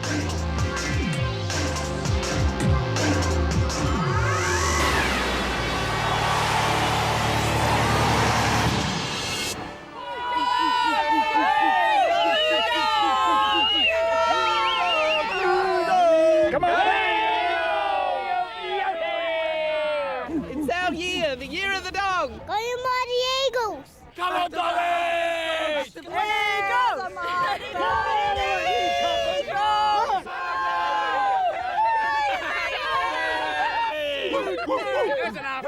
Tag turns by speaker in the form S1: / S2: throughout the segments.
S1: It's our year, the year of the dog.
S2: Go you mighty Eagles!
S3: Come on, Dolly!
S1: The Eagles!
S2: The mighty
S3: That's enough.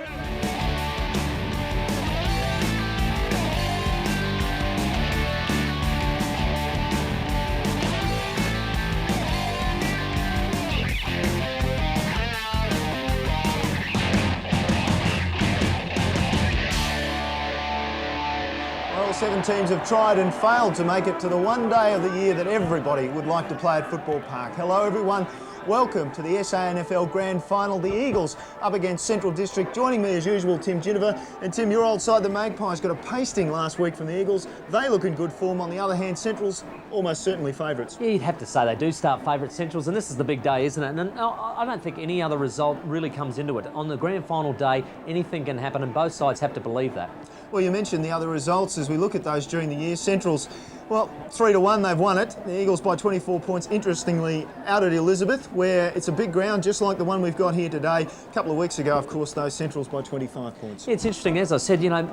S4: Well, 7 teams have tried and failed to make it to the one day of the year that everybody would like to play at Football Park. Hello everyone, welcome to the SANFL Grand Final. The Eagles up against Central District. Joining me as usual, Tim Ginniver. And Tim, your old side, the Magpies, got a pasting last week from the Eagles. They look in good form. On the other hand, Central's almost certainly favourites.
S5: Yeah, you'd have to say they do start favourite Centrals, and this is the big day, isn't it? And I don't think any other result really comes into it. On the Grand Final day, anything can happen, and both sides have to believe that.
S4: Well, you mentioned the other results as we look at those during the year. Central's, well, 3-1, they've won it. The Eagles by 24 points, interestingly, out at Elizabeth, where it's a big ground, just like the one we've got here today. A couple of weeks ago, of course, those Centrals by 25 points.
S5: Yeah, it's interesting, as I said, you know,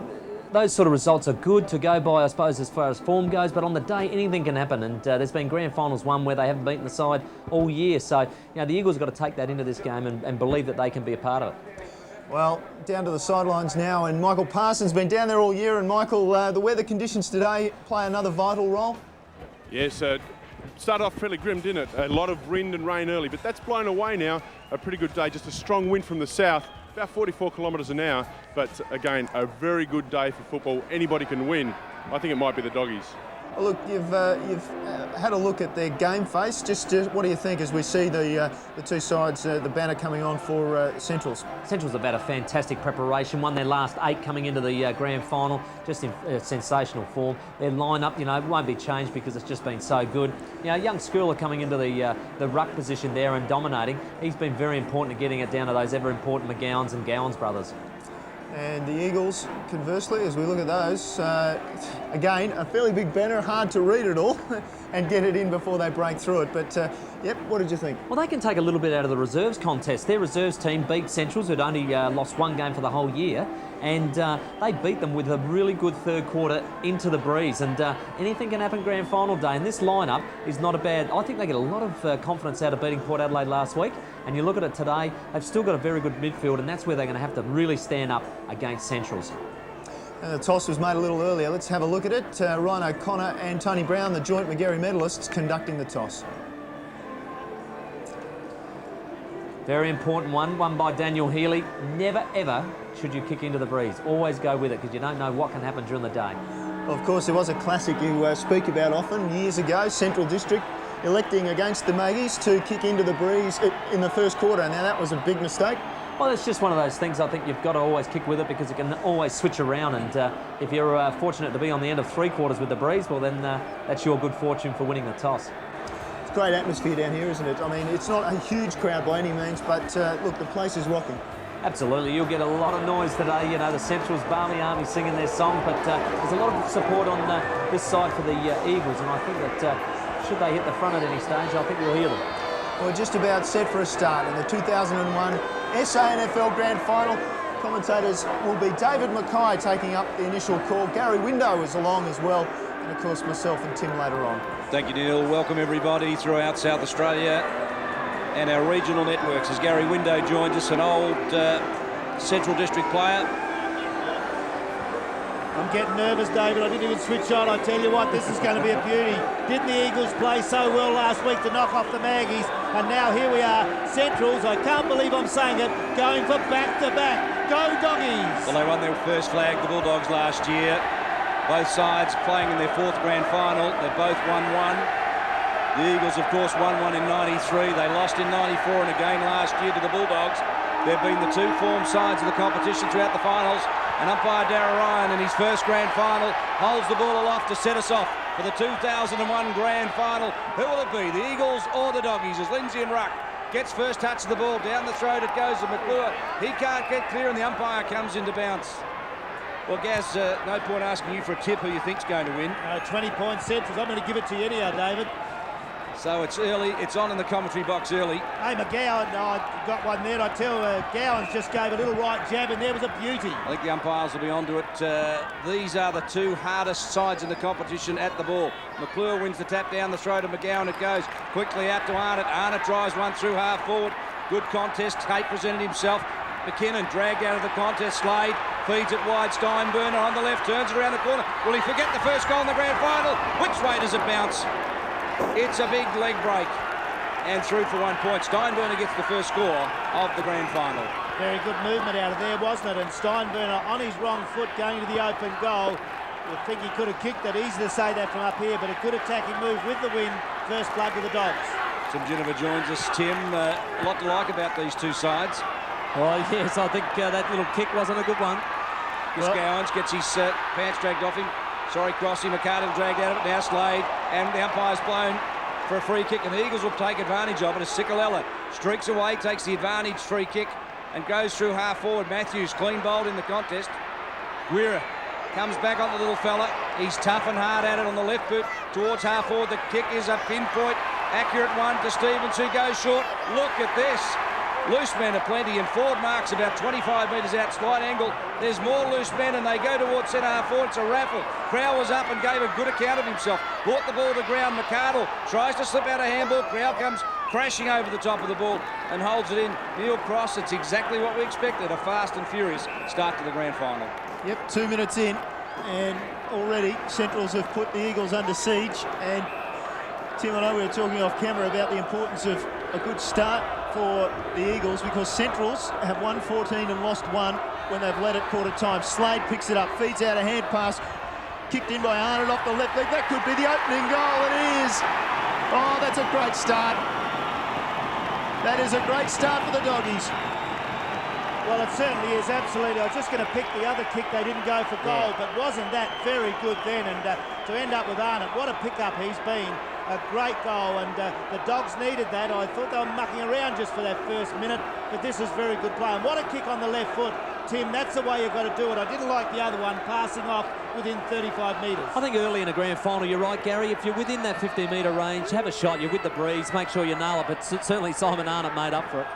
S5: those sort of results are good to go by, I suppose, as far as form goes, but on the day, anything can happen, and there's been Grand Finals won where they haven't beaten the side all year, so, you know, the Eagles have got to take that into this game and believe that they can be a part of it.
S4: Well, down to the sidelines now, and Michael Parsons been down there all year. And Michael, the weather conditions today play another vital role.
S6: Yes, started off fairly grim, didn't it? A lot of wind and rain early, but that's blown away now. A pretty good day, just a strong wind from the south, about 44 kilometres an hour. But again, a very good day for football. Anybody can win. I think it might be the Doggies.
S4: Well, look, you've had a look at their game face. Just what do you think as we see the two sides, the banner coming on for Centrals?
S5: Centrals have had a fantastic preparation, won their last 8 coming into the Grand Final, just in sensational form. Their line-up, you know, won't be changed because it's just been so good. You know, young Schooler coming into the ruck position there and dominating. He's been very important to getting it down to those ever-important McGowans and Gowans brothers.
S4: And the Eagles, conversely, as we look at those, again, a fairly big banner, hard to read it all and get it in before they break through it. But, yep, what did you think?
S5: Well, they can take a little bit out of the reserves contest. Their reserves team beat Centrals, who'd only lost 1 game for the whole year, and they beat them with a really good third quarter into the breeze. And anything can happen Grand Final day, and this lineup is not a bad... I think they get a lot of confidence out of beating Port Adelaide last week, and you look at it today, they've still got a very good midfield, and that's where they're going to have to really stand up against Centrals.
S4: And the toss was made a little earlier. Let's have a look at it. Ryan O'Connor and Tony Brown, the joint McGarry medalists, conducting the toss.
S5: Very important one, won by Daniel Healy. Never, ever should you kick into the breeze. Always go with it because you don't know what can happen during the day.
S4: Well, of course, there was a classic you speak about often years ago, Central District electing against the Maggies to kick into the breeze in the first quarter. Now, that was a big mistake.
S5: Well, it's just one of those things. I think you've got to always kick with it because it can always switch around, and if you're fortunate to be on the end of 3 quarters with the breeze, well then that's your good fortune for winning the toss.
S4: It's great atmosphere down here, isn't it? I mean, it's not a huge crowd by any means, but look, the place is rocking.
S5: Absolutely, you'll get a lot of noise today. You know, the Central's Barley Army singing their song, but there's a lot of support on this side for the Eagles, and I think that should they hit the front at any stage, I think we'll hear them.
S4: We're just about set for a start in the 2001 SANFL Grand Final. Commentators will be David Mackay taking up the initial call. Gary Window is along as well, and of course myself and Tim later on.
S7: Thank you, Neil. Welcome everybody throughout South Australia and our regional networks as Gary Window joins us, an old Central District player.
S8: I'm getting nervous, David. I didn't even switch on. I tell you what, this is going to be a beauty. Didn't the Eagles play so well last week to knock off the Maggies? And now here we are, Centrals. I can't believe I'm saying it, going for back-to-back. Go Doggies!
S7: Well, they won their first flag, the Bulldogs, last year. Both sides playing in their 4th grand final. They both won 1. The Eagles, of course, won 1 in 93. They lost in 94 in a game last year to the Bulldogs. They've been the 2 form sides of the competition throughout the finals. And umpire Darragh Ryan in his first grand final holds the ball aloft to set us off for the 2001 Grand Final. Who will it be, the Eagles or the Doggies? As Lindsay and Ruck gets first touch of the ball, down the throat it goes to McClure. He can't get clear and the umpire comes into bounce. Well, Gaz, no point asking you for a tip who you think's going to win.
S8: 20-point Centrals. I'm going to give it to you anyhow, David.
S7: So it's early, it's on in the commentary box early.
S8: Hey, McGowan, got one there. I tell Gowans just gave a little right jab and there was a beauty.
S7: I think the umpires will be onto it. These are the two hardest sides in the competition at the ball. McClure wins the tap down the throat of McGowan. It goes quickly out to Arnott. Arnott drives one through half forward. Good contest. Tate presented himself. McKinnon dragged out of the contest. Slade feeds it wide. Steinburner on the left, turns it around the corner. Will he forget the first goal in the grand final? Which way does it bounce? It's a big leg break and through for 1 point. Steinburner gets the first score of the grand final.
S8: Very good movement out of there, wasn't it? And Steinburner on his wrong foot going to the open goal. You think he could have kicked it. Easy to say that from up here, but a good attacking move with the win. First blood to the Dogs.
S7: Tim Geneva joins us. Tim, a lot to like about these two sides.
S5: Well, yes, I think that little kick wasn't a good one.
S7: Gowans gets his pants dragged off him. Sorry, Crossy, McCartan dragged out of it, now Slade, and the umpire's blown for a free kick, and the Eagles will take advantage of it as Sikalella streaks away, takes the advantage free kick, and goes through half forward. Matthews, clean bowled in the contest. Guerra comes back on the little fella. He's tough and hard at it on the left boot towards half forward. The kick is a pinpoint, accurate one to Stevens, who goes short. Look at this. Loose men aplenty, and Ford marks about 25 metres out, slight angle. There's more loose men, and they go towards centre half forward. It's a raffle. Crowell was up and gave a good account of himself. Brought the ball to ground. McArdle tries to slip out a handball. Crowell comes crashing over the top of the ball and holds it in. Neil Cross, it's exactly what we expected. A fast and furious start to the grand final.
S4: Yep, 2 minutes in, and already Centrals have put the Eagles under siege. And Tim, I know we were talking off camera about the importance of a good start for the Eagles, because Centrals have won 14 and lost 1 when they've led at quarter time. Slade picks it up, feeds out a hand pass, kicked in by Arnott off the left leg. That could be the opening goal. It is. Oh, that's a great start. That is a great start for the Doggies.
S8: Well, it certainly is, absolutely. I was just going to pick the other kick. They didn't go for goal, but wasn't that very good then? And to end up with Arnott, what a pickup he's been. A great goal, and the Dogs needed that. I thought they were mucking around just for that first minute, but this is very good play. And what a kick on the left foot, Tim. That's the way you've got to do it. I didn't like the other one, passing off within 35 metres.
S5: I think early in a grand final, you're right, Gary. If you're within that 15-metre range, have a shot. You're with the breeze. Make sure you nail it. But certainly Simon Arnott made up for it.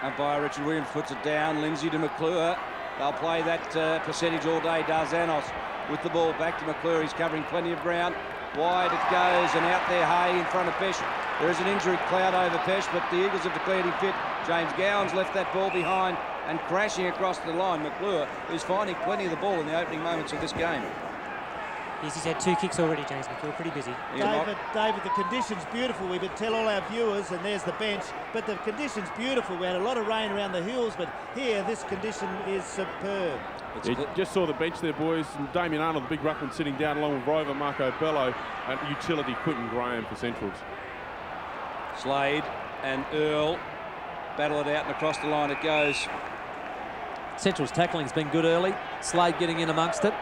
S7: Umpire Richard Williams puts it down. Lindsay to McClure. They'll play that percentage all day. Darzanos with the ball back to McClure. He's covering plenty of ground. Wide it goes, and out there Hay in front of Pesh. There is an injury cloud over Pesh, but the Eagles have declared him fit. James Gowans left that ball behind and crashing across the line. McClure, who's finding plenty of the ball in the opening moments of this game.
S9: Yes, he's had 2 kicks already, James McClure, pretty busy.
S8: David, the condition's beautiful. We could tell all our viewers, and there's the bench, but the condition's beautiful. We had a lot of rain around the hills, but here, this condition is superb.
S6: Just saw the bench there, boys. And Damien Arnold, the big ruckman, sitting down along with Rover, Marco Bello, and utility Quinton Graham for Centrals.
S7: Slade and Earl battle it out, and across the line it goes.
S5: Central's tackling's been good early. Slade getting in amongst it.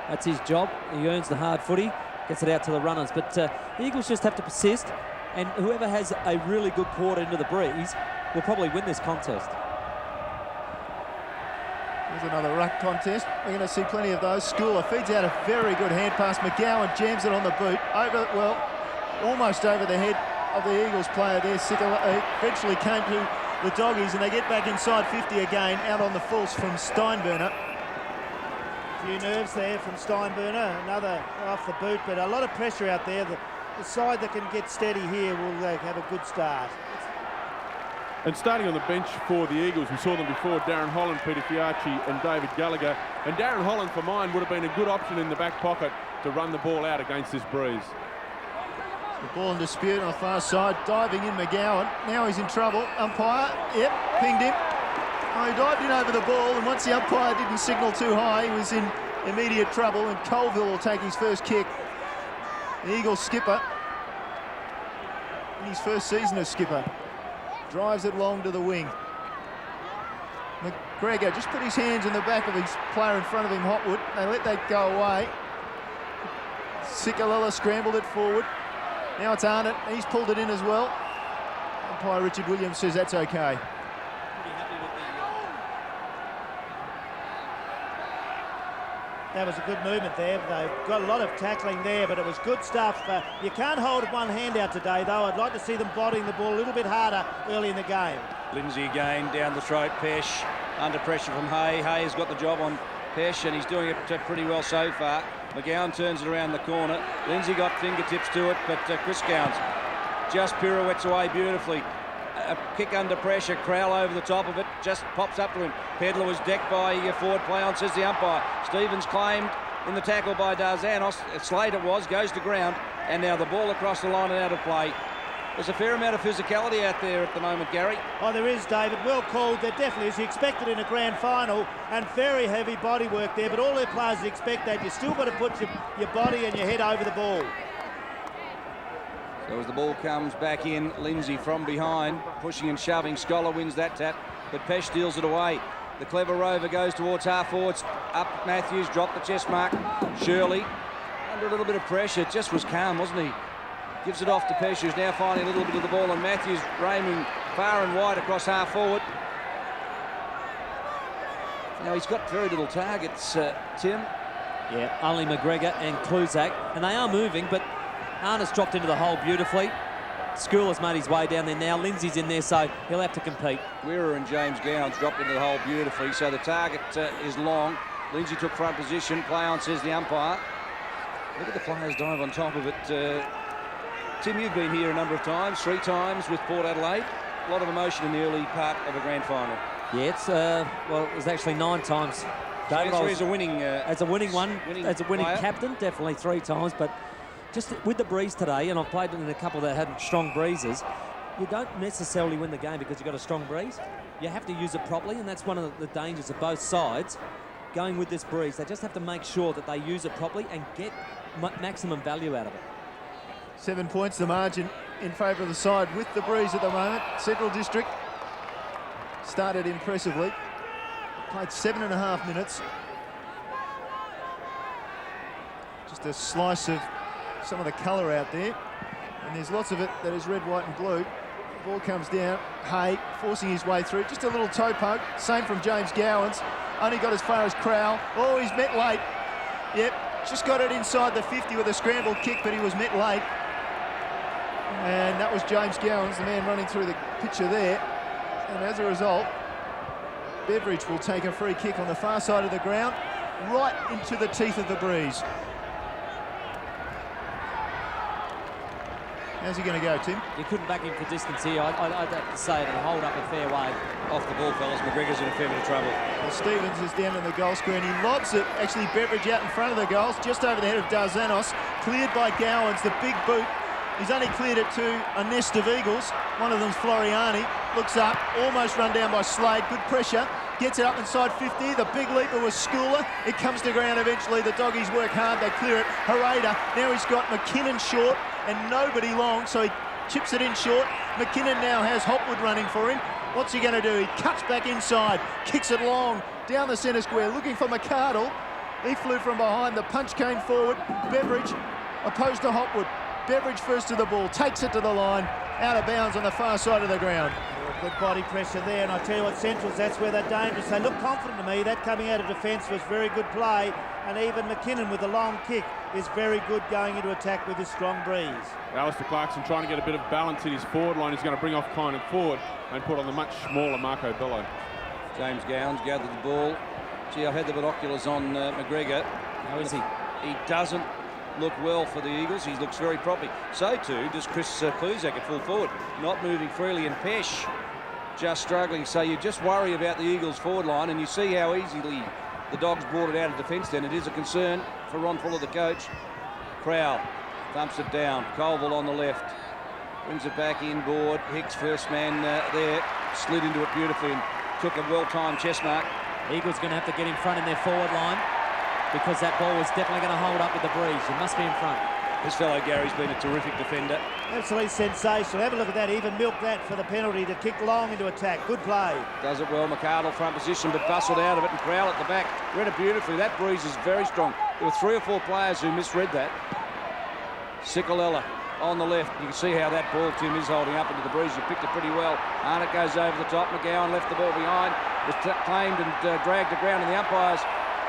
S5: That's his job. He earns the hard footy, gets it out to the runners. But the Eagles just have to persist, and whoever has a really good quarter into the breeze will probably win this contest.
S4: There's another ruck contest. We're going to see plenty of those. Schooler feeds out a very good hand pass. McGowan jams it on the boot. Almost over the head of the Eagles player there. Eventually came to the Doggies, and they get back inside 50 again, out on the false from Steinburner.
S8: A few nerves there from Steinburner. Another off the boot, but a lot of pressure out there. The side that can get steady here will have a good start.
S6: And starting on the bench for the Eagles, we saw them before, Darren Holland, Peter Fiacci and David Gallagher. And Darren Holland, for mine, would have been a good option in the back pocket to run the ball out against this breeze.
S4: The ball in dispute on the far side, diving in McGowan. Now he's in trouble. Umpire, pinged him. Oh, he dived in over the ball, and once the umpire didn't signal too high, he was in immediate trouble, and Colville will take his first kick. The Eagles skipper, in his first season as skipper, drives it long to the wing. McGregor just put his hands in the back of his player in front of him, Hotwood. They let that go away. Sikalala scrambled it forward. Now it's Arnott. He's pulled it in as well. Umpire Richard Williams says that's okay.
S8: That was a good movement there. They've got a lot of tackling there, but it was good stuff. You can't hold one hand out today, though. I'd like to see them bodying the ball a little bit harder early in the game.
S7: Lindsay again, down the throat, Pesh, under pressure from Hay. Hay has got the job on Pesh, and he's doing it pretty well so far. McGowan turns it around the corner. Lindsay got fingertips to it, but Chris Gowans just pirouettes away beautifully. A kick under pressure, Crowell over the top of it, just pops up to him. Pedler was decked by forward play on, says the umpire. Stevens claimed in the tackle by Darzanos. Slade it was, goes to ground, and now the ball across the line and out of play. There's a fair amount of physicality out there at the moment, Gary.
S8: Oh, there is, David. Well called. There definitely is. You expect it in a grand final, and very heavy body work there, but all their players expect that. You still got to put your body and your head over the ball.
S7: So as the ball comes back in, Lindsay from behind, pushing and shoving. Scholar wins that tap, but Pesh steals it away. The clever rover goes towards half forwards. Up Matthews, dropped the chest mark. Shirley, under a little bit of pressure, just was calm, wasn't he? Gives it off to Pesh, who's now finding a little bit of the ball, and Matthews roaming far and wide across half forward. Now he's got very little targets, Tim.
S5: Yeah, only McGregor and Kluzak, and they are moving, but Arnott's dropped into the hole beautifully. School has made his way down there now. Lindsay's in there, so he'll have to compete.
S7: Wearer and James Gowans dropped into the hole beautifully, so the target is long. Lindsay took front position. Play on, says the umpire. Look at the players dive on top of it. Tim, you've been here a number of times, 3 times with Port Adelaide. A lot of emotion in the early part of a grand final.
S5: Yeah, it's well, it was actually 9 times. David,
S7: as a winning
S5: as a winning
S7: player.
S5: captain, definitely 3 times, but just with the breeze today, and I've played in a couple that had strong breezes, you don't necessarily win the game because you've got a strong breeze. You have to use it properly, and that's one of the dangers of both sides going with this breeze. They just have to make sure that they use it properly and get maximum value out of it.
S4: 7 points the margin in favour of the side with the breeze at the moment. Central District started impressively. Played 7.5 minutes. Just a slice of some of the colour out there, and there's lots of it that is red, white and blue. The ball comes down. Hay forcing his way through. Just a little toe poke. Same from James Gowans. Only got as far as Crowell. Oh, he's met late. Yep, just got it inside the 50 with a scrambled kick, but he was met late. And that was James Gowans, the man running through the picture there. And as a result, Beveridge will take a free kick on the far side of the ground, right into the teeth of the breeze. How's he going to go, Tim?
S5: You couldn't back him for distance here. I'd have to say it'll hold up a fair way.
S7: Off the ball, fellas. McGregor's in a fair bit of trouble.
S4: Well, Stevens is down in the goal square, and he lobs it. Actually, Beveridge out in front of the goals, just over the head of Darzanos. Cleared by Gowans, the big boot. He's only cleared it to a nest of eagles. One of them's Floriani. Looks up, almost run down by Slade. Good pressure. Gets it up inside 50. The big leaper was Schooler. It comes to ground eventually. The doggies work hard. They clear it. Harada. Now he's got McKinnon short and nobody long, so he chips it in short. McKinnon now has Hopwood running for him. What's he going to do? He cuts back inside, kicks it long, down the centre square, looking for McArdle. He flew from behind. The punch came forward. Beveridge opposed to Hopwood. Beveridge first to the ball, takes it to the line, out of bounds on the far side of the ground.
S8: Good body pressure there, and I tell you what, Centrals, that's where they're dangerous. They look confident to me. That coming out of defence was very good play, and even McKinnon with the long kick is very good going into attack with his strong breeze.
S6: Alistair Clarkson trying to get a bit of balance in his forward line. He's going to bring off Kynan forward and put on the much smaller Marco Bello.
S7: James Gowans gathered the ball. Gee, I've had the binoculars on McGregor. How is he? He doesn't look well for the Eagles. He looks very proppy. So too does Chris Kluzak at full forward, not moving freely, and Pesh just struggling. So you just worry about the Eagles forward line, and you see how easily the Dogs brought it out of defence then. It is a concern for Ron Fuller, the coach. Crowell thumps it down. Colville on the left. Brings it back inboard. Hicks, first man there, slid into it beautifully and took a well-timed chest mark.
S5: Eagles going to have to get in front in their forward line, because that ball is definitely going to hold up with the breeze. You must be in front.
S7: This fellow Gary's been a terrific defender.
S8: Absolutely sensational. Have a look at that. Even milked that for the penalty to kick long into attack. Good play.
S7: Does it well. McArdle front position, but bustled out of it, and Crowell at the back. Read it beautifully. That breeze is very strong. There were 3 or 4 players who misread that. Sicolella on the left. You can see how that ball, Tim, is holding up into the breeze. You picked it pretty well. Arnott goes over the top. McGowan left the ball behind. Was claimed and dragged to ground, and the umpires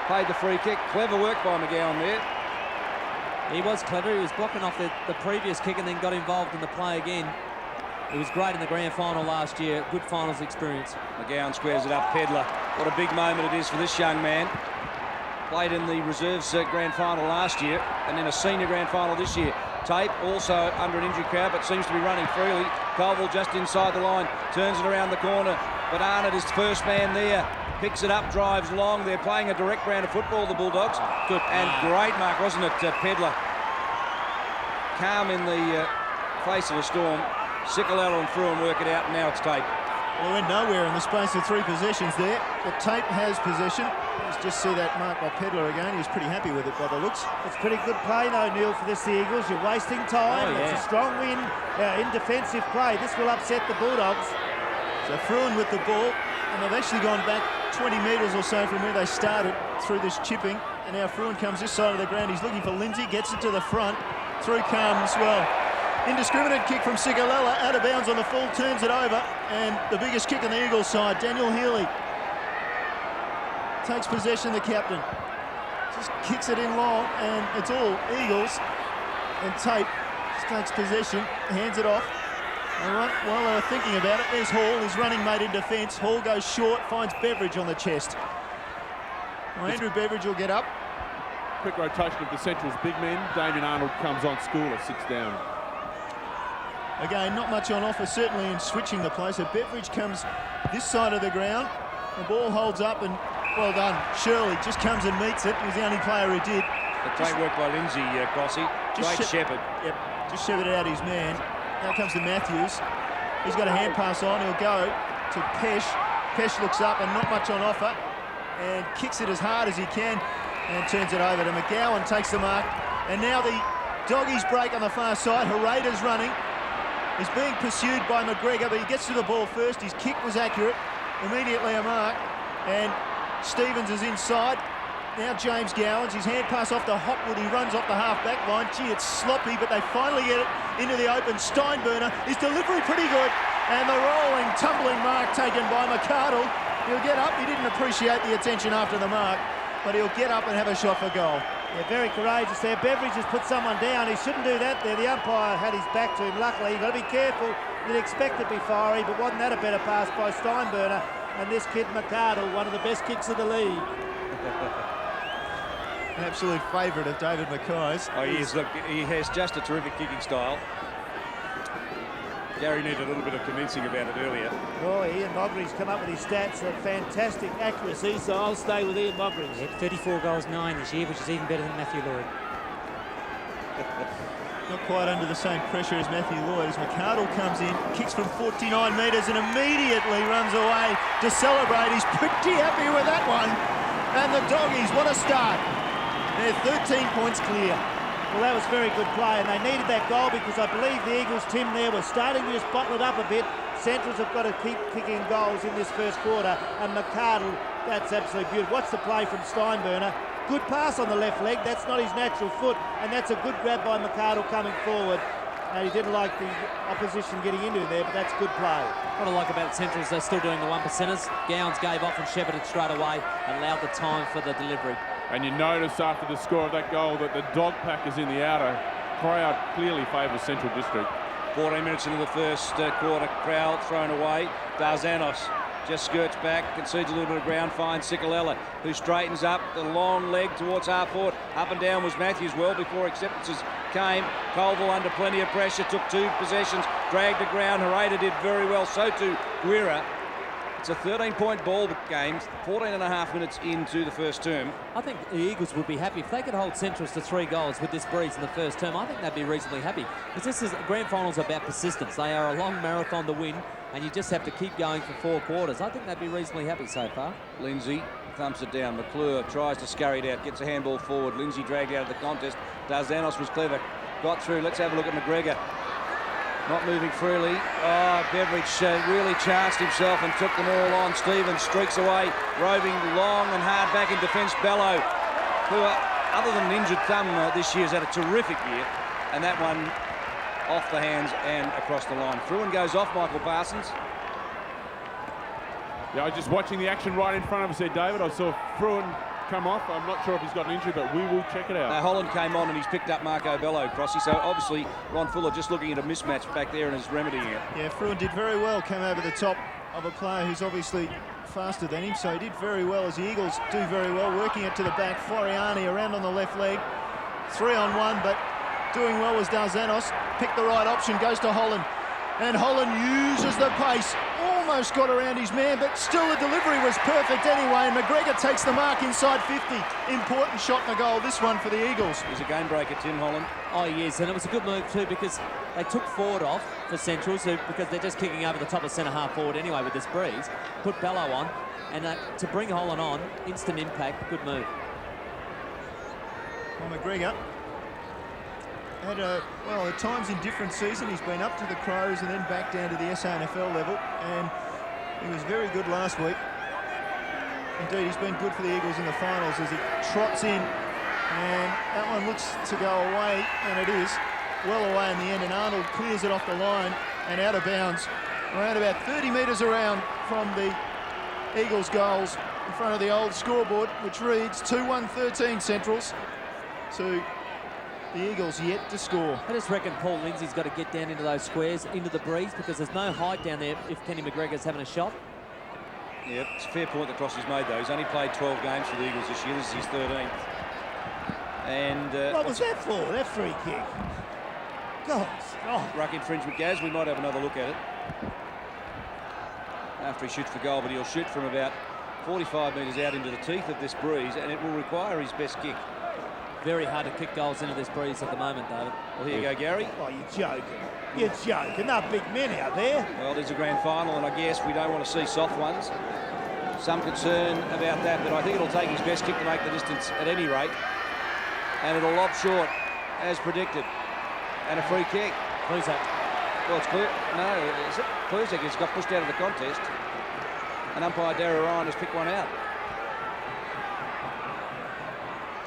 S7: paid the free kick. Clever work by McGowan there.
S5: He was clever. He was blocking off the previous kick and then got involved in the play again. He was great in the grand final last year. Good finals experience.
S7: McGowan squares it up. Pedler. What a big moment it is for this young man. Played in the reserves grand final last year and in a senior grand final this year. Tape also under an injury crowd, but seems to be running freely. Colville just inside the line, turns it around the corner, but Arnott is first man there. Picks it up, drives long. They're playing a direct brand of football, the Bulldogs. Good and great mark, wasn't it, Pedler? Calm in the face of a storm. Sicolella and Fruin work it out, and now it's Tape.
S4: Well, went nowhere in the space of 3 possessions there, but Tape has possession. Let's just see that mark by Pedler again. He was pretty happy with it by the looks.
S8: It's pretty good play, though, Neil, for this the Eagles. You're wasting time.
S5: Oh, yeah.
S8: It's a strong win in defensive play. This will upset the Bulldogs.
S4: So Fruin with the ball, and they've actually gone back 20 metres or so from where they started through this chipping. And now Fruin comes this side of the ground. He's looking for Lindsay, gets it to the front. Through comes, well, indiscriminate kick from Sicolella, out of bounds on the full, turns it over, and the biggest kick on the Eagles side, Daniel Healy. Takes possession, the captain. Just kicks it in long, and it's all Eagles. And Tape just takes possession, hands it off. All right, while they were thinking about it, there's Hall, his running mate in defence. Hall goes short, finds Beveridge on the chest. Well, Andrew Beveridge will get up.
S6: Quick rotation of the Central's big men. Damien Arnold comes on, Schooler sits down.
S4: Again, not much on offer, certainly in switching the play. So Beveridge comes this side of the ground. The ball holds up, and well done. Shirley just comes and meets it. He's the only player who did.
S7: A great work by Lindsay, Crossy. Great shepherd.
S4: Yep, just shepherded out his man. Now comes to Matthews. He's got a hand pass on. He'll go to Pesh. Pesh looks up and not much on offer, and kicks it as hard as he can and turns it over to McGowan. Takes the mark, and now the Doggies break on the far side. Herrera's running. He's being pursued by McGregor, but he gets to the ball first. His kick was accurate. Immediately a mark, and Stevens is inside. Now James Gowans, his hand pass off to Hopwood. He runs off the half-back line. Gee, it's sloppy, but they finally get it into the open. Steinburner, his delivery pretty good, and the rolling, tumbling mark taken by McArdle. He'll get up. He didn't appreciate the attention after the mark, but he'll get up and have a shot for goal.
S8: Yeah, very courageous there. Beveridge has put someone down. He shouldn't do that there. The umpire had his back to him. Luckily, you've got to be careful. You'd expect it to be fiery, but wasn't that a better pass by Steinburner? And this kid, McArdle, one of the best kicks of the league.
S4: An absolute favourite of David Mackay's.
S7: Oh, he is. Look, he has just a terrific kicking style. Gary needed a little bit of convincing about it earlier.
S8: Oh, Ian Moghery's come up with his stats of fantastic accuracy, so I'll stay with Ian Moghery.
S9: He had 34 goals, 9 this year, which is even better than Matthew Lloyd.
S4: Not quite under the same pressure as Matthew Lloyd. As McArdle comes in, kicks from 49 metres and immediately runs away to celebrate. He's pretty happy with that one. And the Doggies, what a start. They're 13 points clear.
S8: Well, that was very good play, and they needed that goal because I believe the Eagles, Tim, there were starting to just bottle it up a bit. Centrals have got to keep kicking goals in this first quarter, and McArdle, that's absolutely beautiful. Watch the play from Steinburner. Good pass on the left leg. That's not his natural foot, and that's a good grab by McArdle coming forward. He didn't like the opposition getting into there, but that's good play.
S5: What I like about Centrals, they're still doing the 1%ers. Gowans gave off and shepherded straight away, allowed the time for the delivery.
S6: And you notice after the score of that goal that the dog pack is in the outer. Crowd clearly favours Central District.
S7: 14 minutes into the first quarter, crowd thrown away. Darzanos just skirts back, concedes a little bit of ground, finds Sicolella, who straightens up the long leg towards half forward. Up and down was Matthews well before acceptances came. Colville under plenty of pressure, took 2 possessions, dragged the ground. Herrera did very well, so too Guerra. It's a 13-point ball game, 14 and a half minutes into the first term.
S5: I think the Eagles would be happy if they could hold Centrals to 3 goals with this breeze in the first term. I think they'd be reasonably happy, because this is grand finals about persistence. They are a long marathon to win, and you just have to keep going for 4 quarters. I think they'd be reasonably happy so far.
S7: Lindsay thumps it down. McClure tries to scurry it out, gets a handball forward. Lindsay dragged out of the contest. Darzanos was clever, got through. Let's have a look at McGregor. Not moving freely. Oh, Beveridge really chanced himself and took them all on. Stevens streaks away, roving long and hard back in defence. Bello, who, other than an injured thumb this year, has had a terrific year. And that one off the hands and across the line. Fruin goes off, Michael Parsons.
S6: Yeah, I was just watching the action right in front of us there, David. I saw Fruin come off. I'm not sure if he's got an injury, but we will check it out.
S7: Now, Holland came on and he's picked up Marco Bello, Crossy. So obviously Ron Fuller just looking at a mismatch back there and is remedying it.
S4: Yeah, Fruin did very well, came over the top of a player who's obviously faster than him, so he did very well, as the Eagles do very well, working it to the back. Floriani around on the left leg, 3-on-1, but doing well was Darzanos. Picked the right option, goes to Holland, and Holland uses the pace. Almost got around his man, but still the delivery was perfect anyway, and McGregor takes the mark inside 50. Important shot and a goal, this one for the Eagles.
S7: He's a game breaker, Tim Holland.
S5: Oh, yes, and it was a good move too, because they took forward off for Central, so because they're just kicking over the top of centre-half forward anyway with this breeze. Put Bello on, and to bring Holland on, instant impact, good move.
S4: Well, McGregor had well, at times in different season, he's been up to the Crows and then back down to the SANFL level, and he was very good last week. Indeed, he's been good for the Eagles in the finals as he trots in, and that one looks to go away, and it is well away in the end, and Arnold clears it off the line and out of bounds, around about 30 metres around from the Eagles' goals in front of the old scoreboard, which reads 2-1-13 Centrals to the Eagles yet to score.
S5: I just reckon Paul Lindsay's got to get down into those squares, into the breeze, because there's no height down there if Kenny McGregor's having a shot.
S7: Yeah, it's a fair point that Crossy's made, though. He's only played 12 games for the Eagles this year. This is his 13th. And
S8: what was that for, that free kick? God. Oh.
S7: Ruck infringement, Gaz. We might have another look at it. After he shoots for goal, but he'll shoot from about 45 metres out into the teeth of this breeze, and it will require his best kick.
S5: Very hard to kick goals into this breeze at the moment, David.
S7: Well, here you go, Gary.
S8: Oh, you're joking. You're joking. Not big men out there.
S7: Well, there's a grand final, and I guess we don't want to see soft ones. Some concern about that, but I think it'll take his best kick to make the distance at any rate. And it'll lob short, as predicted. And a free kick.
S5: Kluzak.
S7: Well, it's clear. No, is it? Kluzak has got pushed out of the contest. And umpire Darragh Ryan has picked one out.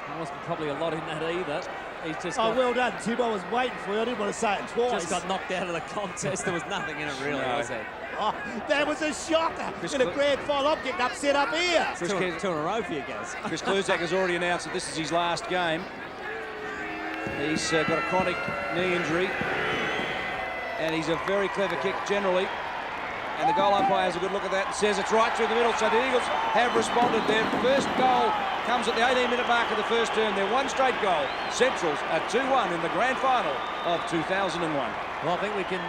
S5: There wasn't probably a lot in that either. He's just
S8: well done, Tim. I was waiting for you. I didn't want to say it twice.
S5: Just got knocked out of the contest. There was nothing in it, really, was there?
S8: Oh, that was a shocker. In a grand final, I'm getting upset up here.
S5: Two in a row for you guys.
S7: Chris Kluzak has already announced that this is his last game. He's got a chronic knee injury, and he's a very clever kick generally. And the goal umpire has a good look at that and says it's right through the middle. So the Eagles have responded. Their first goal comes at the 18-minute mark of the first term. Their one straight goal. Centrals at 2-1 in the grand final of 2001.
S5: Well, I think we can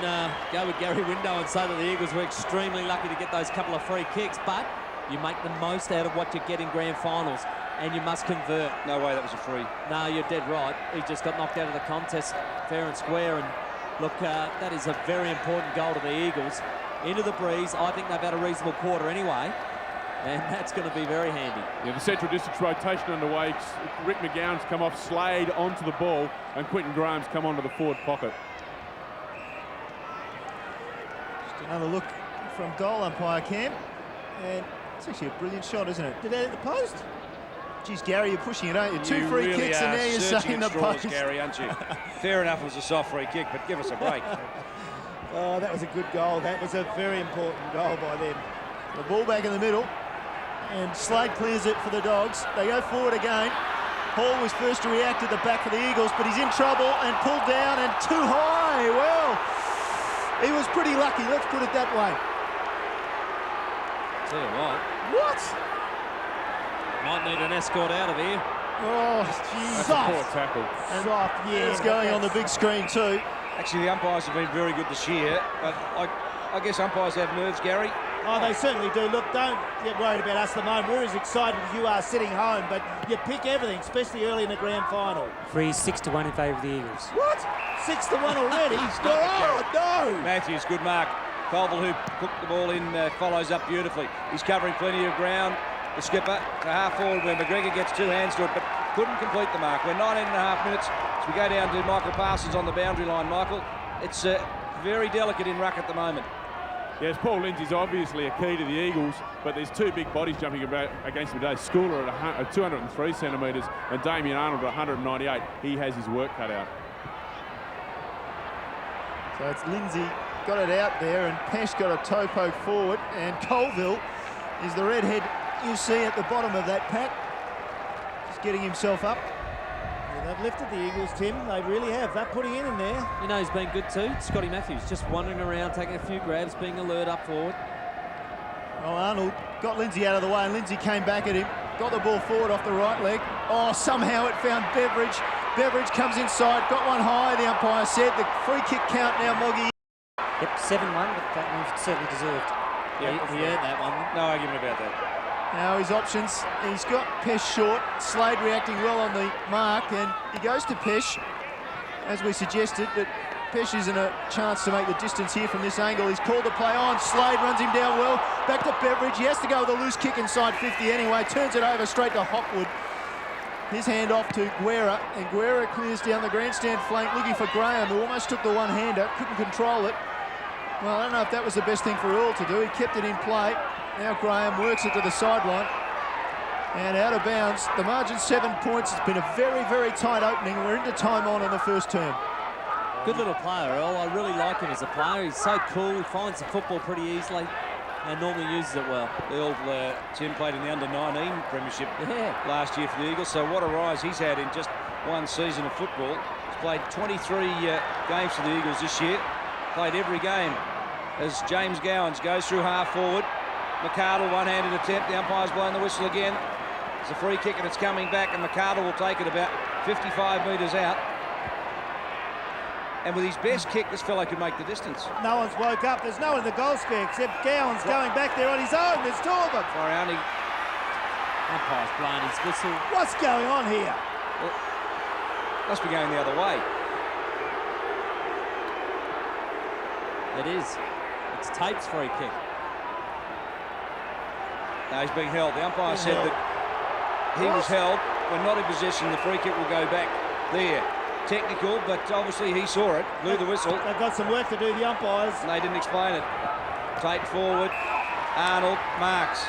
S5: go with Gary Window and say that the Eagles were extremely lucky to get those couple of free kicks, but you make the most out of what you get in grand finals, and you must convert.
S7: No way that was a free.
S5: No, you're dead right. He just got knocked out of the contest fair and square, and look, that is a very important goal to the Eagles. Into the breeze. I think they've had a reasonable quarter anyway, and that's going to be very handy.
S6: Yeah, the Central District's rotation underway. Rick McGowan's come off Slade onto the ball, and Quinton Graham's come onto the forward pocket.
S4: Just another look from goal umpire Cam, and it's actually a brilliant shot, isn't it?
S8: Did that hit the post?
S4: Geez, Gary, you're pushing it, aren't you? Two free
S7: really
S4: kicks, and now you're saying the post.
S7: Gary, aren't you? Fair enough, it was a soft free kick, but give us a break.
S8: Oh, that was a good goal. That was a very important goal by them.
S4: The ball back in the middle, and Slade clears it for the Dogs. They go forward again. Hall was first to react at the back for the Eagles, but he's in trouble and pulled down and too high. Well, he was pretty lucky, let's put it that way.
S5: Tell you what.
S4: What?
S5: Might need an escort out of here.
S4: Oh, geez.
S6: That's a poor tackle.
S4: And yeah, it's going on the big screen too.
S7: Actually, the umpires have been very good this year, but I guess umpires have nerves, Gary.
S8: Oh, they certainly do. Look, don't get worried about us at the moment. We're as excited as you are sitting home, but you pick everything, especially early in the grand final.
S9: Freeze 6-1 in favour of the Eagles.
S8: What? 6-1 already? Oh, no!
S7: Matthews, good mark. Colville, who put the ball in, follows up beautifully. He's covering plenty of ground. The skipper to half forward where McGregor gets two hands to it, but couldn't complete the mark. We're 19.5 minutes. So we go down to Michael Parsons on the boundary line. Michael, it's very delicate in ruck at the moment.
S6: Yes, Paul Lindsay's obviously a key to the Eagles, but there's two big bodies jumping against him today. Schooler at 203 centimetres and Damien Arnold at 198. He has his work cut out.
S8: So it's Lindsay got it out there, and Pesh got a toe poke forward, and Colville is the redhead you see at the bottom of that pack. Just getting himself up. Yeah, they've lifted the Eagles, Tim. They really have. They're putting in there.
S5: You know, he's been good too. Scotty Matthews just wandering around, taking a few grabs, being alert up forward.
S8: Oh, Arnold got Lindsay out of the way, and Lindsay came back at him. Got the ball forward off the right leg. Oh, somehow it found Beveridge. Beveridge comes inside, got one high, the umpire said. The free kick count now, Moggy.
S9: Yep, 7-1, but that one certainly deserved.
S7: Yeah,
S8: He earned that one.
S7: no argument about that.
S8: Now his options, he's got Pesh short, Slade reacting well on the mark, and he goes to Pesh, as we suggested, but Pesh isn't a chance to make the distance here from this angle. He's called to play on, Slade runs him down well, back to Beveridge, he has to go with a loose kick inside 50 anyway, turns it over straight to Hopwood. His hand off to Guerra, and Guerra clears down the grandstand flank looking for Graham, who almost took the one-hander, couldn't control it. Well, I don't know if that was the best thing for Earl to do. He kept it in play. Now Graham works it to the sideline. And out of bounds. The margin's 7 points. It's been a very, very tight opening. We're into time on in the first term.
S5: Good little player, Earl. I really like him as a player. He's so cool. He finds the football pretty easily and normally uses it well.
S7: The old Tim played in the under-19 premiership last year for the Eagles, so what a rise he's had in just one season of football. He's played 23 games for the Eagles this year. Played every game as James Gowans goes through half forward. McArdle one-handed attempt. The umpire's blown the whistle again. It's a free kick and it's coming back, and McArdle will take it about 55 metres out. And with his best kick, this fellow could make the distance.
S8: No one's woke up. There's no one in the goal square except Gowans going back there on his own. There's two of them.
S7: Floriani.
S5: Umpire's blown his whistle.
S8: What's going on here?
S7: Well, must be going the other way.
S5: It is. It's Tape's free kick.
S7: No, he's being held. The umpire said that he was held. When not in possession, the free kick will go back there. Technical, but obviously he saw it, blew the whistle.
S8: They've got some work to do, the umpires.
S7: And they didn't explain it. Tate forward. Arnold marks.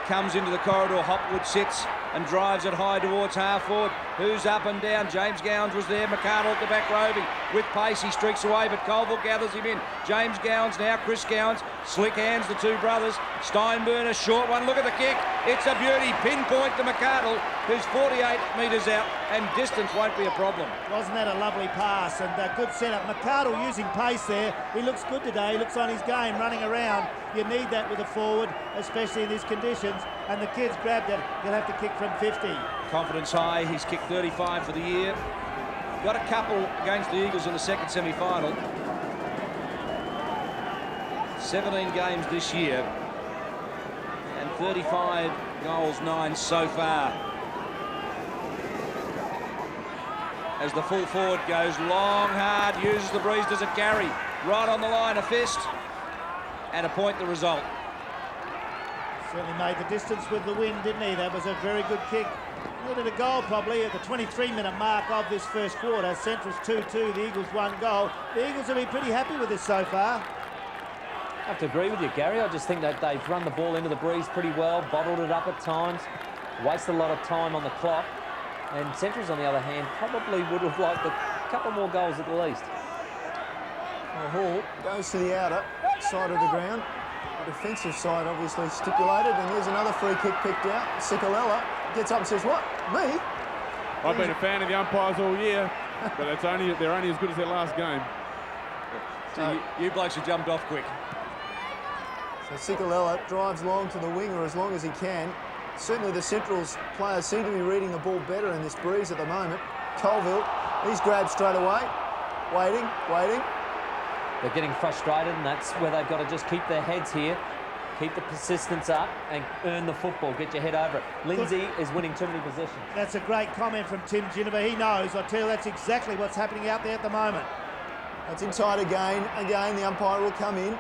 S7: Comes into the corridor. Hopwood sits and drives it high towards half forward. Who's up and down? James Gowans was there. McArdle at the back roving. With pace, he streaks away, but Colville gathers him in. James Gowans now, Chris Gowans. Slick hands, the two brothers. Steinburn, a short one. Look at the kick. It's a beauty. Pinpoint to McArdle, who's 48 metres out, and distance won't be a problem.
S8: Wasn't that a lovely pass, and a good setup. McArdle using pace there. He looks good today. He looks on his game, running around. You need that with a forward, especially in these conditions. And the kids grabbed it. You'll have to kick from 50.
S7: Confidence high. He's kicked 35 for the year. Got a couple against the Eagles in the second semi-final. 17 games this year. And 35 goals, 9 so far. As the full forward goes long, hard, uses the breeze, does it carry? Right on the line, a fist. And a point the result.
S8: Certainly made the distance with the win, didn't he? That was a very good kick. Needed a goal probably at the 23-minute mark of this first quarter. Central's 2-2, the Eagles 1 goal. The Eagles have been pretty happy with this so far.
S5: I have to agree with you, Gary. I just think that they've run the ball into the breeze pretty well, bottled it up at times, wasted a lot of time on the clock. And Central's, on the other hand, probably would have liked a couple more goals at the least.
S4: Well, Hall goes to the outer side of the ground. The defensive side obviously stipulated, and there's another free kick picked out. Sicolella gets up and says, "What? Me?"
S6: I've been a fan of the umpires all year, but they're only as good as their last game.
S7: So you blokes have jumped off quick.
S4: So Sicolella drives long to the winger as long as he can. Certainly the Central's players seem to be reading the ball better in this breeze at the moment. Colville, he's grabbed straight away. Waiting.
S5: They're getting frustrated, and that's where they've got to just keep their heads here, keep the persistence up, and earn the football, get your head over it. Lindsay is winning too many possessions.
S8: That's a great comment from Tim Ginniver. He knows. I tell you, that's exactly what's happening out there at the moment.
S4: That's inside again. Again, the umpire will come in.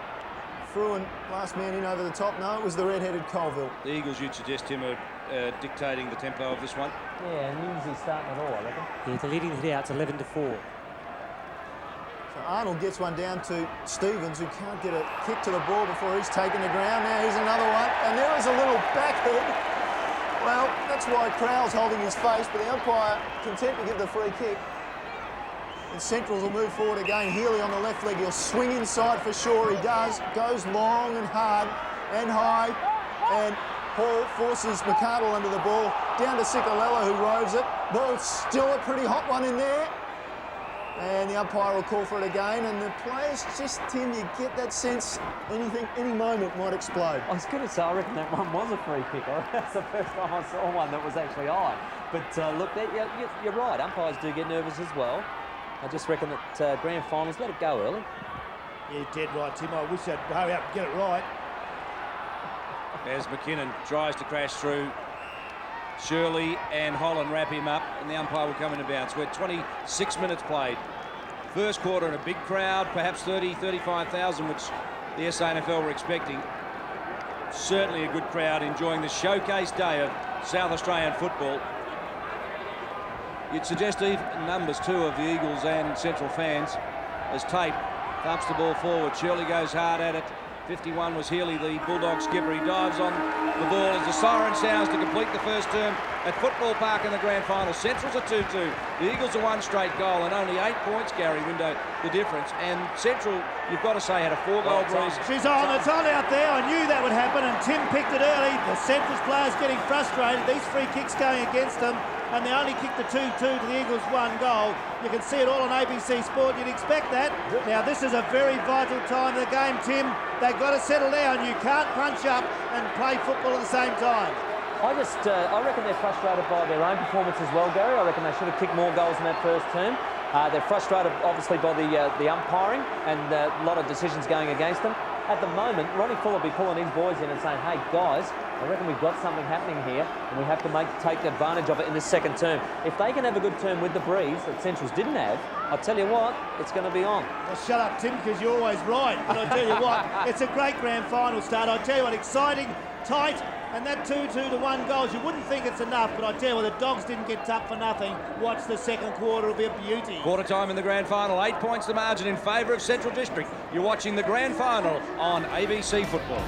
S4: Fruin, last man in over the top. No, it was the red-headed Colville.
S7: The Eagles, you'd suggest, Tim, are dictating the tempo of this one.
S5: Yeah, and Lindsay's starting it all, I reckon.
S9: Yeah, the leading hit out's 11-4.
S4: So Arnold gets one down to Stevens, who can't get a kick to the ball before he's taken the ground. Now here's another one, and there is a little backhand. Well, that's why Crowell's holding his face, but the umpire content to give the free kick. And Centrals will move forward again. Healy on the left leg. He'll swing inside for sure. He does. Goes long and hard and high. And Paul forces McArdle under the ball. Down to Cicolella, who roves it. But it's still a pretty hot one in there. And the umpire will call for it again. And the players just, Tim, you get that sense any moment might explode.
S5: I was going to say, I reckon that one was a free kick. That's the first time I saw one that was actually high. But look, you're right. Umpires do get nervous as well. I just reckon that grand finals, let it go early.
S8: You're dead right, Tim. I wish I'd hurry up and get it right.
S7: As McKinnon tries to crash through, Shirley and Holland wrap him up, and the umpire will come into bounds. We're 26 minutes played. First quarter in a big crowd, perhaps 30, 35,000, which the SANFL were expecting. Certainly a good crowd enjoying the showcase day of South Australian football. You'd suggest even numbers too of the Eagles and Central fans as Tate thumps the ball forward. Shirley goes hard at it. 51 was Healy, the Bulldog skipper. He dives on the ball as the siren sounds to complete the first term at Football Park in the grand final. Central's a 2-2. The Eagles are one straight goal and only 8 points, Gary Window, the difference. And Central, you've got to say, had a 4-goal breeze.
S8: She's on, it's on out there. I knew that would happen, and Tim picked it early. The Central's players getting frustrated. These free kicks going against them, and they only kicked the 2-2 to the Eagles' 1 goal. You can see it all on ABC Sport. You'd expect that. Now, this is a very vital time of the game, Tim. They've got to settle down. You can't punch up and play football at the same time.
S5: I reckon they're frustrated by their own performance as well, Gary. I reckon they should have kicked more goals in that first term. They're frustrated, obviously, by the umpiring and a lot of decisions going against them. At the moment, Ronnie Fuller will be pulling his boys in and saying, hey, guys, I reckon we've got something happening here and we have to take advantage of it in this second term. If they can have a good term with the breeze that Centrals didn't have, I'll tell you what, it's going to be on.
S8: Well, shut up, Tim, because you're always right. But I tell you what, it's a great grand final start. I tell you what, exciting, tight, and that 2-2 to 1 goals. You wouldn't think it's enough, but I tell you what, the Dogs didn't get up for nothing. Watch the second quarter, it'll be a beauty.
S7: Quarter time in the grand final, 8 points the margin in favour of Central District. You're watching the grand final on ABC Football.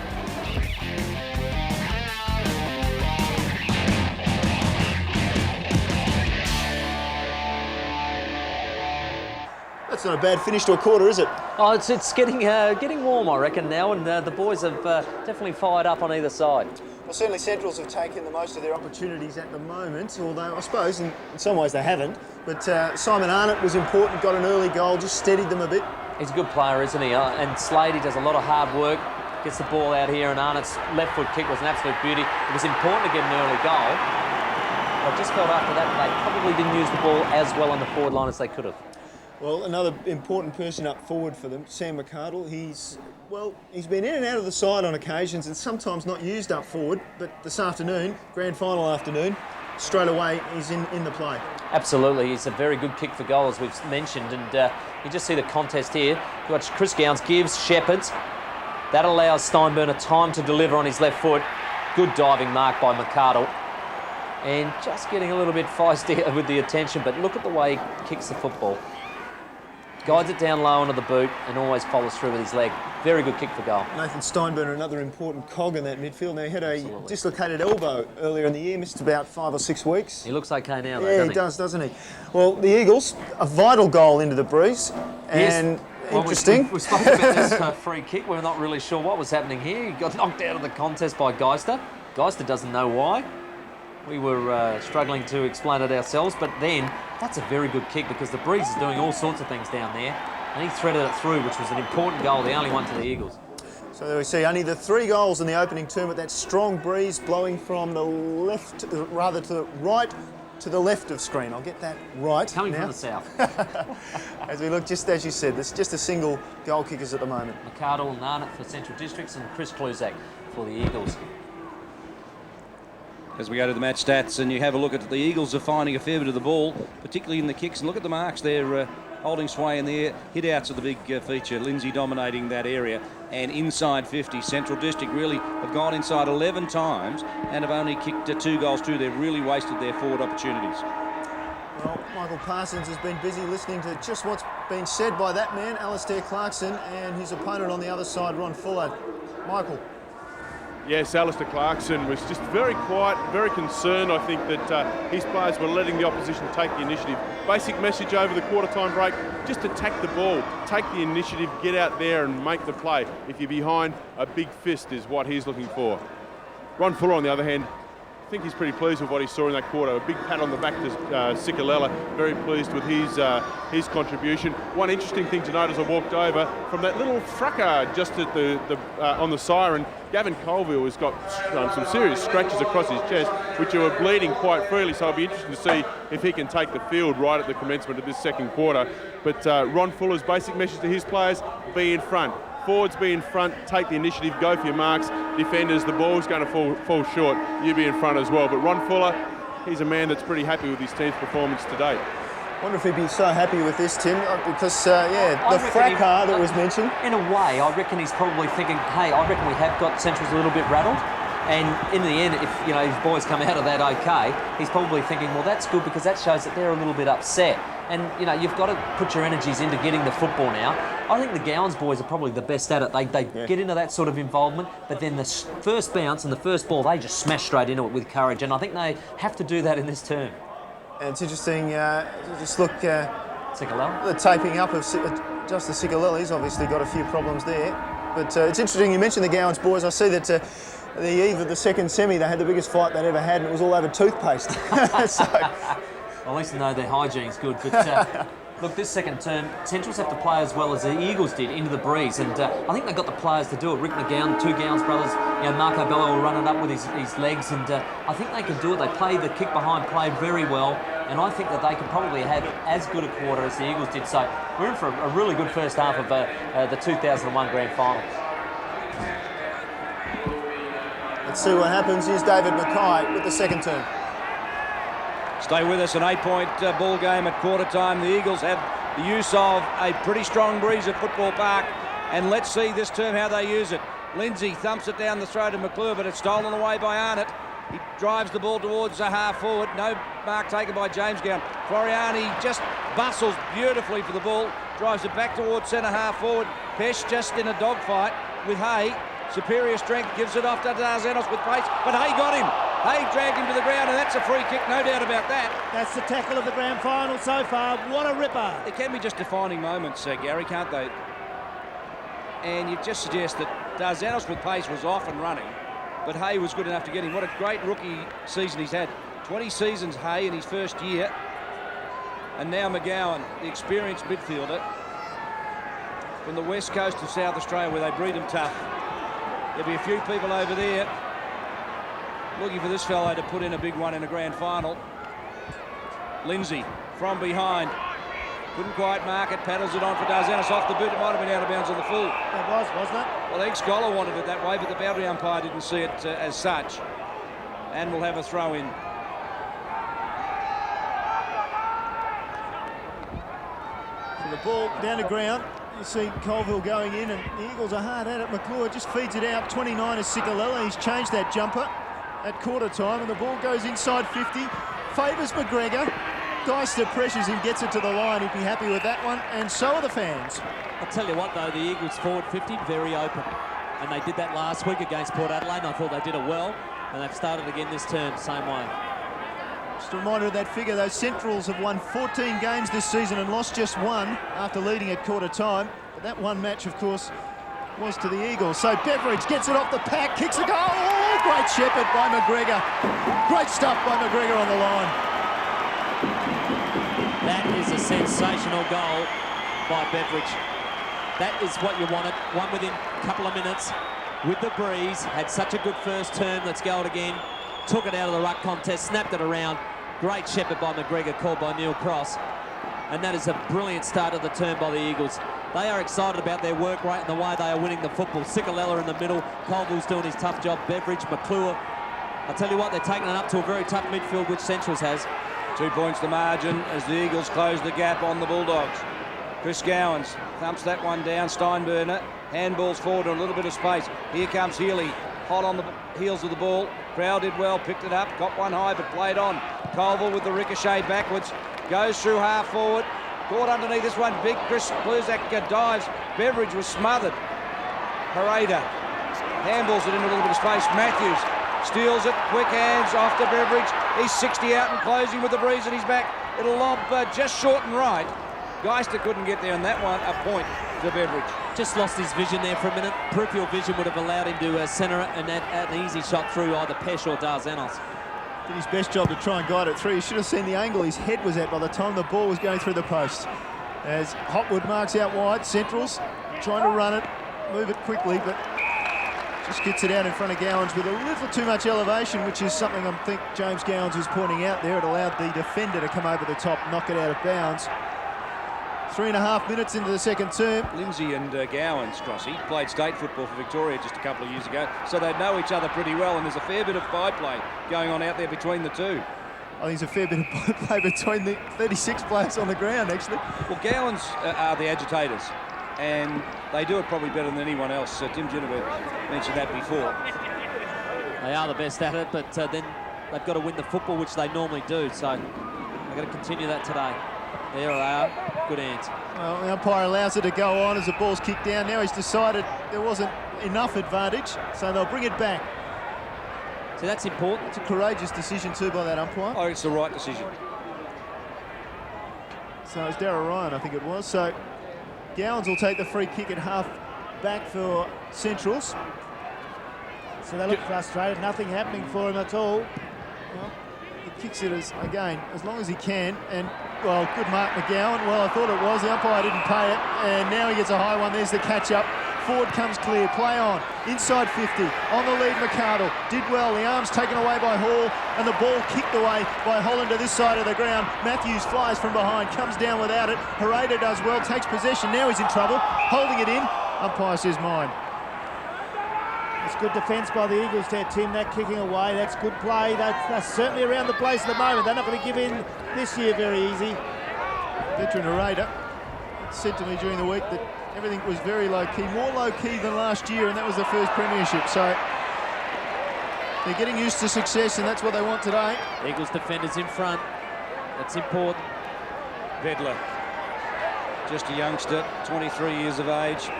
S4: That's not a bad finish to a quarter, is it?
S5: Oh, it's getting warm, I reckon, now, and the boys have definitely fired up on either side.
S4: Well, certainly Centrals have taken the most of their opportunities at the moment, although I suppose in some ways they haven't. But Simon Arnott was important, got an early goal, just steadied them a bit.
S5: He's a good player, isn't he? And Slade, he does a lot of hard work, gets the ball out here, and Arnott's left foot kick was an absolute beauty. It was important to get an early goal. But I just felt after that they probably didn't use the ball as well on the forward line as they could have.
S4: Well, another important person up forward for them, Sam McArdle. He's been in and out of the side on occasions and sometimes not used up forward, but this afternoon, grand final afternoon, straight away he's in the play.
S5: Absolutely, he's a very good kick for goal, as we've mentioned, and you just see the contest here. You watch Chris Gowns gives Shepherds. That allows Steinburner time to deliver on his left foot. Good diving mark by McArdle. And just getting a little bit feisty with the attention, but look at the way he kicks the football. Guides it down low onto the boot and always follows through with his leg. Very good kick for goal.
S4: Nathan Steinburner, another important cog in that midfield. Now, he had a dislocated elbow earlier in the year, missed about 5 or 6 weeks.
S5: He looks okay now, though,
S4: yeah, he does, doesn't he? Well, the Eagles, a vital goal into the breeze. And interesting.
S5: We spoke about this free kick. We're not really sure what was happening here. He got knocked out of the contest by Geister. Geister doesn't know why. We were struggling to explain it ourselves, but then that's a very good kick because the breeze is doing all sorts of things down there, and he threaded it through, which was an important goal, the only one to the Eagles.
S4: So there we see only the 3 goals in the opening term with that strong breeze blowing from the left, rather to the right to the left of screen. I'll get that right.
S5: Coming
S4: now.
S5: from the south.
S4: As we look, just as you said, there's just a single goal kickers at the moment.
S5: McArdle and Arnott for Central Districts and Chris Kluzak for the Eagles.
S7: As we go to the match stats and you have a look at the Eagles are finding a fair bit of the ball, particularly in the kicks. And look at the marks there, holding sway in the hit-outs of the big feature. Lindsay dominating that area and inside 50. Central District really have gone inside 11 times and have only kicked 2 goals too. They've really wasted their forward opportunities.
S4: Well, Michael Parsons has been busy listening to just what's been said by that man, Alistair Clarkson, and his opponent on the other side, Ron Fuller. Michael.
S6: Yes, Alistair Clarkson was just very quiet, very concerned. I think that his players were letting the opposition take the initiative. Basic message over the quarter-time break, just attack the ball, take the initiative, get out there and make the play. If you're behind, a big fist is what he's looking for. Ron Fuller, on the other hand, I think he's pretty pleased with what he saw in that quarter. A big pat on the back to Cicolella, very pleased with his contribution. One interesting thing to note as I walked over, from that little fracas just at on the siren, Gavin Colville has got some serious scratches across his chest, which are bleeding quite freely, so it'll be interesting to see if he can take the field right at the commencement of this second quarter. But Ron Fuller's basic message to his players, be in front. Forwards be in front, take the initiative, go for your marks. Defenders, the ball's going to fall short, you be in front as well. But Ron Fuller, he's a man that's pretty happy with his team's performance today.
S4: I wonder if he'd be so happy with this, Tim, because, the fracas that was mentioned.
S5: In a way, I reckon he's probably thinking, hey, I reckon we have got Centrals a little bit rattled. And in the end, if his boys come out of that okay, he's probably thinking, well, that's good because that shows that they're a little bit upset. And, you've got to put your energies into getting the football now. I think the Gowans boys are probably the best at it. They get into that sort of involvement, but then the first bounce and the first ball, they just smash straight into it with courage. And I think they have to do that in this term.
S4: And it's interesting, just look,
S5: Cicolella?
S4: The taping up of Justice Cicolella. He's obviously got a few problems there. But it's interesting, you mentioned the Gowans boys. I see that the eve of the second semi, they had the biggest fight they'd ever had, and it was all over toothpaste. So,
S5: well, at least they know their hygiene's good. But look, this second term, Centrals have to play as well as the Eagles did into the breeze, and I think they've got the players to do it. Rick McGowan, two Gowans brothers, Marco Bello will run it up with his legs, and I think they can do it. They play the kick behind play very well, and I think that they can probably have as good a quarter as the Eagles did. So we're in for a really good first half of the 2001 Grand Final.
S4: Let's see what happens. Here's David Mackay with the second term.
S7: Stay with us, an 8-point ball game at quarter time. The Eagles have the use of a pretty strong breeze at Football Park, and let's see this term how they use it. Lindsay thumps it down the throat of McClure, but it's stolen away by Arnott. He drives the ball towards a half forward. No mark taken by James Gowan. Floriani just bustles beautifully for the ball, drives it back towards centre half forward. Pesh just in a dogfight with Hay. Superior strength, gives it off to Darzenos with pace, but Hay got him. Hay dragged him to the ground, and that's a free kick, no doubt about that.
S8: That's the tackle of the grand final so far. What a ripper.
S7: There can be just defining moments, Gary, can't they? And you just suggest that Darzenos with pace was off and running, but Hay was good enough to get him. What a great rookie season he's had. 20 seasons, Hay, in his first year. And now McGowan, the experienced midfielder from the west coast of South Australia, where they breed them tough. There'll be a few people over there looking for this fellow to put in a big one in a grand final. Lindsay from behind. Couldn't quite mark it, paddles it on for Darzenos off the boot. It might have been out of bounds on the full.
S8: It was, wasn't it?
S7: Well, I think Scholar wanted it that way, but the boundary umpire didn't see it as such. And we'll have a throw in.
S8: So the ball down the ground. You see Colville going in, and the Eagles are hard at it. McClure just feeds it out. 29 is Cicolella. He's changed that jumper at quarter time, and the ball goes inside 50. Favours McGregor. Geister pressures him, gets it to the line. He'd be happy with that one, and so are the fans.
S10: I'll tell you what, though, the Eagles forward 50, very open. And they did that last week against Port Adelaide, and I thought they did it well. And they've started again this term, same way.
S4: Just a reminder of that figure, those Centrals have won 14 games this season and lost just one after leading at quarter time. But that one match, of course, was to the Eagles. So Beveridge gets it off the pack, kicks a goal. Oh, great shepherd by McGregor. Great stuff by McGregor on the line.
S10: That is a sensational goal by Beveridge. That is what you wanted. One within a couple of minutes with the breeze. Had such a good first turn. Let's go it again. Took it out of the ruck contest, snapped it around. Great shepherd by McGregor, called by Neil Cross. And that is a brilliant start of the turn by the Eagles. They are excited about their work rate and the way they are winning the football. Cicolella in the middle. Colville's doing his tough job. Beveridge, McClure. I'll tell you what, they're taking it up to a very tough midfield, which Centrals has.
S7: 2 points the margin as the Eagles close the gap on the Bulldogs. Chris Gowans thumps that one down. Steinburner handballs forward in a little bit of space. Here comes Healy, hot on the heels of the ball. Crowd did well, picked it up, got one high, but played on. Colville with the ricochet backwards, goes through half forward, caught underneath this one. Big Chris Bluzak dives. Beveridge was smothered. Pareda handballs it into a little bit of space. Matthews steals it, quick hands off to Beveridge. He's 60 out and closing with the breeze at his back. It'll lob just short and right. Geister couldn't get there on that one. A point to Beveridge.
S10: Just lost his vision there for a minute. Peripheral vision would have allowed him to centre it and add an easy shot through either Pesh or Darzanos.
S4: Did his best job to try and guide it through. You should have seen the angle his head was at by the time the ball was going through the post. As Hopwood marks out wide, Centrals trying to run it, move it quickly, but just gets it out in front of Gowans with a little too much elevation, which is something I think James Gowans was pointing out there. It allowed the defender to come over the top, knock it out of bounds. 3.5 minutes into the second term.
S7: Lindsay and Gowans, Crossy, played state football for Victoria just a couple of years ago, so they know each other pretty well, and there's a fair bit of by-play going on out there between the two.
S4: I think there's a fair bit of by-play between the 36 players on the ground, actually.
S7: Well, Gowans are the agitators, and they do it probably better than anyone else. Tim Ginnivan mentioned that before.
S10: They are the best at it, but then they've got to win the football, which they normally do, so they've got to continue that today. There they are. Good hands.
S4: Well, the umpire allows it to go on as the ball's kicked down. Now he's decided there wasn't enough advantage, so they'll bring it back.
S10: So that's important.
S4: It's a courageous decision too by that umpire.
S7: Oh, it's the right decision.
S4: So it's Darragh Ryan, I think it was. So Gowans will take the free kick at half back for Centrals.
S8: So they look frustrated, nothing happening for him at all.
S4: Well, he kicks it as long as he can, and well, good mark McGowan. Well, I thought it was. The umpire didn't pay it, and now he gets a high one. There's the catch-up. Forward comes clear. Play on. Inside 50. On the lead, McArdle. Did well. The arm's taken away by Hall, and the ball kicked away by Holland to this side of the ground. Matthews flies from behind, comes down without it. Hereda does well, takes possession. Now he's in trouble. Holding it in. Umpire says mine.
S8: It's good defence by the Eagles there, Tim. That kicking away, that's good play. That's certainly around the place at the moment. They're not going to give in this year very easy.
S4: Veteran Hereda said to me during the week that everything was very low-key, more low-key than last year, and that was the first premiership. So they're getting used to success, and that's what they want today.
S10: Eagles defenders in front. That's important.
S7: Vedler, just a youngster, 23 years of age.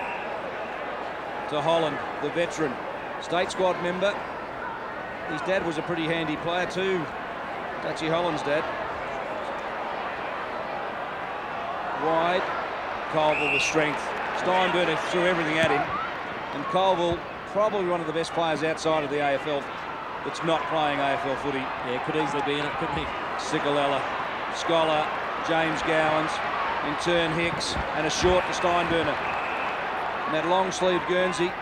S7: To Holland, the veteran, state squad member. His dad was a pretty handy player too, Dutchy Holland's dad. Wide, Colville with strength. Steinberner threw everything at him, and Colville, probably one of the best players outside of the AFL that's not playing AFL footy.
S10: Yeah, could easily be in it, couldn't he?
S7: Sigalella, Scholar, James Gowans, in turn Hicks, and a short for Steinberner. And that long-sleeved Guernsey.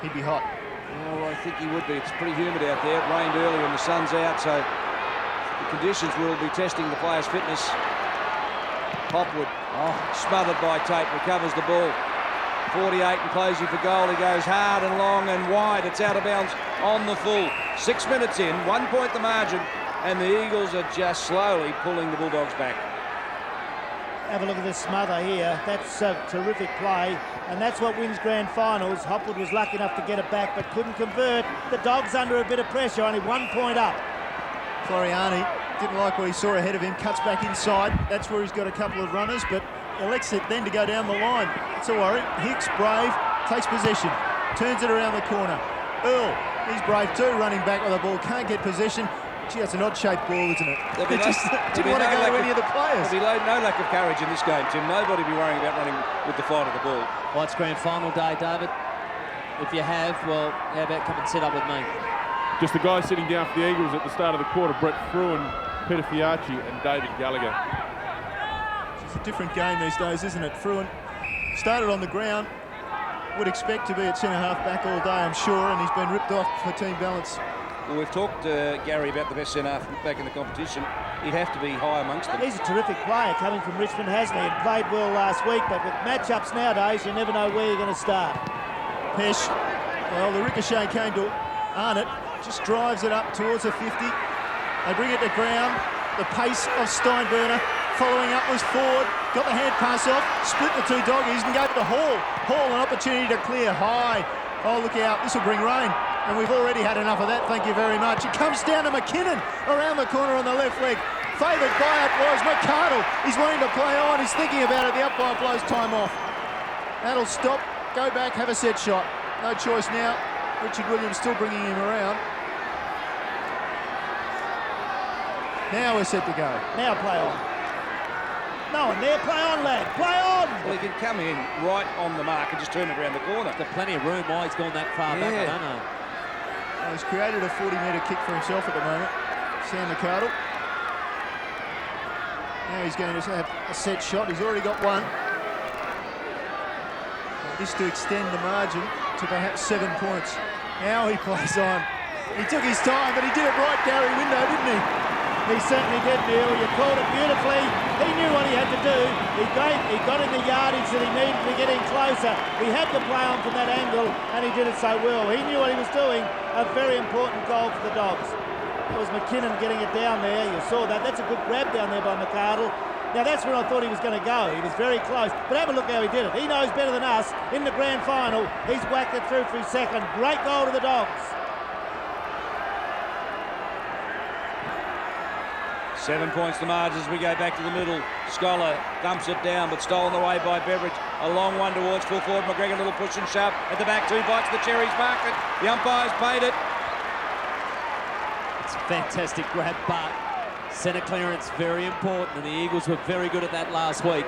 S4: He'd be hot.
S7: Oh, I think he would be. It's pretty humid out there. It rained earlier and the sun's out, so the conditions will be testing the players' fitness. Hopwood, smothered by Tate, recovers the ball. 48 and closing for goal. He goes hard and long and wide. It's out of bounds on the full. 6 minutes in, 1 point the margin, and the Eagles are just slowly pulling the Bulldogs back.
S8: Have a look at this smother here. That's a terrific play, and that's what wins grand finals. Hopwood was lucky enough to get it back, but couldn't convert. The Dogs under a bit of pressure, only 1 point up.
S4: Floriani didn't like what he saw ahead of him, cuts back inside. That's where he's got a couple of runners, but elects it then to go down the line. It's a worry. Hicks, brave, takes possession, turns it around the corner. Earl, he's brave too, running back with the ball, can't get possession. Gee, that's an odd-shaped ball, isn't it? They just didn't want to go to any of the players.
S7: There'll be no lack of courage in this game, Tim. Nobody will be worrying about running with the fight of the ball.
S10: Well, it's grand final day, David. If you have, well, how about come and sit up with me?
S6: Just the guys sitting down for the Eagles at the start of the quarter, Brett Fruin, Peter Fiacci and David Gallagher.
S4: It's a different game these days, isn't it? Fruin started on the ground, would expect to be at centre-half back all day, I'm sure, and he's been ripped off for team balance.
S7: Well, we've talked, Gary, about the best centre-half back in the competition. He'd have to be high amongst them.
S8: He's a terrific player coming from Richmond, hasn't he? And played well last week, but with matchups nowadays, you never know where you're going to start.
S4: Pesh, well, the ricochet came to Arnott, just drives it up towards the 50. They bring it to ground. The pace of Steinberner. Following up was Ford, got the hand pass off, split the two doggies and gave it to Hall. Hall, an opportunity to clear high. Oh, look out, this will bring rain. And we've already had enough of that, thank you very much. It comes down to McKinnon, around the corner on the left leg. Favoured by it was McArdle. He's wanting to play on, he's thinking about it, the umpire blows time off. That'll stop go back, have a set shot. No choice now. Richard Williams still bringing him around. Now we're set to go.
S8: Now play on. No one there, play on, lad, play on!
S7: Well, he can come in right on the mark and just turn it around the corner.
S10: Got plenty of room. Why he's gone that far back, I don't know.
S4: Well, he's created a 40-metre kick for himself at the moment, Sam McArdle. Now he's going to have a set shot. He's already got one. This to extend the margin to perhaps 7 points. Now he plays on. He took his time, but he did it right, Gary Window, didn't he?
S8: He certainly did, Neil. You called it beautifully. He knew what he had to do. He got in the yardage that he needed to get in closer. He had to play on from that angle, and he did it so well. He knew what he was doing. A very important goal for the Dogs. It was McKinnon getting it down there. You saw that. That's a good grab down there by McArdle. Now, that's where I thought he was going to go. He was very close. But have a look how he did it. He knows better than us. In the grand final, he's whacked it through for his second. Great goal to the Dogs.
S7: 7 points to margin as we go back to the middle. Scholar dumps it down, but stolen away by Beveridge. A long one towards full forward. McGregor, a little push and shove at the back. 2 bites. The cherries mark it. The umpire's paid it.
S10: It's a fantastic grab, but centre clearance very important, and the Eagles were very good at that last week.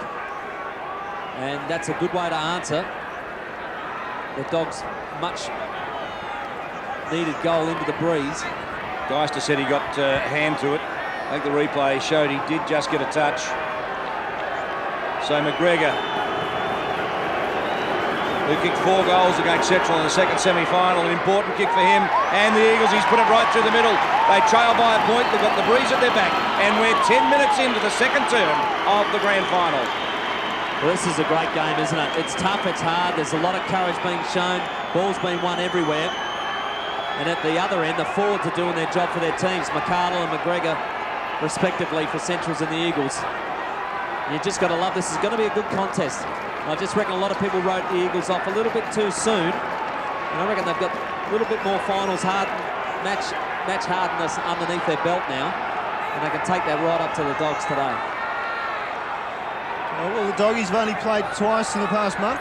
S10: And that's a good way to answer. The Dogs much needed goal into the breeze.
S7: Geister said he got hand to it. I think the replay showed he did just get a touch. So McGregor, who kicked 4 goals against Central in the second semi-final, an important kick for him. And the Eagles, he's put it right through the middle. They trail by a point, they've got the breeze at their back. And we're 10 minutes into the second term of the grand final.
S10: Well, this is a great game, isn't it? It's tough, it's hard, there's a lot of courage being shown. Ball's been won everywhere. And at the other end, the forwards are doing their job for their teams. McArdle and McGregor, respectively, for Centrals and the Eagles. You just got to love this. Is going to be a good contest. I just reckon a lot of people wrote the Eagles off a little bit too soon, and I reckon they've got a little bit more finals match hardness underneath their belt now, and they can take that right up to the Dogs today.
S4: Well, the Doggies have only played twice in the past month,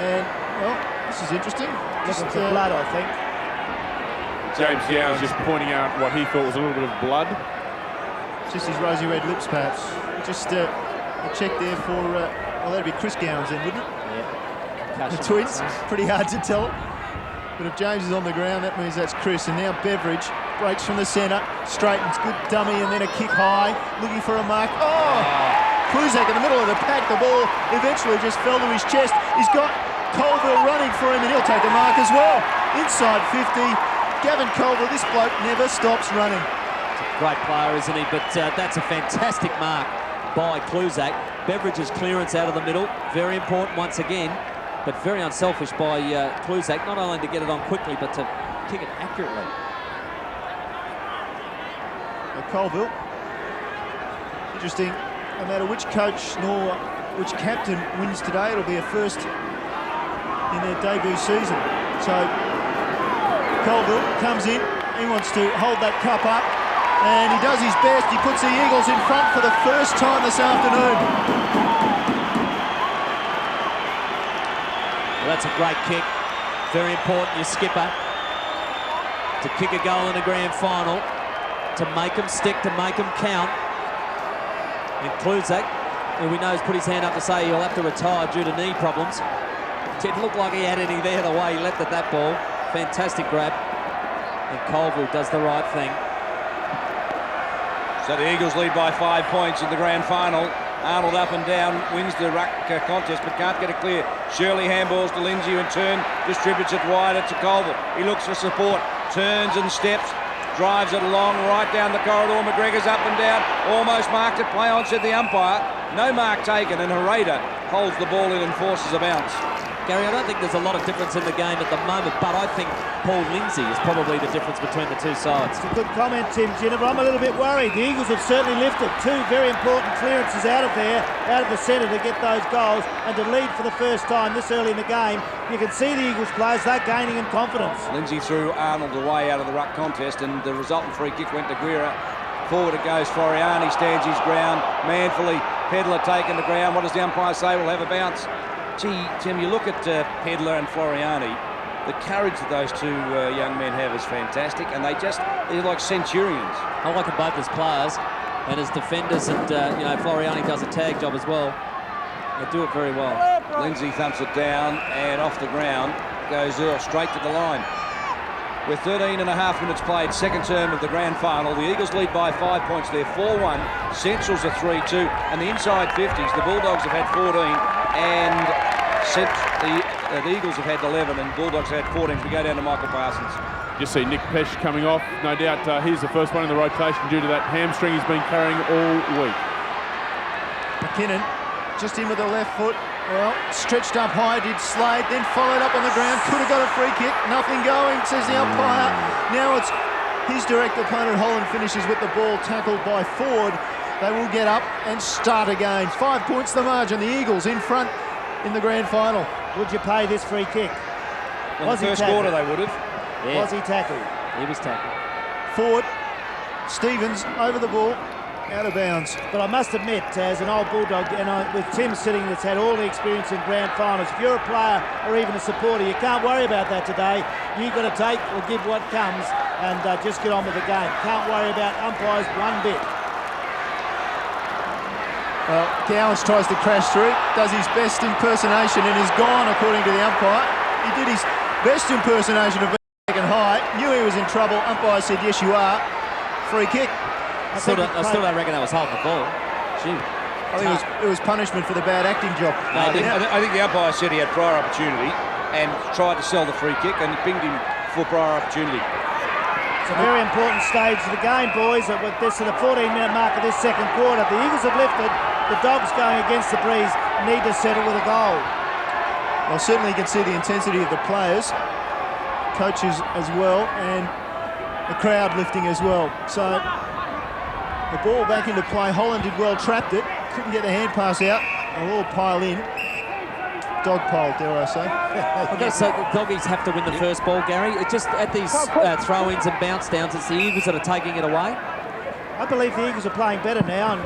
S4: and well, this is interesting.
S8: Looking for blood, I think.
S6: James Yow was just pointing out what he thought was a little bit of blood.
S4: Just his rosy red lips, perhaps. Just a check there for, well, that'd be Chris Gowans then, wouldn't it?
S10: Yeah.
S4: The twins, pretty hard to tell. But if James is on the ground, that means that's Chris. And now Beveridge breaks from the centre, straightens, good dummy, and then a kick high, looking for a mark. Oh! Kluzak in the middle of the pack. The ball eventually just fell to his chest. He's got Colville running for him, and he'll take the mark as well. Inside 50, Gavin Colville, this bloke never stops running.
S10: Great player, isn't he? But that's a fantastic mark by Kluzak. Beveridge's clearance out of the middle, very important once again, but very unselfish by Kluzak, not only to get it on quickly, but to kick it accurately.
S4: Colville, interesting, no matter which coach nor which captain wins today, it'll be a first in their debut season. So Colville comes in, he wants to hold that cup up, and he does his best. He puts the Eagles in front for the first time this afternoon.
S10: Well, that's a great kick. Very important, your skipper, to kick a goal in a grand final, to make them stick, to make them count. And Kluzak, who we know has put his hand up to say he'll have to retire due to knee problems. Didn't look like he had any there the way he leapt at that ball. Fantastic grab. And Colville does the right thing.
S7: So the Eagles lead by 5 points in the grand final. Arnold up and down, wins the ruck contest, but can't get it clear. Shirley handballs to Lindsay, who in turn distributes it wider to Colville. He looks for support, turns and steps, drives it along right down the corridor. McGregor's up and down, almost marked it. Play on, said the umpire. No mark taken, and Herrera holds the ball in and forces a bounce.
S10: Gary, I don't think there's a lot of difference in the game at the moment, but I think Paul Lindsay is probably the difference between the two sides.
S8: It's a good comment, Tim Ginner, but I'm a little bit worried. The Eagles have certainly lifted 2 very important clearances out of there, out of the centre to get those goals, and to lead for the first time this early in the game. You can see the Eagles players, they're gaining in confidence.
S7: Lindsay threw Arnold away out of the ruck contest, and the resultant free kick went to Guerra. Forward it goes, Floriani stands his ground manfully. Pedler taken the ground. What does the umpire say? We'll have a bounce. Gee, Tim, you look at Pedler and Floriani, the courage that those two young men have is fantastic, and they're like centurions.
S10: I like them both as players and as defenders, and you know, Floriani does a tag job as well. They do it very well.
S7: Lindsay thumps it down, and off the ground goes Earl straight to the line. With 13.5 minutes played, second term of the grand final, the Eagles lead by 5 points. They're 4-1, Centrals are 3-2, and the inside 50s, the Bulldogs have had 14, and the Eagles have had 11, and Bulldogs have had 14. We go down to Michael Parsons.
S6: You see Nick Pesh coming off. No doubt he's the first one in the rotation due to that hamstring he's been carrying all week.
S4: McKinnon just in with the left foot. Well, stretched up high, did Slade, then followed up on the ground. Could have got a free kick. Nothing going, says the umpire. Now it's his direct opponent. Holland finishes with the ball, tackled by Ford. They will get up and start again. 5 points the margin. The Eagles in front in the grand final.
S8: Would you pay this free kick?
S7: In the first quarter they would have.
S8: Yeah. Was he tackled?
S10: He was tackled.
S4: Ford, Stevens over the ball, out of bounds.
S8: But I must admit, as an old Bulldog, and with Tim sitting that's had all the experience in grand finals, if you're a player or even a supporter, you can't worry about that today. You've got to take or give what comes and just get on with the game. Can't worry about umpires one bit.
S4: Well, Gowans tries to crash through, does his best impersonation and is gone according to the umpire. He did his best impersonation of being taken high, knew he was in trouble. Umpire said, yes you are. Free kick.
S10: I still don't reckon that was holding the ball. Gee.
S4: I think it was punishment for the bad acting job.
S7: No, I think the umpire said he had prior opportunity and tried to sell the free kick and pinged him for prior opportunity.
S8: It's a very important stage of the game, boys. With this at the 14-minute mark of this second quarter, the Eagles have lifted. The Dogs going against the breeze need to settle with a goal.
S4: Well, certainly you can see the intensity of the players, coaches as well, and the crowd lifting as well. So the ball back into play. Holland did well, trapped it, couldn't get the hand pass out. They'll all pile in. Dog pile, dare I say.
S10: Okay, so the Doggies have to win the first ball, Gary. It just at these throw-ins and bounce downs, it's the Eagles that are taking it away.
S8: I believe the Eagles are playing better now, and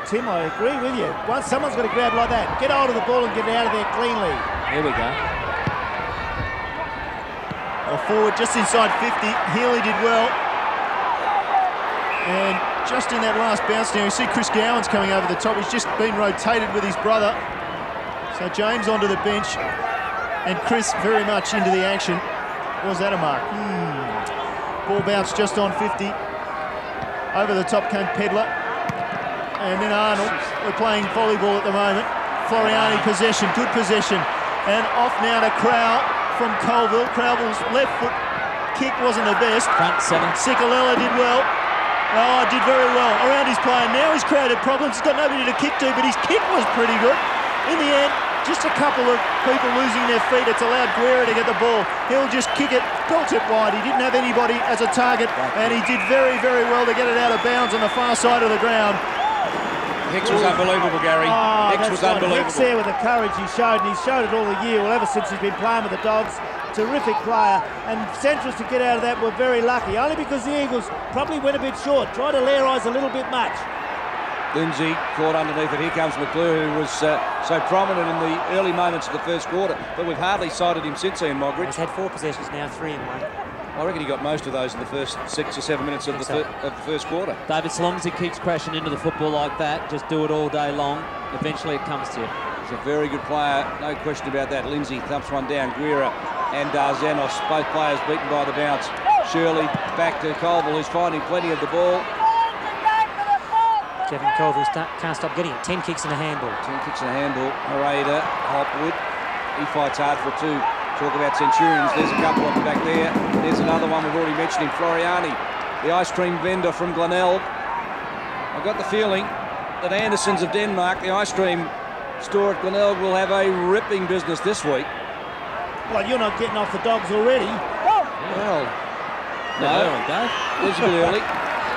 S8: Tim, I agree with you. Once someone's got to grab like that, get hold of the ball and get it out of there cleanly.
S10: Here we go.
S4: Well, forward just inside 50. Healy did well. And just in that last bounce now, you see Chris Gowans coming over the top. He's just been rotated with his brother. So James onto the bench and Chris very much into the action. Was that a mark? Ball bounced just on 50. Over the top came Pedler. And then Arnold. We're playing volleyball at the moment. Floriani possession, good possession. And off now to Crowell from Colville. Crowell's left foot kick wasn't the best.
S10: Front seven.
S4: Sicolella did well. Oh, did very well around his play. Now he's created problems. He's got nobody to kick to, but his kick was pretty good. In the end, just a couple of people losing their feet. It's allowed Guerra to get the ball. He'll just kick it, belt it wide. He didn't have anybody as a target, and he did very, very well to get it out of bounds on the far side of the ground.
S7: Hicks was unbelievable, Gary. Hicks was unbelievable.
S8: Hicks there with the courage he showed, and he's showed it all the year, well, ever since he's been playing with the Dogs. Terrific player, and Centrals to get out of that were very lucky, only because the Eagles probably went a bit short, tried to layer eyes a little bit much.
S7: Lindsay caught underneath it. Here comes McClure, who was so prominent in the early moments of the first quarter, but we've hardly sighted him since, Ian Mogridge.
S9: He's had 4 possessions now, 3 and 1.
S7: I reckon he got most of those in the first 6 or 7 minutes of the first quarter.
S10: David, so long as he keeps crashing into the football like that, just do it all day long, eventually it comes to you.
S7: He's a very good player, no question about that. Lindsay thumps one down. Guerra and Darzanos, both players beaten by the bounce. Shirley back to Colville, who's finding plenty of the ball.
S9: Kevin Colville can't stop getting it. 10 kicks and a handball.
S7: 10 kicks and a handball. Harada, Hopwood, he fights hard for 2. Talk about Centurions, there's a couple of them back there. There's another one we've already mentioned him, Floriani, the ice cream vendor from Glenelg. I've got the feeling that Andersons of Denmark, the ice cream store at Glenelg, will have a ripping business this week.
S8: Well, you're not getting off the Dogs already.
S7: Well, no, it's a bit early.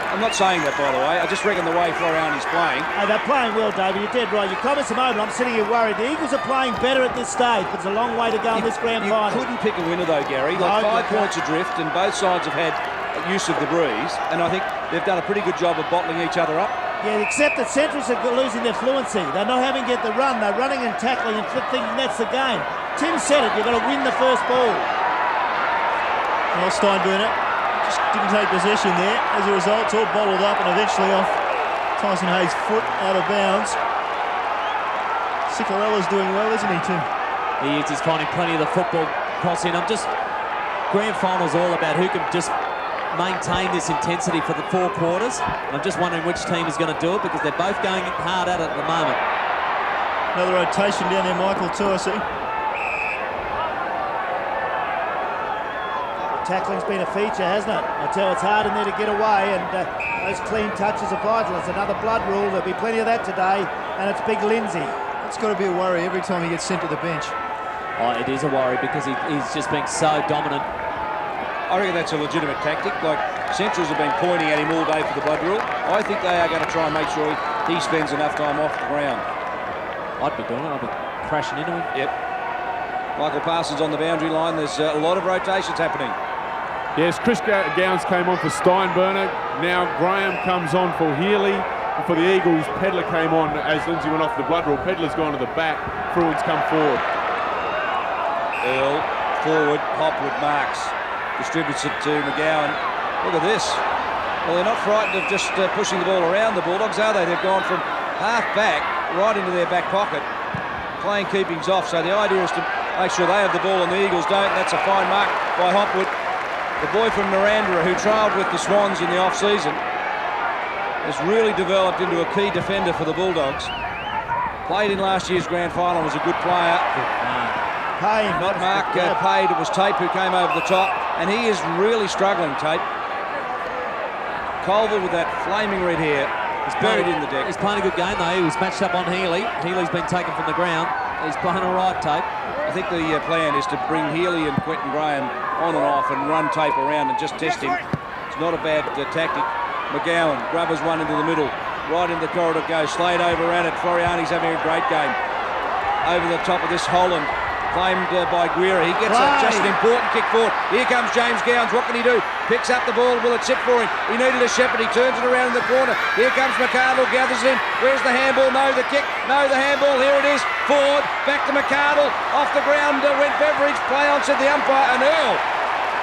S7: I'm not saying that, by the way. I just reckon the way Floriani's playing.
S8: Hey, they're playing well, David. You're dead right. Your comments a moment, I'm sitting here worried. The Eagles are playing better at this stage, but it's a long way to go in this grand final.
S7: You couldn't pick a winner, though, Gary. Like 5 points adrift, and both sides have had use of the breeze, and I think they've done a pretty good job of bottling each other up.
S8: Yeah, except that Centrals are losing their fluency. They're not having to get the run. They're running and tackling and thinking that's the game. Tim said it, you've got to win the first ball.
S4: Well, Steinburner just didn't take possession there. As a result, it's all bottled up and eventually off Tyson Hayes' foot out of bounds. Cicarella's doing well, isn't he, Tim?
S10: He is. He's finding plenty of the football crossing. Grand final's all about who can just maintain this intensity for the 4 quarters. I'm just wondering which team is going to do it because they're both going hard at it at the moment.
S4: Another rotation down there, Michael, too, I see.
S8: Tackling's been a feature, hasn't it? I tell you, it's hard in there to get away, and those clean touches are vital. It's another blood rule. There'll be plenty of that today, and it's Big Lindsay.
S4: That's got to be a worry every time he gets sent to the bench.
S10: Oh, it is a worry because he's just being so dominant.
S7: I reckon that's a legitimate tactic. Like, Centrals have been pointing at him all day for the blood rule. I think they are going to try and make sure he spends enough time off the ground.
S10: I'd be doing it. I'd be crashing into him.
S7: Yep. Michael Parsons on the boundary line. There's a lot of rotations happening.
S6: Yes, Chris Gowns came on for Steinburner. Now Graham comes on for Healy. And for the Eagles, Pedler came on as Lindsay went off the blood rule. Pedler's gone to the back. Fruin's come forward.
S7: Earl, forward, Hopwood marks. Distributes it to McGowan. Look at this. Well, they're not frightened of just pushing the ball around the Bulldogs, are they? They've gone from half back right into their back pocket, playing keepings off. So the idea is to make sure they have the ball and the Eagles don't. That's a fine mark by Hopwood. The boy from Narandra who trialled with the Swans in the off-season has really developed into a key defender for the Bulldogs. Played in last year's grand final, was a good player.
S8: Payne.
S7: Not Mark Payne, it was Tape who came over the top, and he is really struggling, Tape. Colville with that flaming red hair is buried in the deck.
S10: He's playing a good game though. He was matched up on Healy. Healy's been taken from the ground. He's playing all right, Tape.
S7: I think the plan is to bring Healy and Quentin Graham on and off and run Tape around and just test him. It's not a bad tactic. McGowan, Grubbers one into the middle. Right in the corridor goes. Slade overran it. Floriani's having a great game. Over the top of this Holland. Claimed by Guerra. He gets just an important kick forward. Here comes James Gowns. What can he do? Picks up the ball. Will it sit for him? He needed a shepherd. He turns it around in the corner. Here comes McArdle. Gathers in. Where's the handball? No, the kick. No, the handball. Here it is. Forward. Back to McArdle. Off the ground went Beveridge. Play on, said the umpire. And Earl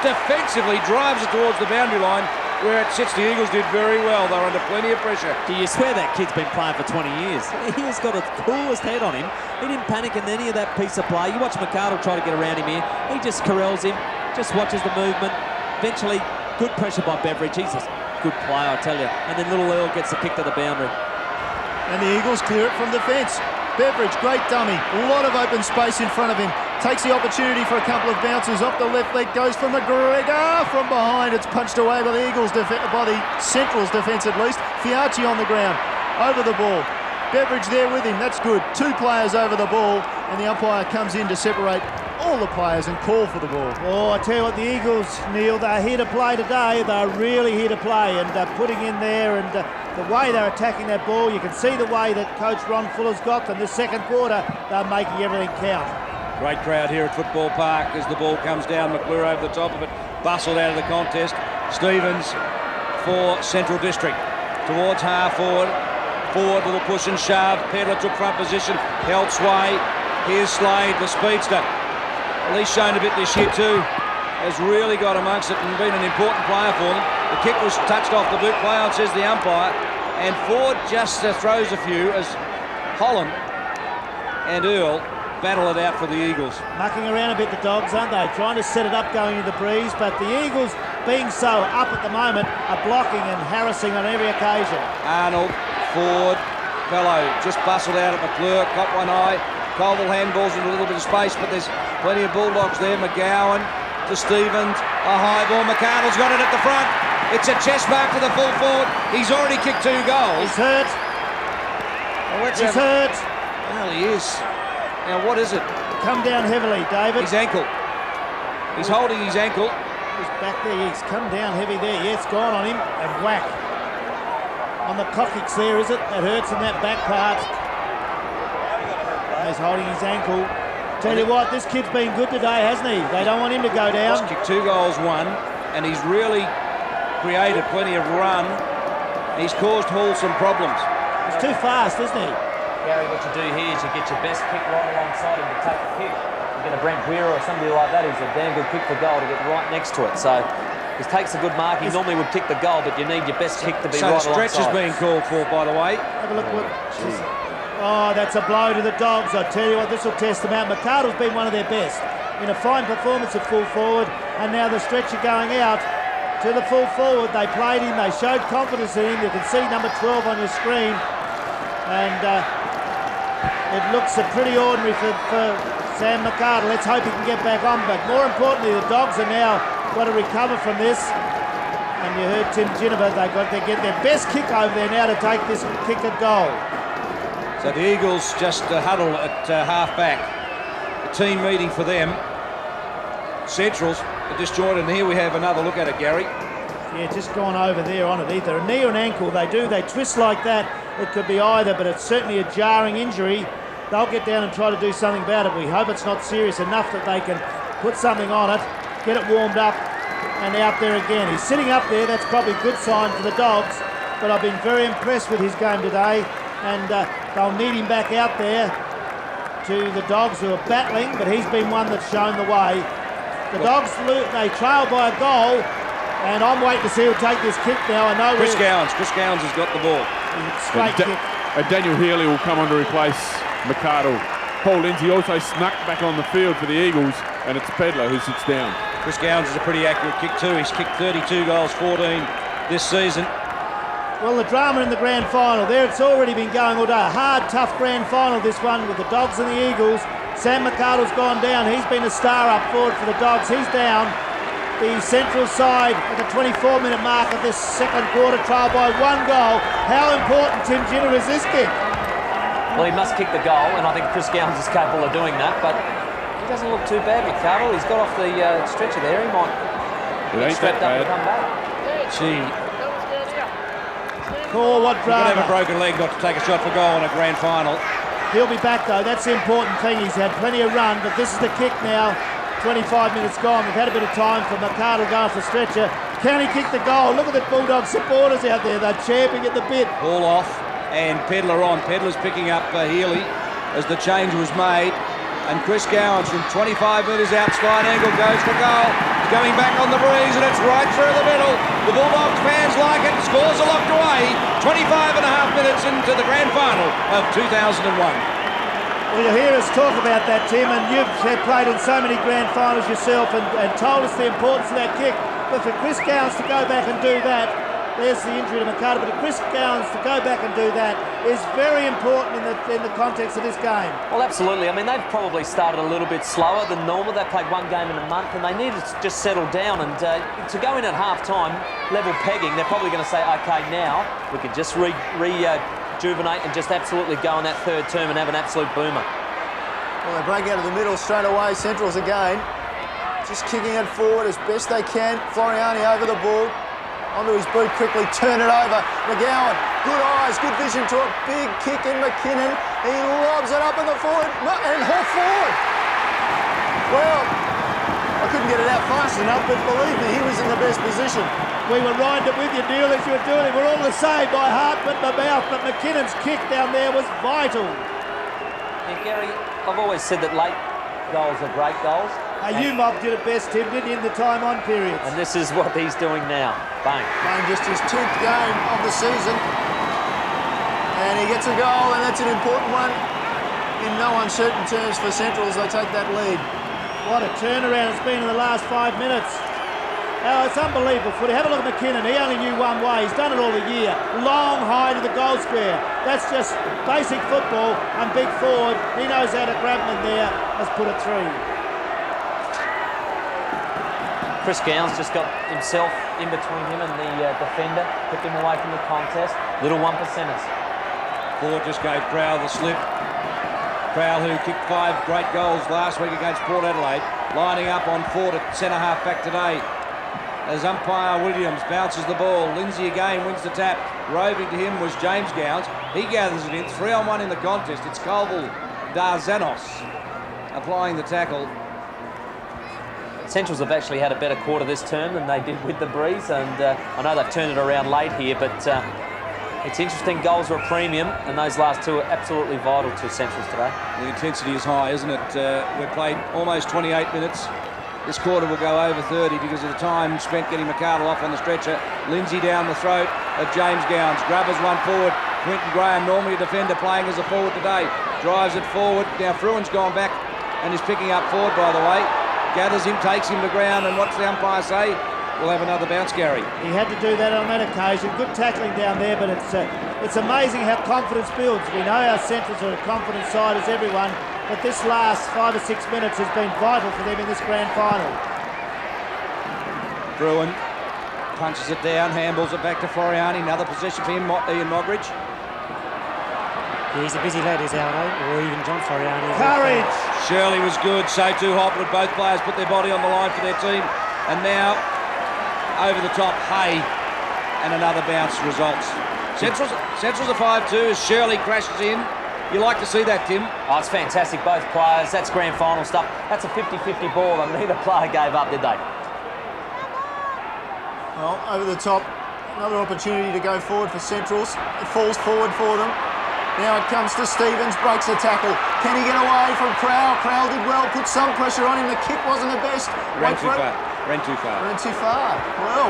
S7: defensively drives it towards the boundary line. Where it sits, the Eagles did very well. They're under plenty of pressure.
S10: Do you swear that kid's been playing for 20 years? He has got the coolest head on him. He didn't panic in any of that piece of play. You watch McArdle try to get around him here. He just corrals him, just watches the movement. Eventually, good pressure by Beveridge. He's a good player, I tell you. And then little Earl gets the kick to the boundary.
S4: And the Eagles clear it from the fence. Beveridge, great dummy. A lot of open space in front of him. Takes the opportunity for a couple of bounces off the left leg. Goes for McGregor from behind. It's punched away by the Eagles, by the Centrals defence at least. Fiachi on the ground. Over the ball. Beveridge there with him. That's good. 2 players over the ball. And the umpire comes in to separate all the players and call for the ball.
S8: Oh, I tell you what, the Eagles, Neil, they're here to play today. They're really here to play, and they're putting in there, and the way they're attacking that ball, you can see the way that Coach Ron Fuller's got them. This second quarter, they're making everything count.
S7: Great crowd here at Football Park as the ball comes down. McClure over the top of it, bustled out of the contest. Stevens for Central District towards half forward. Forward, little push and shove. Pedler took front position, held sway. Here's Slade, the speedster. Well, he's shown a bit this year too. Has really got amongst it and been an important player for them. The kick was touched off the boot. Play on, says the umpire. And Ford just throws a few as Holland and Earl battle it out for the Eagles.
S8: Mucking around a bit, the Dogs, aren't they? Trying to set it up going into the breeze, but the Eagles, being so up at the moment, are blocking and harassing on every occasion.
S7: Arnold, Ford, Bellow just bustled out at McClure, got one eye. Colville handballs into a little bit of space, but there's plenty of Bulldogs there. McGowan to Stevens, a high ball. McArdle's got it at the front. It's a chest mark to the full forward. He's already kicked 2 goals.
S8: He's hurt.
S7: Well,
S8: He's hurt.
S7: Well, he is. Now, what is it?
S8: Come down heavily, David.
S7: His ankle. He's holding his ankle.
S8: He's back there. He's come down heavy there. Yeah, it's gone on him. And whack. On the coccyx there, is it? That hurts in that back part. He's holding his ankle. Tell you what, this kid's been good today, hasn't he? They don't want him to go down.
S7: He's kicked 2 goals, 1, and he's really created plenty of run He's caused Hall some problems.
S8: He's too fast, isn't he?
S5: Gary, what you do here is you get your best kick right alongside him to take the kick. You get a Brent Guerra or somebody like that who's a damn good kick for goal to get right next to it. So he takes a good mark. He normally would kick the goal, but you need your best kick to be right alongside.
S7: So stretch is being called for, by the way.
S8: Have a look what... Oh, that's a blow to the Dogs. I tell you what, this will test them out. McArdle's been one of their best in a fine performance at full forward, and now the stretcher going out to the full forward. They played him, they showed confidence in him. You can see number 12 on your screen, and it looks pretty ordinary for Sam McArdle. Let's hope he can get back on, but more importantly, the Dogs are now got to recover from this. And you heard Tim Ginniver, they get their best kick over there now to take this kick at goal.
S7: So the Eagles just huddle at half-back. A team meeting for them. Centrals are disjointed, and here we have another look at it, Gary.
S8: Yeah, just gone over there on it. Either a knee or an ankle. They twist like that. It could be either, but it's certainly a jarring injury. They'll get down and try to do something about it. We hope it's not serious enough that they can put something on it, get it warmed up, and out there again. He's sitting up there. That's probably a good sign for the Dogs, but I've been very impressed with his game today, and they'll need him back out there to the Dogs who are battling, but he's been one that's shown the way. The Dogs, they trail by a goal, and I'm waiting to see who'll take this kick now. I know
S7: Chris Gowans has got the ball.
S8: Straight kick.
S6: Daniel Healy will come on to replace McArdle. Paul Lindsay also snuck back on the field for the Eagles, and it's Pedler who sits down.
S7: Chris Gowans is a pretty accurate kick too. He's kicked 32 goals, 14 this season.
S8: Well, the drama in the grand final there, it's already been going all day. A hard, tough grand final, this one, with the Dogs and the Eagles. Sam McArdle's gone down. He's been a star up forward for the Dogs. He's down. The Central side at the 24-minute mark of this second quarter, trail by 1 goal. How important, Tim Ginner, is this kick?
S5: Well, he must kick the goal, and I think Chris Gowans is capable of doing that, but he doesn't look too bad, McArdle. He's got off the stretcher there. He might get strapped up and come back.
S7: Gee.
S8: Oh, what drama.
S7: You could have a broken leg not to take a shot for goal in a grand final.
S8: He'll be back, though. That's the important thing. He's had plenty of run, but this is the kick now. 25 minutes gone. We've had a bit of time for McArdle going for stretcher. Can he kick the goal? Look at the Bulldog supporters out there. They're champing at the bit.
S7: Ball off and Pedler on. Pedler's picking up Healy as the change was made. And Chris Gowans from 25 metres out, slide angle, goes for goal. Going back on the breeze, and it's right through the middle. The Bulldogs fans like it. Scores are locked away. 25 and a half minutes into the grand final of 2001.
S8: Well, you hear us talk about that, Tim, and you've played in so many grand finals yourself and told us the importance of that kick. But for Chris Gowans to go back and do that, there's the injury to McArdle, but for Chris Gowans to go back and do that is very important in the context of this game.
S5: Well, absolutely. I mean, they've probably started a little bit slower than normal. They've played 1 game in a month, and they need to just settle down. And to go in at half-time, level pegging, they're probably going to say, OK, now we can just rejuvenate and just absolutely go on that third term and have an absolute boomer.
S4: Well, they break out of the middle straight away. Centrals again, just kicking it forward as best they can. Floriani over the ball. Onto his boot quickly, turn it over. McGowan, good eyes, good vision to a big kick in McKinnon. He lobs it up in the forward, and Hall forward. Well, I couldn't get it out fast enough, but believe me, he was in the best position.
S8: We were riding it with you, Neil, as you were doing it. We're all the same, my heart went in my mouth, but McKinnon's kick down there was vital.
S5: Yeah, Gary, I've always said that late goals are great goals.
S8: You mobbed it at best, Tim, didn't you, in the time on periods?
S5: And this is what he's doing now. Bang.
S4: Playing just his 10th game of the season. And he gets a goal, and that's an important one. In no uncertain terms for Centrals, they take that lead.
S8: What a turnaround it's been in the last 5 minutes. Oh, it's unbelievable footy. Have a look at McKinnon. He only knew one way. He's done it all the year. Long, high to the goal square. That's just basic football, and big forward. He knows how to grab them in there. Has put it through.
S5: Chris Gowans just got himself in between him and the defender, kept him away from the contest. Little 1%ers.
S7: Ford just gave Crowell the slip. Crowell, who kicked 5 great goals last week against Port Adelaide, lining up on Ford at centre-half back today. As umpire Williams bounces the ball, Lindsay again wins the tap. Roving to him was James Gowans. He gathers it in, 3-on-1 in the contest. It's Colville Darzanos applying the tackle.
S5: Centrals have actually had a better quarter this term than they did with the breeze, and I know they've turned it around late here, but It's interesting, goals are a premium, and those last two are absolutely vital to Centrals today.
S7: The intensity is high, isn't it? We've played almost 28 minutes. This quarter will go over 30 because of the time spent getting McArdle off on the stretcher. Lindsay down the throat of James Gowns. Grubbers one forward. Quinton Graham, normally a defender, playing as a forward today. Drives it forward. Now Fruin's gone back and is picking up forward, by the way. Gathers him, takes him to ground, and what's the umpire say? We'll have another bounce, Gary.
S8: He had to do that on that occasion. Good tackling down there, but it's amazing how confidence builds. We know our Centrals are a confident side as everyone, but this last 5 or 6 minutes has been vital for them in this grand final.
S7: Bruin punches it down, handballs it back to Floriani. Another possession for him, Ian Mogridge.
S9: Yeah, he's a busy lad, is Aldo, or even John Floriani.
S8: Courage!
S7: Shirley was good, so too Hopwood. Both players put their body on the line for their team. And now, over the top, Hay, and another bounce results. Centrals are 5-2 as Shirley crashes in. You like to see that, Tim?
S5: Oh, it's fantastic, both players. That's grand final stuff. That's a 50-50 ball, and neither player gave up, did they?
S4: Well, over the top, another opportunity to go forward for Centrals. It falls forward for them. Now it comes to Stevens, breaks the tackle. Can he get away from Crowell? Crowell did well, put some pressure on him. The kick wasn't the best.
S7: Ran too far.
S4: Ran too far. Well,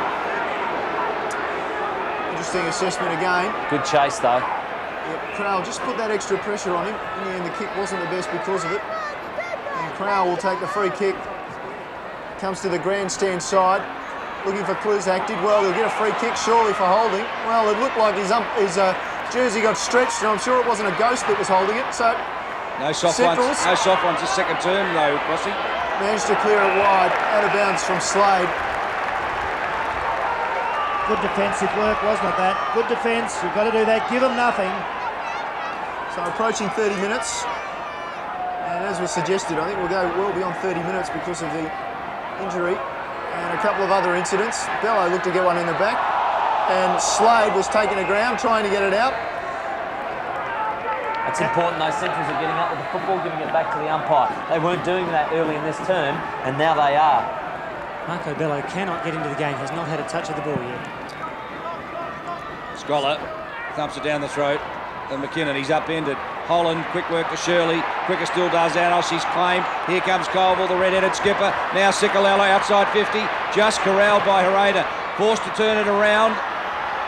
S4: interesting assessment again.
S5: Good chase, though.
S4: Yep, Crowell just put that extra pressure on him. In the end, the kick wasn't the best because of it. And Crowell will take the free kick. Comes to the grandstand side. Looking for Kluzak. Did well. He'll get a free kick, surely, for holding. Well, it looked like his jersey got stretched, and I'm sure it wasn't a ghost that was holding it. So
S7: no soft
S4: Centrals,
S7: ones. No soft ones this second term, though, Bossy.
S4: Managed to clear it wide, out of bounds from Slade.
S8: Good defensive work, wasn't it, that? Good defence. You've got to do that. Give them nothing.
S4: So approaching 30 minutes. And as was suggested, I think we'll go well beyond 30 minutes because of the injury and a couple of other incidents. Bello looked to get one in the back, and Slade was taking the ground, trying to get it out.
S5: It's important those Centrals are getting up with the football, giving it back to the umpire. They weren't doing that early in this term, and now they are.
S9: Marco Bello cannot get into the game. He's not had a touch of the ball yet.
S7: Scholar thumps it down the throat of McKinnon. He's upended. Holland, quick work to Shirley. Quicker still does Anos. She's claimed. Here comes Colville, the red-headed skipper. Now Ciccolello outside 50. Just corralled by Hereda. Forced to turn it around.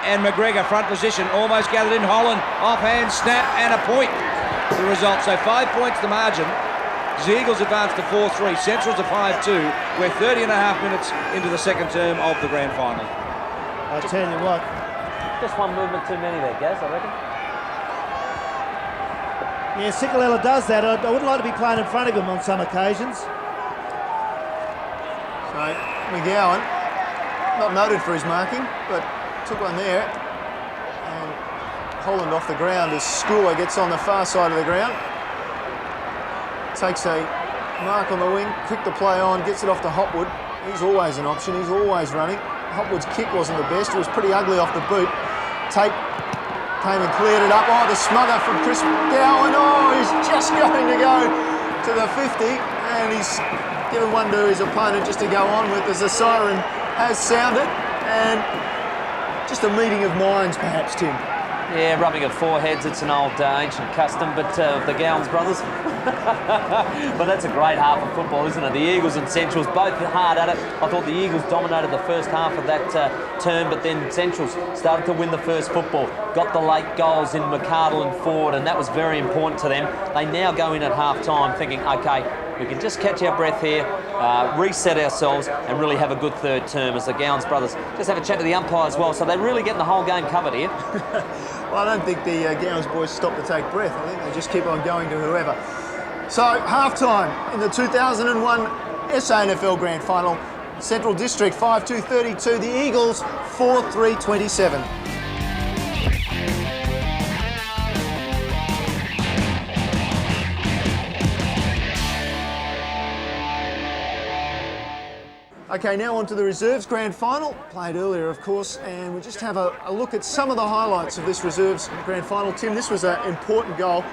S7: And McGregor, front position, almost gathered in. Holland, offhand, snap, and a point. The result. So 5 points the margin. The Eagles advance to 4-3. Centrals are 5-2. We're 30 and a half minutes into the second term of the grand final.
S8: I tell you what.
S5: Just one movement too many there, Gaz, I reckon.
S8: Yeah, Ciccolello does that. I wouldn't like to be playing in front of him on some occasions.
S4: So McGowan, not noted for his marking, but took one there. And Holland off the ground as Schooler gets on the far side of the ground. Takes a mark on the wing, quick to play on, gets it off to Hopwood. He's always an option, he's always running. Hopwood's kick wasn't the best, it was pretty ugly off the boot. Tate came and cleared it up. Oh, the smother from Chris Gowan. Oh, he's just going to go to the 50, and he's given one to his opponent just to go on with as the siren has sounded. And just a meeting of minds, perhaps, Tim.
S5: Yeah, rubbing of foreheads, it's an old ancient custom, but the Gowans brothers. But that's a great half of football, isn't it? The Eagles and Centrals both hard at it. I thought the Eagles dominated the first half of that term, but then Centrals started to win the first football. Got the late goals in McArdle and Ford, and that was very important to them. They now go in at half-time thinking, OK, we can just catch our breath here, reset ourselves, and really have a good third term as the Gowans brothers just have a chat to the umpire as well. So they're really getting the whole game covered here.
S4: Well, I don't think the Gowans boys stop to take breath. I think they just keep on going to whoever. So, half-time in the 2001 SANFL Grand Final. Central District 5-2-32. The Eagles 4-3-27. Okay, now on to the Reserves Grand Final, played earlier of course, and we'll just have a look at some of the highlights of this Reserves Grand Final. Tim, this was an important goal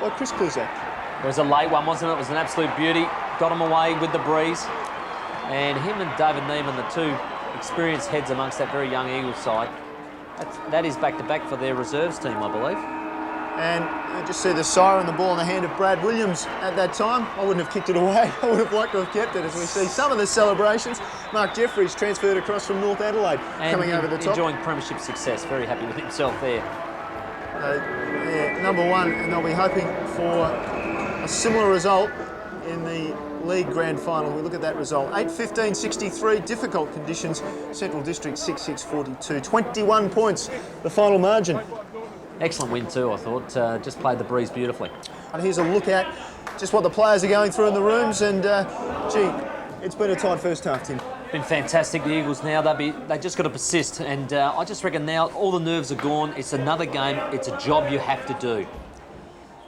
S4: by Chris Kluzak.
S5: It was a late one, wasn't it? It was an absolute beauty. Got him away with the breeze. And him and David Neiman, the two experienced heads amongst that very young Eagles side. That is back-to-back for their reserves team, I believe.
S4: And you just see the siren, the ball in the hand of Brad Williams at that time. I wouldn't have kicked it away. I would have liked to have kept it, as we see some of the celebrations. Mark Jeffries transferred across from North Adelaide, coming over the top.
S5: Enjoying premiership success. Very happy with himself there.
S4: Yeah, number one, and they'll be hoping for a similar result in the League Grand Final. We look at that result. 8-15-63, difficult conditions. Central District 6-6-42. 21 points, the final margin.
S5: Excellent win too, I thought. Just played the breeze beautifully.
S4: And here's a look at just what the players are going through in the rooms. And, gee, it's been a tight first half, Tim.
S5: Been fantastic. The Eagles now, they just got to persist. And I just reckon now all the nerves are gone. It's another game. It's a job you have to do.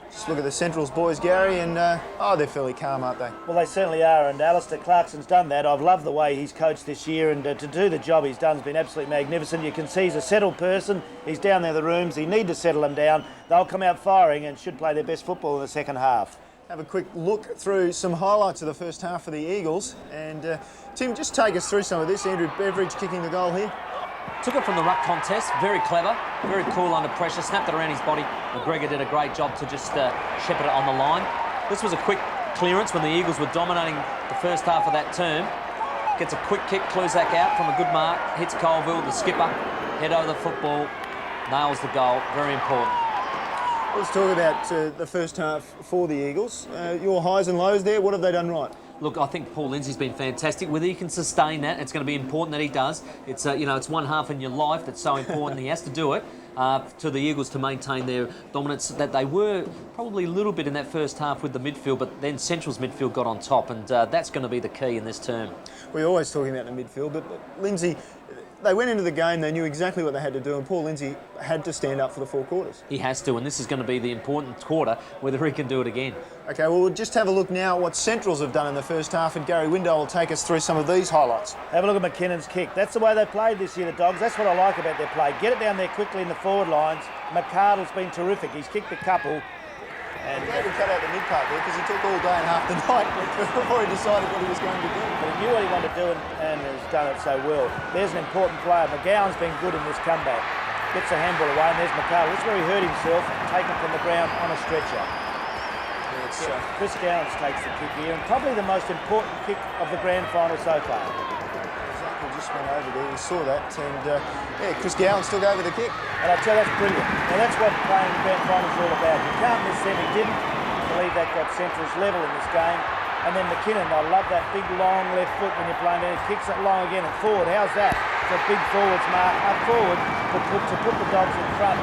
S4: Just look at the Centrals boys, Gary, and they're fairly calm, aren't they?
S8: Well, they certainly are, and Alistair Clarkson's done that. I've loved the way he's coached this year, and to do the job he's done has been absolutely magnificent. You can see he's a settled person. He's down there in the rooms. He need to settle them down. They'll come out firing and should play their best football in the second half.
S4: Have a quick look through some highlights of the first half for the Eagles. And Tim, just take us through some of this. Andrew Beveridge kicking the goal here.
S5: Took it from the ruck contest, very clever, very cool under pressure, snapped it around his body. McGregor did a great job to just shepherd it on the line. This was a quick clearance when the Eagles were dominating the first half of that term. Gets a quick kick, Kluzak out from a good mark, hits Colville, the skipper, head over the football, nails the goal, very important.
S4: Let's talk about the first half for the Eagles. Your highs and lows there, what have they done right?
S5: Look, I think Paul Lindsay's been fantastic. Whether he can sustain that, it's going to be important that he does. It's it's one half in your life that's so important. He has to do it to the Eagles to maintain their dominance that they were probably a little bit in that first half with the midfield, but then Central's midfield got on top, and that's going to be the key in this term.
S4: We're always talking about the midfield, but Lindsay, they went into the game, they knew exactly what they had to do, and Paul Lindsay had to stand up for the four quarters.
S5: He has to, and this is going to be the important quarter, whether he can do it again.
S4: OK, well, we'll just have a look now at what Centrals have done in the first half, and Gary Window will take us through some of these highlights.
S8: Have a look at McKinnon's kick. That's the way they played this year, the Dogs. That's what I like about their play. Get it down there quickly in the forward lines. McArdle's been terrific. He's kicked a couple.
S4: And he cut out the mid part there because he took all day and half the night before he decided what he was going to do.
S8: But he knew what he wanted to do and has done it so well. There's an important player. McGowan's been good in this comeback. Gets a handball away, and there's McArdle. This is where he hurt himself, taken from the ground on a stretcher. Chris Gowans takes the kick here, and probably the most important kick of the grand final so far.
S4: Exactly, just went over there, we saw that, and Chris Gowans took over the kick.
S8: And I tell you, that's brilliant. Now that's what playing the grand final is all about. You can't miss them. He didn't. I believe that got Central's level in this game. And then McKinnon, I love that big long left foot when you're playing there. He kicks it long again and forward. How's that? It's a big forwards mark up forward to put the Dogs in front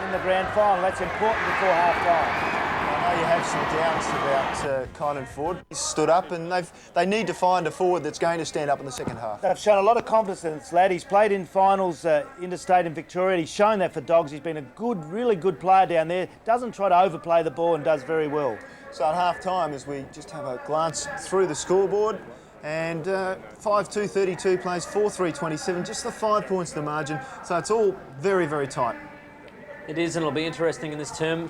S8: in the grand final. That's important before half time.
S4: I know you have some doubts about Kynan Ford. He's stood up, and they need to find a forward that's going to stand up in the second half.
S8: They've shown a lot of confidence in this lad. He's played in finals interstate in Victoria. He's shown that for Dogs. He's been a good, really good player down there. Doesn't try to overplay the ball and does very well.
S4: So at half time, as we just have a glance through the scoreboard, and 5-2-32 plays 4-3-27, just the 5 points to the margin. So it's all very, very tight.
S5: It is, and it'll be interesting in this term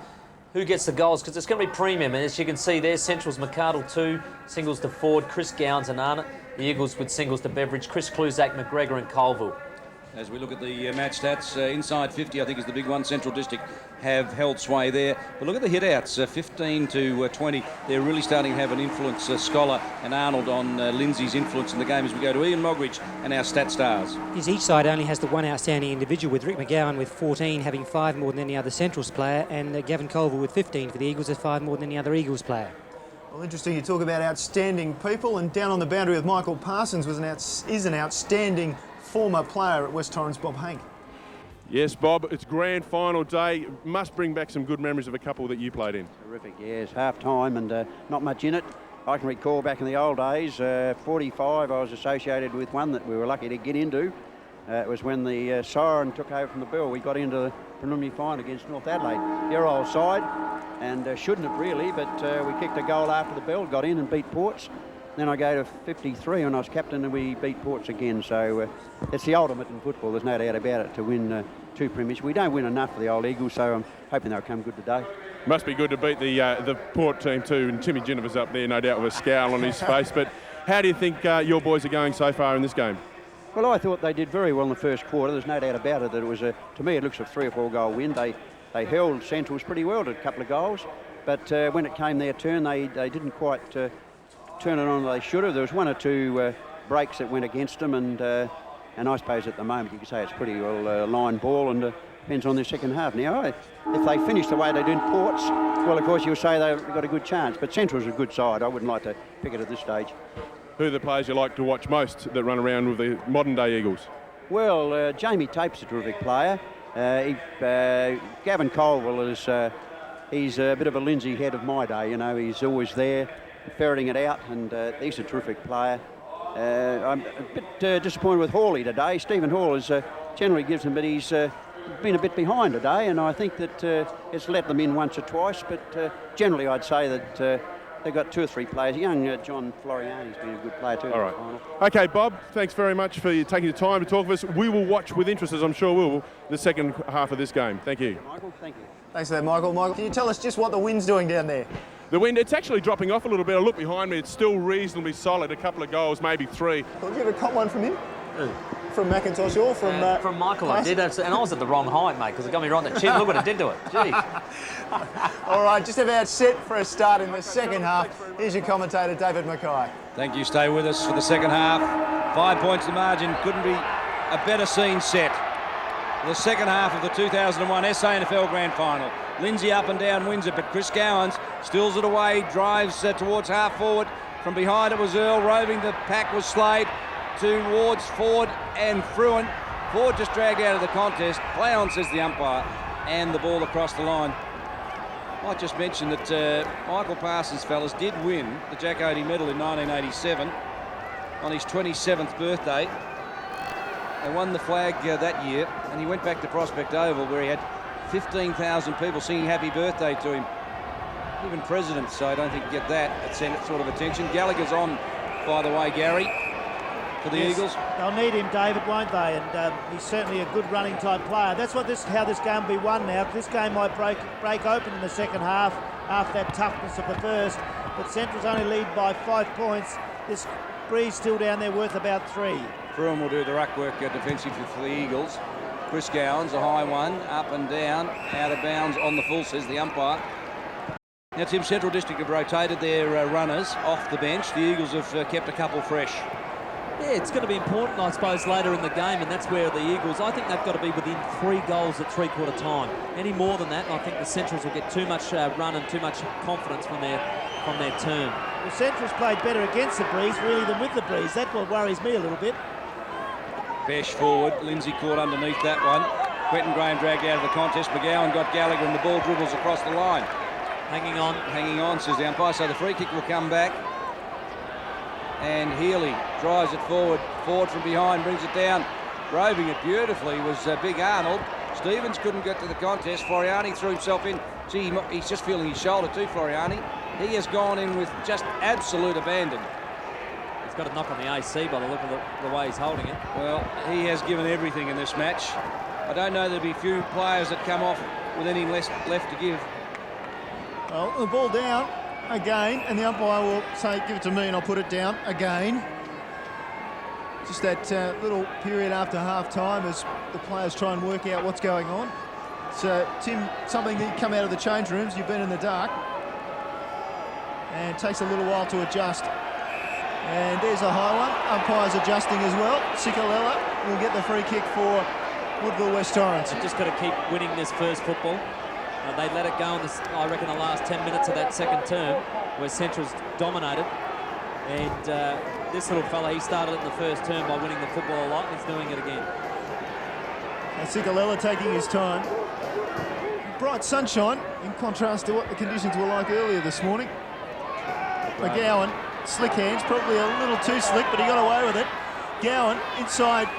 S5: who gets the goals, because it's going to be premium. And as you can see there, Central's McArdle 2, singles to Ford, Chris Gowans and Arnott. The Eagles with singles to Beveridge, Chris Kluzak, McGregor and Colville.
S7: As we look at the match stats, inside 50 I think is the big one. Central District have held sway there. But look at the hit-outs, 15 to 20. They're really starting to have an influence, Scholar and Arnold, on Lindsay's influence in the game as we go to Ian Mogridge and our stat stars.
S9: Each side only has the one outstanding individual, with Rick McGowan with 14 having 5 more than any other Centrals player, and Gavin Colville with 15 for the Eagles has 5 more than any other Eagles player.
S4: Well, interesting you talk about outstanding people, and down on the boundary with Michael Parsons is an outstanding former player at West Torrens, Bob Hank.
S6: Yes, Bob, it's grand final day. Must bring back some good memories of a couple that you played in.
S11: Terrific, yes, half time and not much in it. I can recall back in the old days, 45, I was associated with one that we were lucky to get into. It was when the siren took over from the bell. We got into the preliminary final against North Adelaide. Their old side, and shouldn't have really, but we kicked a goal after the bell, got in and beat Ports. Then I go to 53 when I was captain and we beat Ports again. So it's the ultimate in football, there's no doubt about it, to win 2 premierships. We don't win enough for the old Eagles, so I'm hoping they'll come good today.
S6: Must be good to beat the Port team too, and Timmy Jennifer's up there, no doubt, with a scowl on his face. But how do you think your boys are going so far in this game?
S11: Well, I thought they did very well in the first quarter. There's no doubt about it that it was to me, it looks a 3 or 4 goal win. They held Centrals pretty well to a couple of goals, but when it came their turn, they didn't quite turn it on as they should have. There was 1 or 2 breaks that went against them, and I suppose at the moment you can say it's pretty well line ball, and depends on their second half. Now, if they finish the way they do in Ports, well, of course, you'll say they've got a good chance, but Central's a good side. I wouldn't like to pick it at this stage. Who
S6: are the players you like to watch most that run around with the modern-day Eagles?
S11: Well, Jamie Tape's a terrific player. Gavin Colville is he's a bit of a Lindsay head of my day. You know, he's always there, ferreting it out, and he's a terrific player. I'm a bit disappointed with Hawley today. Stephen Hall is generally gives him, but he's been a bit behind today, and I think that it's let them in once or twice. But generally, I'd say that they've got 2 or 3 players. Young John Floriani's been a good player too.
S6: All right. Okay, Bob, thanks very much for taking the time to talk with us. We will watch with interest, as I'm sure we will, the second half of this game. Thank you.
S11: Michael, thank you.
S4: Thanks for that, Michael. Michael, can you tell us just what the wind's doing down there?
S6: The wind, it's actually dropping off a little bit. I look behind me, it's still reasonably solid. A couple of goals, maybe 3.
S4: Did you ever cop one from him? From McIntosh or
S5: from Michael, I did, and I was at the wrong height, mate, because it got me right in the chin. Look what it did to it. Jeez.
S4: All right, just about set for a start in the second half. Here's your commentator, David Mackay.
S7: Thank you. Stay with us for the second half. 5 points to margin. Couldn't be a better scene set. The second half of the 2001 SANFL Grand Final. Lindsay up and down wins it, but Chris Gowans steals it away, drives towards half forward. From behind it was Earl. Roving the pack was Slade towards Ford and Fruin. Ford just dragged out of the contest. Play on, says the umpire, and the ball across the line. I might just mention that Michael Parsons, fellas, did win the Jack Oatey Medal in 1987 on his 27th birthday. They won the flag that year, and he went back to Prospect Oval where he had 15,000 people singing happy birthday to him. Even presidents, so I don't think you get that sort of attention. Gallagher's on, by the way, Gary, for the Eagles.
S8: They'll need him, David, won't they? And he's certainly a good running type player. That's how this game will be won now. This game might break open in the second half after that toughness of the first. But Central's only lead by 5 points. This breeze still down there worth about 3.
S7: Fruin will do the ruck work defensively for the Eagles. Chris Gowans, a high one, up and down, out of bounds on the full, says the umpire. Now, Tim, Central District have rotated their runners off the bench. The Eagles have kept a couple fresh.
S10: Yeah, it's going to be important, I suppose, later in the game, and that's where the Eagles, I think they've got to be within 3 goals at 3/4 time. Any more than that, and I think the Centrals will get too much run and too much confidence from their turn.
S8: The Centrals played better against the breeze, really, than with the breeze. That's what worries me a little bit.
S7: Besh forward, Lindsay caught underneath that one. Quentin Graham dragged out of the contest. McGowan got Gallagher, and the ball dribbles across the line.
S10: Hanging on,
S7: says the umpire. So the free kick will come back. And Healy drives it forward. Ford from behind brings it down. Roving it beautifully was Big Arnold. Stevens couldn't get to the contest. Floriani threw himself in. Gee, he's just feeling his shoulder too, Floriani. He has gone in with just absolute abandon.
S10: He's got a knock on the AC by the look of the way he's holding it.
S7: Well, he has given everything in this match. I don't know there'll be few players that come off with any less left to give.
S4: Well, the ball down again, and the umpire will say, give it to me and I'll put it down again. Just that little period after half-time as the players try and work out what's going on. So, Tim, something that you come out of the change rooms, you've been in the dark, and it takes a little while to adjust. And there's a high one. Umpire's adjusting as well. Cicolella will get the free kick for Woodville-West Torrens.
S10: They've just got to keep winning this first football. They let it go in, I reckon, the last 10 minutes of that second term, where Central's dominated. And this little fella, he started it in the first term by winning the football a lot, and he's doing it again.
S4: And Cicolella taking his time. Bright sunshine, in contrast to what the conditions were like earlier this morning. McGowan, slick hands, probably a little too slick, but he got away with it. Gowan inside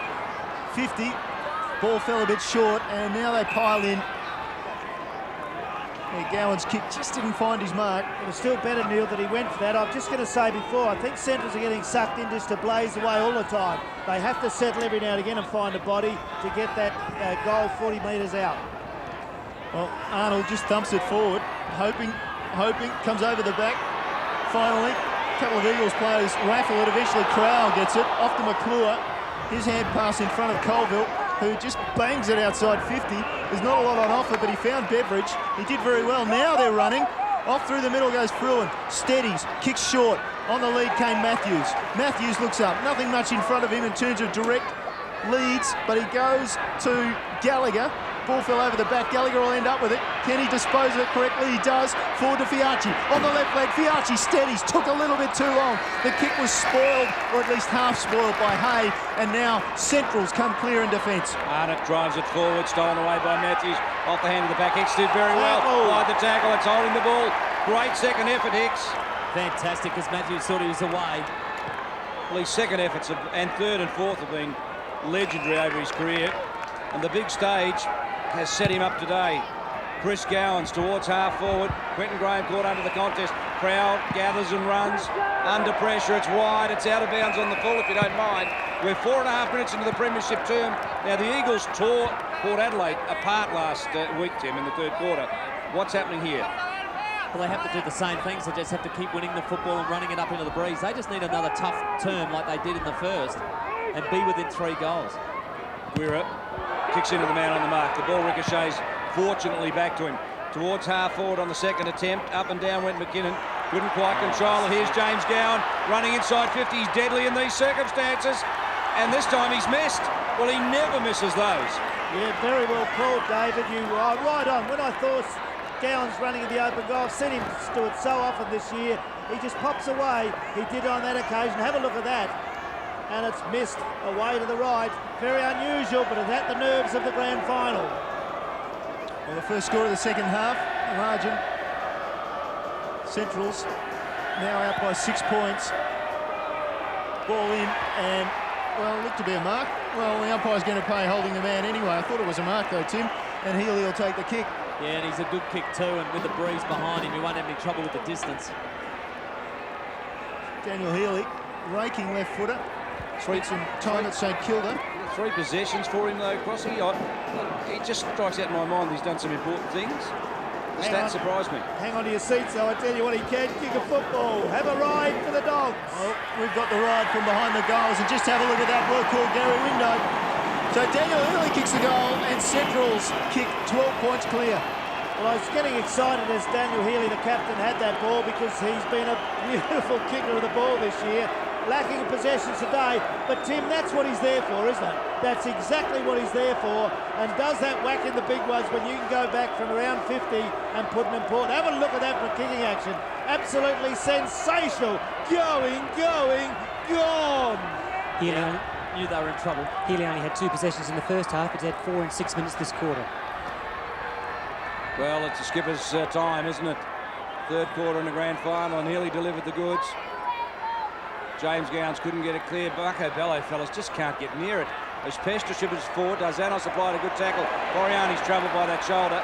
S4: 50, ball fell a bit short, and now they pile in. Yeah, Gowan's kick just didn't find his mark.
S8: It was still better, Neil, that he went for that. I'm just going to say before, I think Centrals are getting sucked in just to blaze away all the time. They have to settle every now and again and find a body to get that goal 40 metres out.
S4: Well, Arnold just thumps it forward, hoping, comes over the back. Finally, a couple of Eagles players raffle it. Eventually, Crowell gets it off to McClure. His hand pass in front of Colville, who just bangs it outside 50. There's not a lot on offer, but he found Beveridge. He did very well. Now they're running. Off through the middle goes Fruin. Steadies, kicks short. On the lead came Matthews. Matthews looks up. Nothing much in front of him in terms of direct leads, but he goes to Gallagher. Ball fell over the back. Gallagher will end up with it. Can he dispose of it correctly? He does. Forward to Fiacci. On the left leg, Fiacci steadies. Took a little bit too long. The kick was spoiled, or at least half spoiled by Hay, and now Centrals come clear in defence.
S7: Arnott drives it forward, stolen away by Matthews. Off the hand of the back. Hicks did very well. Wide the tackle. It's holding the ball. Great second effort, Hicks.
S10: Fantastic, because Matthews thought he was away.
S7: Well, his second efforts and third and fourth have been legendary over his career. And the big stage has set him up today. Chris Gowans towards half forward. Quentin Graham caught under the contest. Crowd gathers and runs. Under pressure, it's wide. It's out of bounds on the full, if you don't mind. We're 4.5 minutes into the premiership term. Now, the Eagles tore Port Adelaide apart last week, Tim, in the third quarter. What's happening here?
S10: Well, they have to do the same things. They just have to keep winning the football and running it up into the breeze. They just need another tough term like they did in the first and be within 3 goals.
S7: Guerra kicks into the man on the mark. The ball ricochets fortunately back to him. Towards half forward on the second attempt. Up and down went McKinnon. Couldn't quite control it. Here's James Gowan running inside 50. He's deadly in these circumstances. And this time he's missed. Well, he never misses those.
S8: Yeah, very well called, David. You are right on. When I thought Gowan's running in the open goal, I've seen him do it so often this year. He just pops away. He did on that occasion. Have a look at that. And it's missed away to the right. Very unusual, but it's at the nerves of the grand final.
S4: Well, the first score of the second half, the margin. Centrals now out by 6 points. Ball in, and, well, it looked to be a mark. Well, the umpire's going to pay holding the man anyway. I thought it was a mark though, Tim, and Healy will take the kick.
S10: Yeah, and he's a good kick too, and with the breeze behind him, he won't have any trouble with the distance.
S4: Daniel Healy, raking left footer. Spent some time at St Kilda.
S7: 3 possessions for him though, Crossy. He just strikes out in my mind he's done some important things. The stats surprise me.
S8: Hang on to your seats though, I tell you what, he can kick a football. Have a ride for the Dogs.
S4: Well, we've got the ride from behind the goals, and just have a look at that work called Gary Window. So Daniel Healy kicks the goal, and Centrals kick 12 points clear.
S8: Well, I was getting excited as Daniel Healy, the captain, had that ball, because he's been a beautiful kicker of the ball this year. Lacking in possessions today, but Tim, that's what he's there for, isn't it? That's exactly what he's there for, and does that whack in the big ones when you can go back from around 50 and put an important. Have a look at that for kicking action. Absolutely sensational. Going, gone.
S10: Healy knew they were in trouble.
S9: Healy only had 2 possessions in the first half, but he's had 4 in 6 minutes this quarter.
S7: Well, it's the skipper's time, isn't it? Third quarter in the grand final, and Healy delivered the goods. James Gowans couldn't get it clear. Bucko Bello, fellas, just can't get near it. As Pestraship is forward, Darzanos applied a good tackle. Floriani's troubled by that shoulder.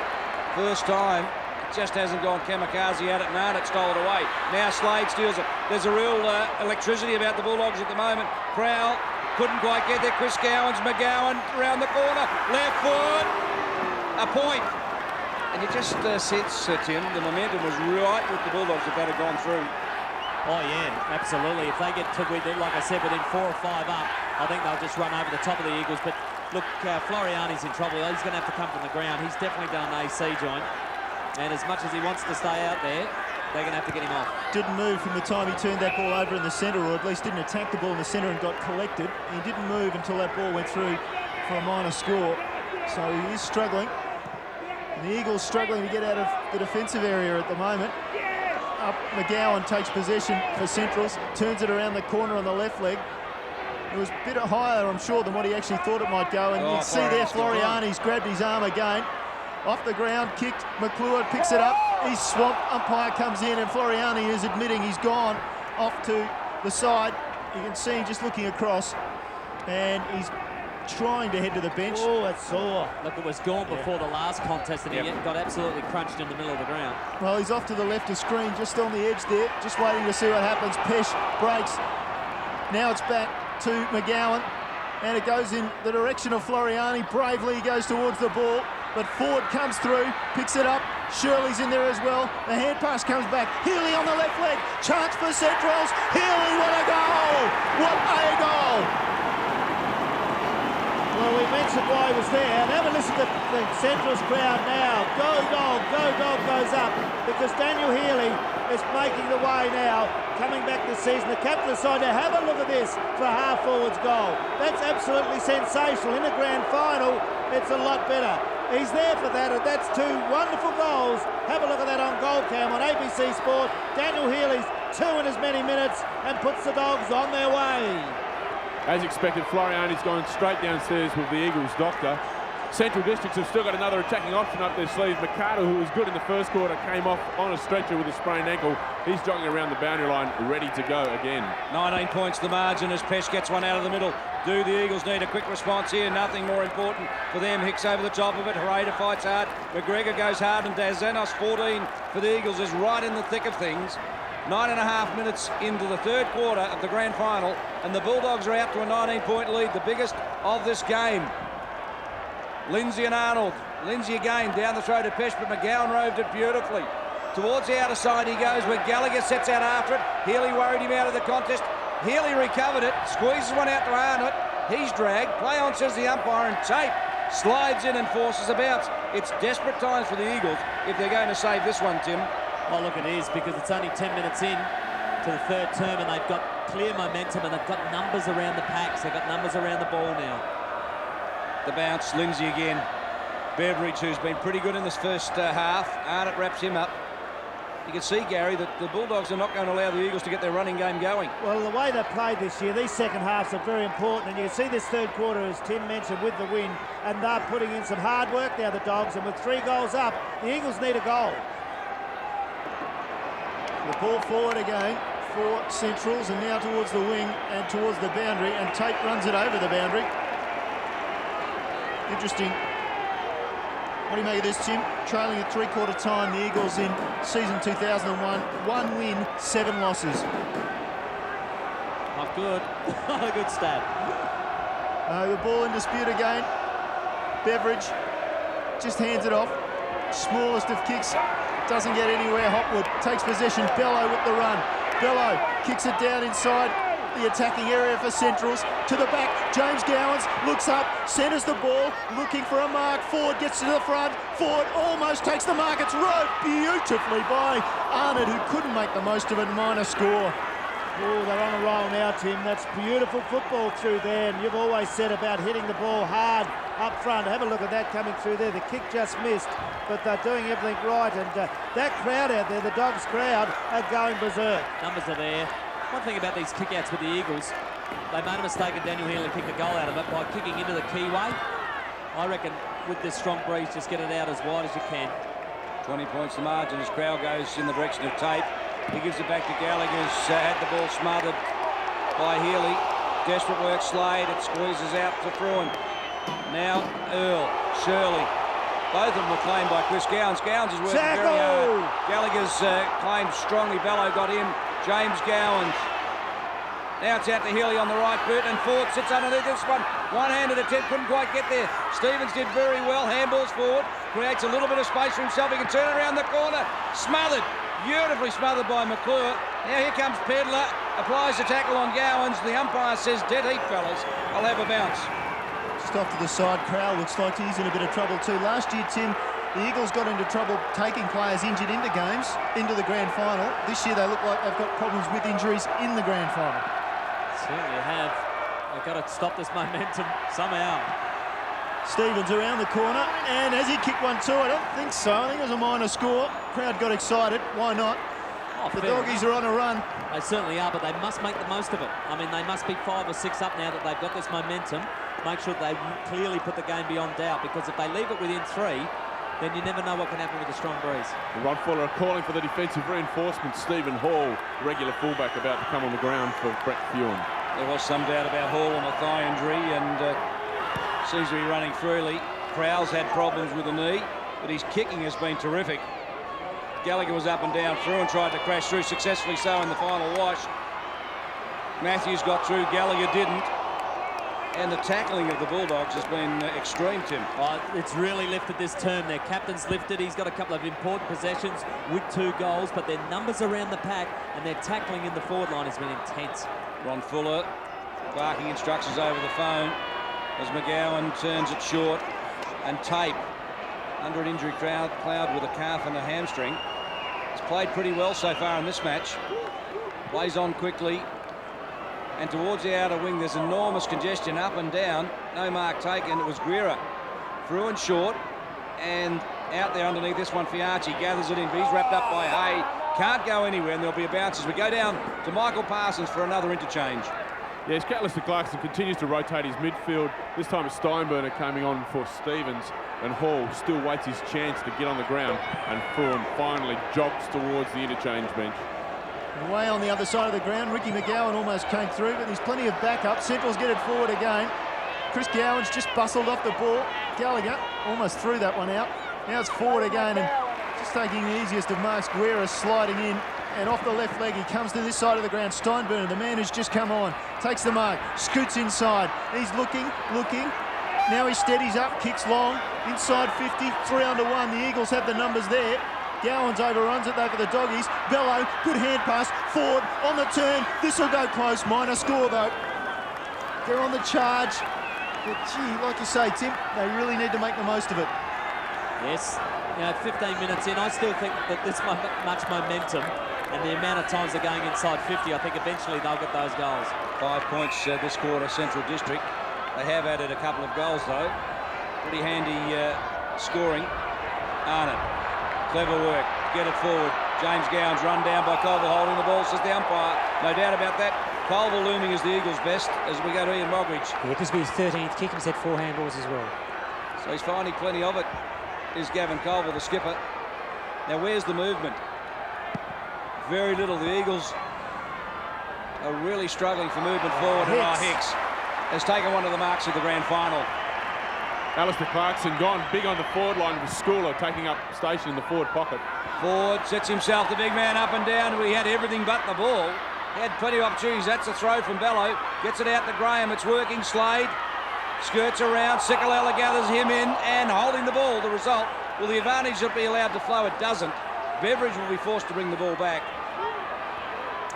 S7: First time, it just hasn't gone kamikaze at it, and Arnott stole it away. Now Slade steals it. There's a real electricity about the Bulldogs at the moment. Crowell couldn't quite get there. Chris Gowans, McGowan around the corner. Left foot, a point. And you just sense, Tim, the momentum was right with the Bulldogs if that had gone through.
S10: Oh yeah, absolutely. If they get to, like I said, within 4 or 5 up, I think they'll just run over the top of the Eagles. But look, Floriani's in trouble. He's going to have to come from the ground. He's definitely done an AC joint. And as much as he wants to stay out there, they're going to have to get him off.
S4: Didn't move from the time he turned that ball over in the centre, or at least didn't attack the ball in the centre and got collected. He didn't move until that ball went through for a minor score. So he is struggling. And the Eagles struggling to get out of the defensive area at the moment. Up, McGowan takes possession for Centrals, turns it around the corner on the left leg. It was a bit higher, I'm sure, than what he actually thought it might go. And you can see there Floriani's grabbed his arm again. Off the ground, kicked. McClure picks it up. He's swamped. Umpire comes in, and Floriani is admitting he's gone off to the side. You can see him just looking across, and he's trying to head to the bench.
S8: Oh, that's sore.
S10: Look, it was gone before the last contest, and he got absolutely crunched in the middle of the ground.
S4: Well, he's off to the left of screen, just on the edge there, just waiting to see what happens. Pesh breaks. Now it's back to McGowan, and it goes in the direction of Floriani. Bravely, he goes towards the ball, but Ford comes through, picks it up. Shirley's in there as well. The hand pass comes back. Healy on the left leg. Chance for Centrals. Healy, what a goal! What a goal!
S8: reason why he was there. And have a listen to the Central's crowd now. Go Dog goes up because Daniel Healy is making the way now, coming back this season. The captain of the side. Now have a look at this for a half-forwards goal. That's absolutely sensational. In the grand final, it's a lot better. He's there for that, and that's two wonderful goals. Have a look at that on Goal Cam on ABC Sport. Daniel Healy's 2 in as many minutes and puts the Dogs on their way.
S6: As expected, Floriani's gone straight downstairs with the Eagles' doctor. Central Districts have still got another attacking option up their sleeve. Mikado, who was good in the first quarter, came off on a stretcher with a sprained ankle. He's jogging around the boundary line, ready to go again.
S7: 19 points the margin as Pesh gets one out of the middle. Do the Eagles need a quick response here? Nothing more important for them. Hicks over the top of it. Hereda fights hard. McGregor goes hard, and Dazanos, 14 for the Eagles, is right in the thick of things. 9.5 minutes into the third quarter of the grand final, and the Bulldogs are out to a 19-point lead, the biggest of this game. Lindsay and Arnold. Lindsay again down the throat of Pesh, but McGowan roved it beautifully. Towards the outer side he goes, where Gallagher sets out after it. Healy worried him out of the contest. Healy recovered it, squeezes one out to Arnott. He's dragged. Play on, says the umpire, and Tape slides in and forces a bounce. It's desperate times for the Eagles if they're going to save this one, Tim.
S10: Oh, look, it is, because it's only 10 minutes in to the third term, and they've got clear momentum, and they've got numbers around the packs. They've got numbers around the ball now.
S7: The bounce, Lindsay again. Beveridge, who's been pretty good in this first half. Arnott wraps him up. You can see, Gary, that the Bulldogs are not going to allow the Eagles to get their running game going.
S8: Well, the way they've played this year, these second halves are very important, and you can see this third quarter, as Tim mentioned, with the win, and they're putting in some hard work now, the Dogs, and with 3 goals up, the Eagles need a goal.
S4: The ball forward again for Centrals, and now towards the wing and towards the boundary, and Tate runs it over the boundary. Interesting. What do you make of this, Tim? Trailing at 3/4 time, the Eagles in season 2001, 1 win, 7 losses.
S10: Not good. Not a good stat.
S4: The ball in dispute again. Beveridge just hands it off. Smallest of kicks, doesn't get anywhere. Hopwood takes possession. Bello with the run. Bello kicks it down inside the attacking area for Centrals. To the back, James Gowans looks up, centres the ball, looking for a mark. Ford gets to the front. Ford almost takes the mark. It's rowed beautifully by Arnott, who couldn't make the most of it. Minor score.
S8: Oh, they're on a roll now, Tim. That's beautiful football through there, and you've always said about hitting the ball hard up front. Have a look at that coming through there. The kick just missed, but they're doing everything right, and that crowd out there, the Dogs crowd, are going berserk.
S10: Numbers are there. One thing about these kickouts with the Eagles, they made a mistake and Daniel Healy kicked a goal out of it by kicking into the keyway. I reckon with this strong breeze, just get it out as wide as you can.
S7: 20 points the margin as Crowell goes in the direction of Tate. He gives it back to Gallagher, who's had the ball smothered by Healy. Desperate work, Slade. It squeezes out to Fruin. Now Earl, Shirley. Both of them were claimed by Chris Gowans. Gowans is working very hard. Gallagher's claimed strongly. Bello got him. James Gowans. Now it's out to Healy on the right boot, and Ford sits underneath this one. One-handed attempt, couldn't quite get there. Stevens did very well. Handballs forward. Creates a little bit of space for himself. He can turn it around the corner. Smothered. Beautifully smothered by McClure. Now here comes Pedler. Applies the tackle on Gowans. The umpire says, dead heat, fellas. I'll have a bounce.
S4: Just off to the side, Crowell looks like he's in a bit of trouble too. Last year, Tim, the Eagles got into trouble taking players injured into games, into the grand final. This year they look like they've got problems with injuries in the grand final.
S10: Certainly have. They've got to stop this momentum somehow.
S4: Stevens around the corner, and has he kicked one too? I don't think so. I think it was a minor score. Crowd got excited. Why not?
S10: Oh,
S4: the Doggies are on a run.
S10: They certainly are, but they must make the most of it. I mean, they must be 5 or 6 up now that they've got this momentum. Make sure they clearly put the game beyond doubt, because if they leave it within 3, then you never know what can happen with a strong breeze.
S6: Ron Fuller are calling for the defensive reinforcement. Stephen Hall, regular fullback, about to come on the ground for Brett Fewen.
S7: There was some doubt about Hall on a thigh injury, and seems to be running freely. Crowell's had problems with the knee, but his kicking has been terrific. Gallagher was up and down through and tried to crash through, successfully so in the final wash. Matthews got through, Gallagher didn't. And the tackling of the Bulldogs has been extreme, Tim.
S10: Oh, it's really lifted this term. Their captain's lifted. He's got a couple of important possessions with 2 goals, but their numbers around the pack and their tackling in the forward line has been intense.
S7: Ron Fuller barking instructions over the phone. as McGowan turns it short, and Tape, under an injury cloud with a calf and a hamstring. He's played pretty well so far in this match. Plays on quickly, and towards the outer wing there's enormous congestion up and down. No mark taken. It was Guerra through and short, and out there underneath this one, Fiarchi gathers it in, but he's wrapped up by Hay. Can't go anywhere, and there'll be a bounce as we go down to Michael Parsons for another interchange.
S6: Yes, Catlister Clarkson continues to rotate his midfield. This time it's Steinberner coming on for Stevens, and Hall still waits his chance to get on the ground, and Fruin finally jogs towards the interchange bench.
S4: Way on the other side of the ground, Ricky McGowan almost came through, but there's plenty of backup. Central's get it forward again. Chris Gowan's just bustled off the ball. Gallagher almost threw that one out. Now it's forward again, and just taking the easiest of marks. Guerra sliding in, and off the left leg he comes to this side of the ground. Steinberner, the man who's just come on, takes the mark, scoots inside. He's looking. Now he steadies up, kicks long, inside 50, 3 under 1. The Eagles have the numbers there. Gowans overruns it though for the Doggies. Bello, good hand pass, forward, on the turn. This will go close, minor score though. They're on the charge. But gee, like you say, Tim, they really need to make the most of it.
S10: Yes, 15 minutes in, I still think that this much momentum and the amount of times they're going inside 50, I think eventually they'll get those goals.
S7: 5 points this quarter, Central District. They have added a couple of goals though. Pretty handy scoring. Arnott, clever work, get it forward. James Gowans run down by Colville holding the ball, says the umpire. No doubt about that. Colville looming as the Eagles' best as we go to Ian Mogridge.
S9: Yeah, this will be his 13th kick. He's had 4 handballs as well.
S7: So he's finding plenty of it, is Gavin Colville, the skipper. Now where's the movement? Very little. The Eagles are really struggling for movement forward. And Hicks has taken one of the marks of the grand final.
S6: Alistair Clarkson gone big on the forward line with Schooler taking up station in the forward pocket.
S7: Ford sets himself, the big man, up and down. We had everything but the ball. He had plenty of opportunities. That's a throw from Bello. Gets it out to Graham. It's working. Slade skirts around. Sikalella gathers him in and holding the ball. The result, will the advantage be allowed to flow? It doesn't. Beveridge will be forced to bring the ball back.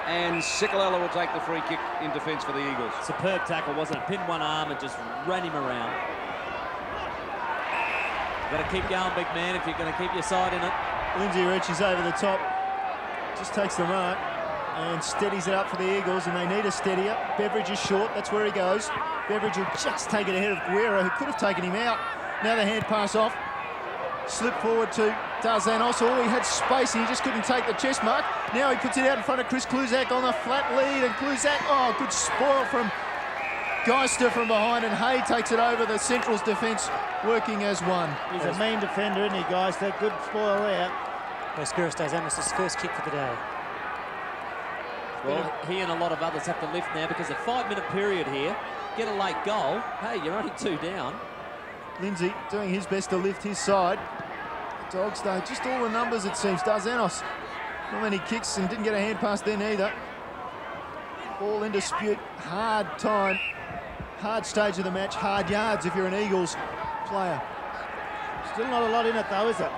S7: And Sikalella will take the free kick in defence for the Eagles.
S10: Superb tackle, wasn't it? Pinned one arm and just ran him around. Got to keep going, big man, if you're going to keep your side in it.
S4: Lindsay reaches over the top, just takes the mark and steadies it up for the Eagles, and they need a steadier. Beveridge is short, that's where he goes. Beveridge will just take it ahead of Guerra, who could have taken him out. Now the hand pass off. Slip forward to Darzanos. Oh, he had space and he just couldn't take the chest mark. Now he puts it out in front of Chris Kluzak on the flat lead, and Kluzak, oh, good spoil from Geister from behind, and Hay takes it over. The Central's defence working as one.
S8: He's a mean defender, isn't he, Geister? Good spoil there.
S9: Well, Spiros Darzanos' first kick for the day.
S10: Well, he and a lot of others have to lift now because a 5-minute period here, get a late goal. Hey, you're only 2 down.
S4: Lindsay doing his best to lift his side. The Dogs, though, just all the numbers it seems. Darzanos, not many kicks and didn't get a hand pass then either. All in dispute, hard time, hard stage of the match, hard yards if you're an Eagles player.
S8: Still not a lot in it though, is it?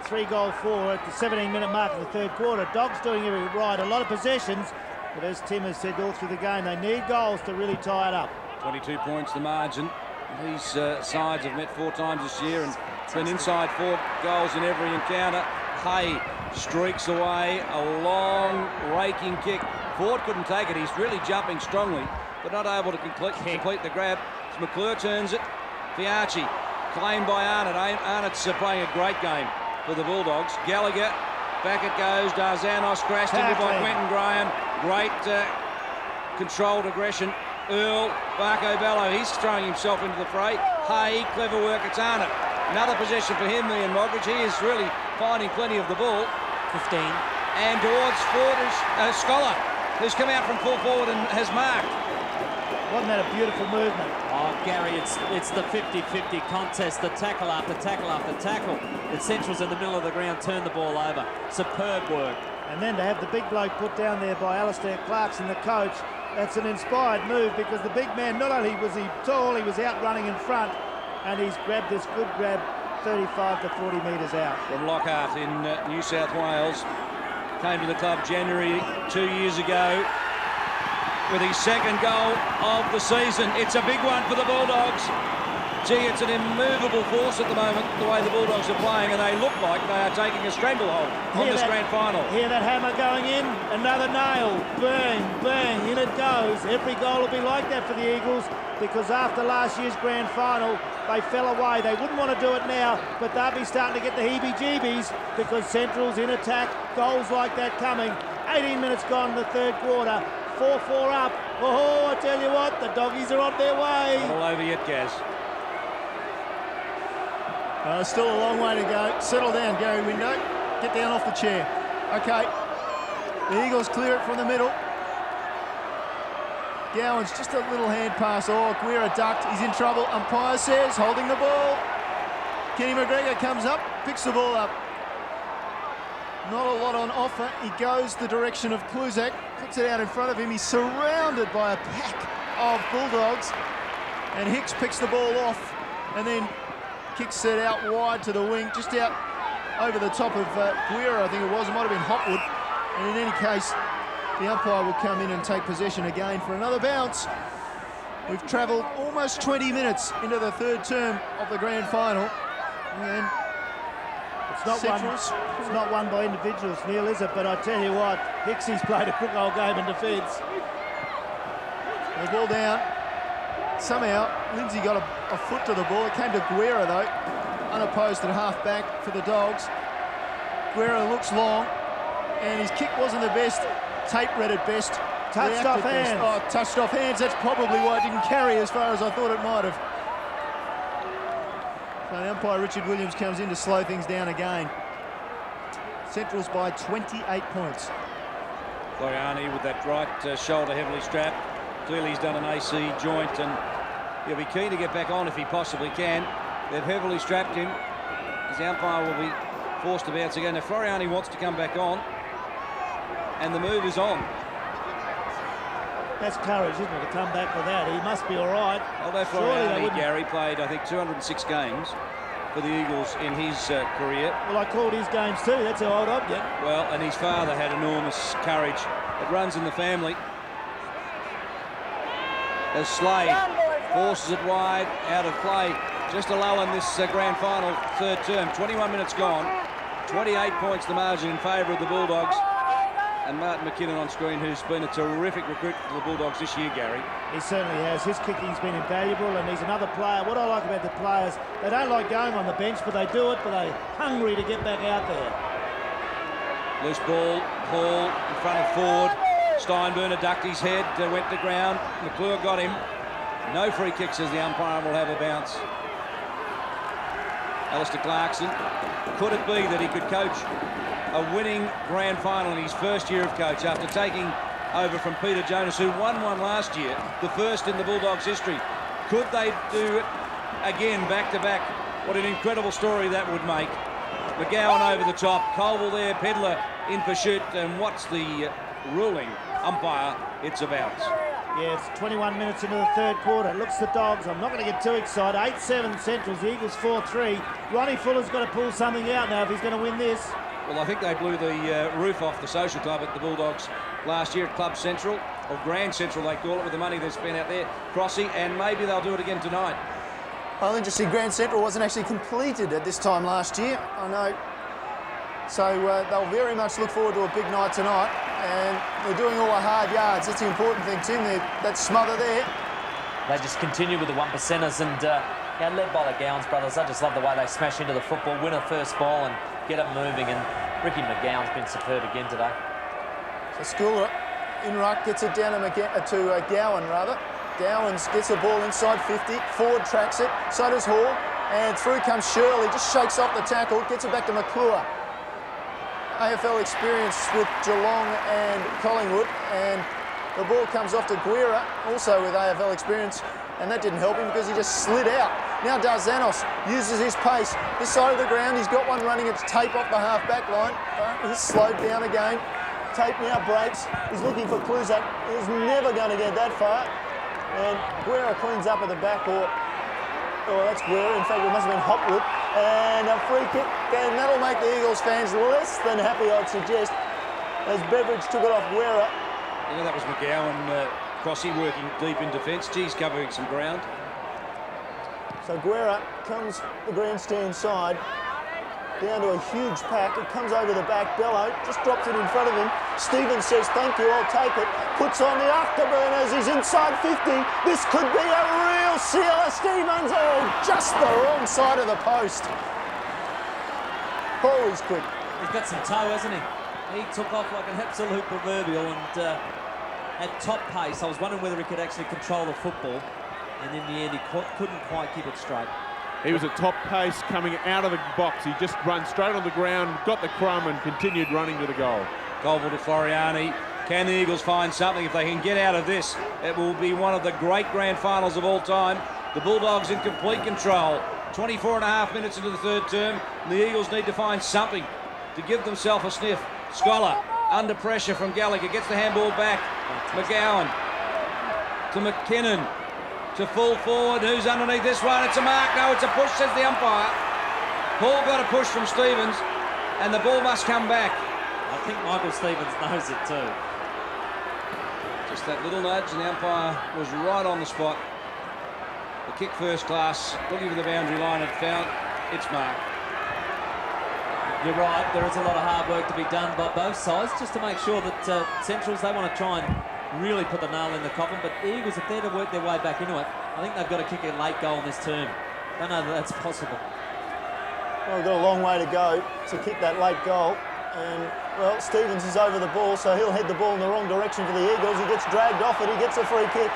S8: 3-goal for at the 17-minute mark of the third quarter. Dogs doing everything right, a lot of possessions, but as Tim has said all through the game, they need goals to really tie it up.
S7: 22 points the margin. These sides have met 4 times this year and been inside 4 goals in every encounter. Hay streaks away, a long raking kick. Ford couldn't take it. He's really jumping strongly, but not able to complete the grab. McClure turns it. Fiarchi claimed by Arnott. Arnott's playing a great game for the Bulldogs. Gallagher, back it goes. Darzanos crashed into by Quentin Graham. Great controlled aggression. Earl, Barco Bello, he's throwing himself into the fray. Hay, clever work, it's Arnott. Another possession for him, Ian Mogridge. He is really finding plenty of the ball.
S9: 15.
S7: And towards Ford is Scholar, who's come out from full forward and has marked.
S8: Wasn't that a beautiful movement?
S10: Oh, Gary, it's the 50-50 contest, the tackle after tackle after tackle. The Centrals in the middle of the ground turn the ball over. Superb work.
S8: And then to have the big bloke put down there by Alistair Clarkson, the coach, that's an inspired move, because the big man, not only was he tall, he was out running in front, and he's grabbed this good grab 35 to 40 metres out.
S7: From Lockhart in New South Wales. Came to the club January 2 years ago. with his second goal of the season. It's a big one for the Bulldogs. Gee, it's an immovable force at the moment, the way the Bulldogs are playing, and they look like they are taking a stranglehold on this grand final.
S8: Hear that hammer going in? Another nail. Bang, bang, in it goes. Every goal will be like that for the Eagles, because after last year's grand final, they fell away. They wouldn't want to do it now, but they'll be starting to get the heebie-jeebies because Central's in attack. Goals like that coming. 18 minutes gone in the third quarter. 4-4 up. Oh, I tell you what, the doggies are on their way.
S7: Not all over yet, Gaz.
S4: Still a long way to go. Settle down, Gary Window. Get down off the chair. Okay. The Eagles clear it from the middle. Gowan's just a little hand pass. Oh, Guerra ducked. He's in trouble. Umpire says, holding the ball. Kenny McGregor comes up, picks the ball up. Not a lot on offer. He goes the direction of Kluzak, puts it out in front of him. He's surrounded by a pack of Bulldogs. And Hicks picks the ball off and then kicks it out wide to the wing, just out over the top of Guerra, I think it was. It might have been Hopwood. And in any case, the umpire will come in and take possession again for another bounce. We've travelled almost 20 minutes into the third term of the grand final. And
S8: it's not won by individuals, Neil, is it? But I tell you what, Hicksy's played a good old game in defence.
S4: The ball down. Somehow, Lindsay got a foot to the ball. It came to Guerra, though, unopposed at half-back for the Dogs. Guerra looks long, and his kick wasn't the best. Tape read at best.
S8: Touched off hands.
S4: Oh, touched off hands. That's probably why it didn't carry as far as I thought it might have. So the umpire, Richard Williams, comes in to slow things down again. Central's by 28 points.
S7: Floriani with that right shoulder heavily strapped. Clearly he's done an AC joint and he'll be keen to get back on if he possibly can. They've heavily strapped him as the umpire will be forced to bounce again. Now Floriani wants to come back on and the move is on.
S8: That's courage, isn't it, to come back with that? He must be all right.
S7: Although Floriani, Gary, played, I think, 206 games for the Eagles in his career.
S8: Well, I called his games too. That's how old I'm getting.
S7: Well, and his father had enormous courage. It runs in the family. As Slade forces it wide, out of play. Just a lull in this grand final third term. 21 minutes gone. 28 points the margin in favour of the Bulldogs. And Martin McKinnon on screen, who's been a terrific recruit for the Bulldogs this year, Gary.
S8: He certainly has. His kicking's been invaluable, and he's another player. What I like about the players, they don't like going on the bench, but they do it, but they're hungry to get back out there.
S7: Loose ball, Hall in front of Ford. Steinburner ducked his head, went to ground. McClure got him. No free kicks as the umpire will have a bounce. Alistair Clarkson. Could it be that he could coach a winning grand final in his first year of coach after taking over from Peter Jonas, who won one last year, the first in the Bulldogs' history? Could they do it again back-to-back? What an incredible story that would make. McGowan over the top, Colville there, Pedler in pursuit, and what's the ruling? Umpire, it's a bounce.
S8: Yeah, it's 21 minutes into the third quarter. It looks the Dogs. I'm not going to get too excited. 8-7 Centrals, the Eagles 4-3. Ronnie Fuller's got to pull something out now if he's going to win this.
S7: Well, I think they blew the roof off the social club at the Bulldogs last year at Club Central, or Grand Central they call it, with the money they spent out there. Crossy, and maybe they'll do it again tonight.
S4: Well, interesting, Grand Central wasn't actually completed at this time last year, I know. So they'll very much look forward to a big night tonight, and they're doing all the hard yards. That's the important thing, Tim. That smother there.
S5: They just continue with the one percenters, and led by the Gowans brothers. I just love the way they smash into the football, win a first ball, and get it moving. And Ricky McGowan's been superb again today.
S4: So Schooler in ruck gets it down to Gowan, rather. Gowans gets the ball inside 50. Ford tracks it. So does Hall. And through comes Shirley. Just shakes off the tackle. Gets it back to McClure. AFL experience with Geelong and Collingwood. And the ball comes off to Guerra, also with AFL experience. And that didn't help him because he just slid out. Now Darzanos uses his pace. This side of the ground, he's got one running. It's Tape off the half-back line. He's slowed down again. Tape now breaks. He's looking for Kluzak. He's never going to get that far. And Guerra cleans up at the back. Oh, that's Guerra. In fact, it must have been Hopwood. And a free kick. And that'll make the Eagles fans less than happy, I'd suggest, as Beveridge took it off Guerra.
S7: Yeah, that was McGowan Crossy working deep in defence. G's covering some ground.
S4: So Guerra comes the grandstand side, down to a huge pack. It comes over the back. Bello just drops it in front of him. Stevens says, thank you, I'll take it. Puts on the afterburners. He's inside 50. This could be a real sealer. Stevens, oh, just the wrong side of the post. Oh, he's quick.
S10: He's got some toe, hasn't he? He took off like an absolute proverbial, and at top pace, I was wondering whether he could actually control the football, and in the end he couldn't quite keep it straight.
S6: He was at top pace coming out of the box. He just ran straight on the ground, got the crumb and continued running to the goal.
S7: Colville to Floriani. Can the Eagles find something? If they can get out of this, it will be one of the great grand finals of all time. The Bulldogs in complete control. 24.5 minutes into the third term, and the Eagles need to find something to give themselves a sniff. Scholar under pressure from Gallagher, gets the handball back. McGowan to McKinnon to full forward. Who's underneath this one? It's a mark. No, it's a push, says the umpire. Paul got a push from Stevens, and the ball must come back.
S10: I think Michael Stevens knows it too.
S7: Just that little nudge, and the umpire was right on the spot. The kick first class, looking for the boundary line, and found its mark.
S10: You're right, there is a lot of hard work to be done by both sides just to make sure that Centrals, they want to try and really put the nail in the coffin, but the Eagles, if they're to work their way back into it, I think they've got to kick a late goal in this term. Don't know that that's possible.
S4: Well, we've got a long way to go to kick that late goal, and well, Stevens is over the ball, so he'll head the ball in the wrong direction for the Eagles. He gets dragged off it, he gets a free kick,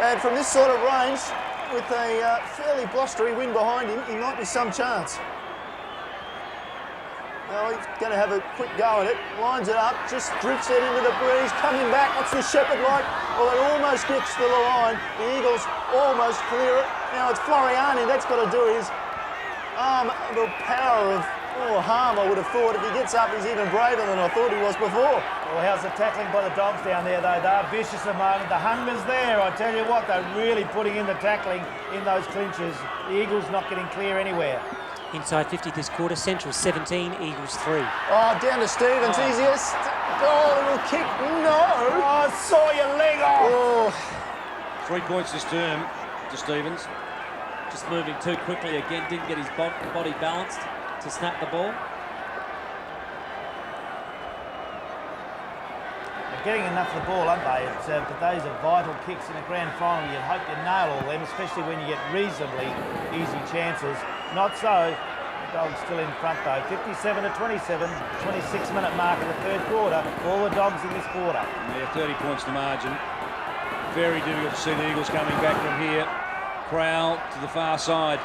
S4: and from this sort of range, with a fairly blustery wind behind him, he might be some chance. Well, he's going to have a quick go at it, lines it up, just drifts it into the breeze, coming back. What's the Shepherd like? Well, it almost gets to the line. The Eagles almost clear it. Now it's Floriani that's got to do his arm, the power of harm, I would have thought. If he gets up, he's even braver than I thought he was before.
S8: Well, how's the tackling by the Dogs down there, though? They're vicious at the moment. The hunger's there. I tell you what, they're really putting in the tackling in those clinches. The Eagles not getting clear anywhere.
S9: Inside 50 this quarter, Central 17, Eagles 3.
S4: Oh, down to Stevens, easiest. Oh, little kick, no.
S8: Oh, saw your leg off.
S4: Oh.
S7: 3 points this term to Stevens.
S10: Just moving too quickly again, didn't get his body balanced to snap the ball.
S8: They're getting enough of the ball, aren't they? But those are vital kicks in a grand final. You'd hope you nail all them, especially when you get reasonably easy chances. Not so. The Dogs still in front though. 57 to 27, 26-minute mark of the third quarter. All the Dogs in this quarter.
S7: Yeah, 30 points to margin. Very difficult to see the Eagles coming back from here. Crowell to the far side.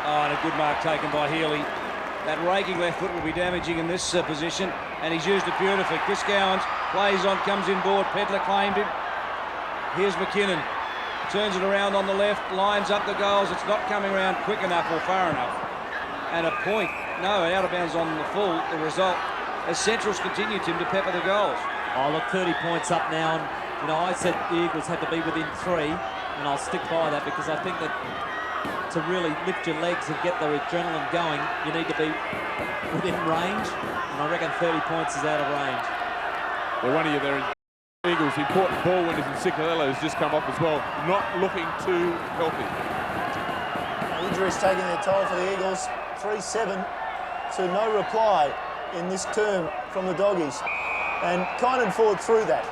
S7: Oh, and a good mark taken by Healy. That raking left foot will be damaging in this position, and he's used it beautifully. Chris Gowans plays on, comes in board. Pedler claimed him. Here's McKinnon. Turns it around on the left, lines up the goals. It's not coming around quick enough or far enough. And a point, no, out of bounds on the full. The result, as Centrals continue, Tim, to pepper the goals.
S10: Oh, look, 30 points up now. And, you know, I said the Eagles had to be within 3, and I'll stick by that because I think that to really lift your legs and get the adrenaline going, you need to be within range. And I reckon 30 points is out of range.
S6: Well, one of you there in Eagles, important ball winners in Ciccarello has just come off as well, not looking too healthy.
S4: Injuries taking their toll for the Eagles. 3-7 to no reply in this term from the Doggies. And Kynan Ford threw that.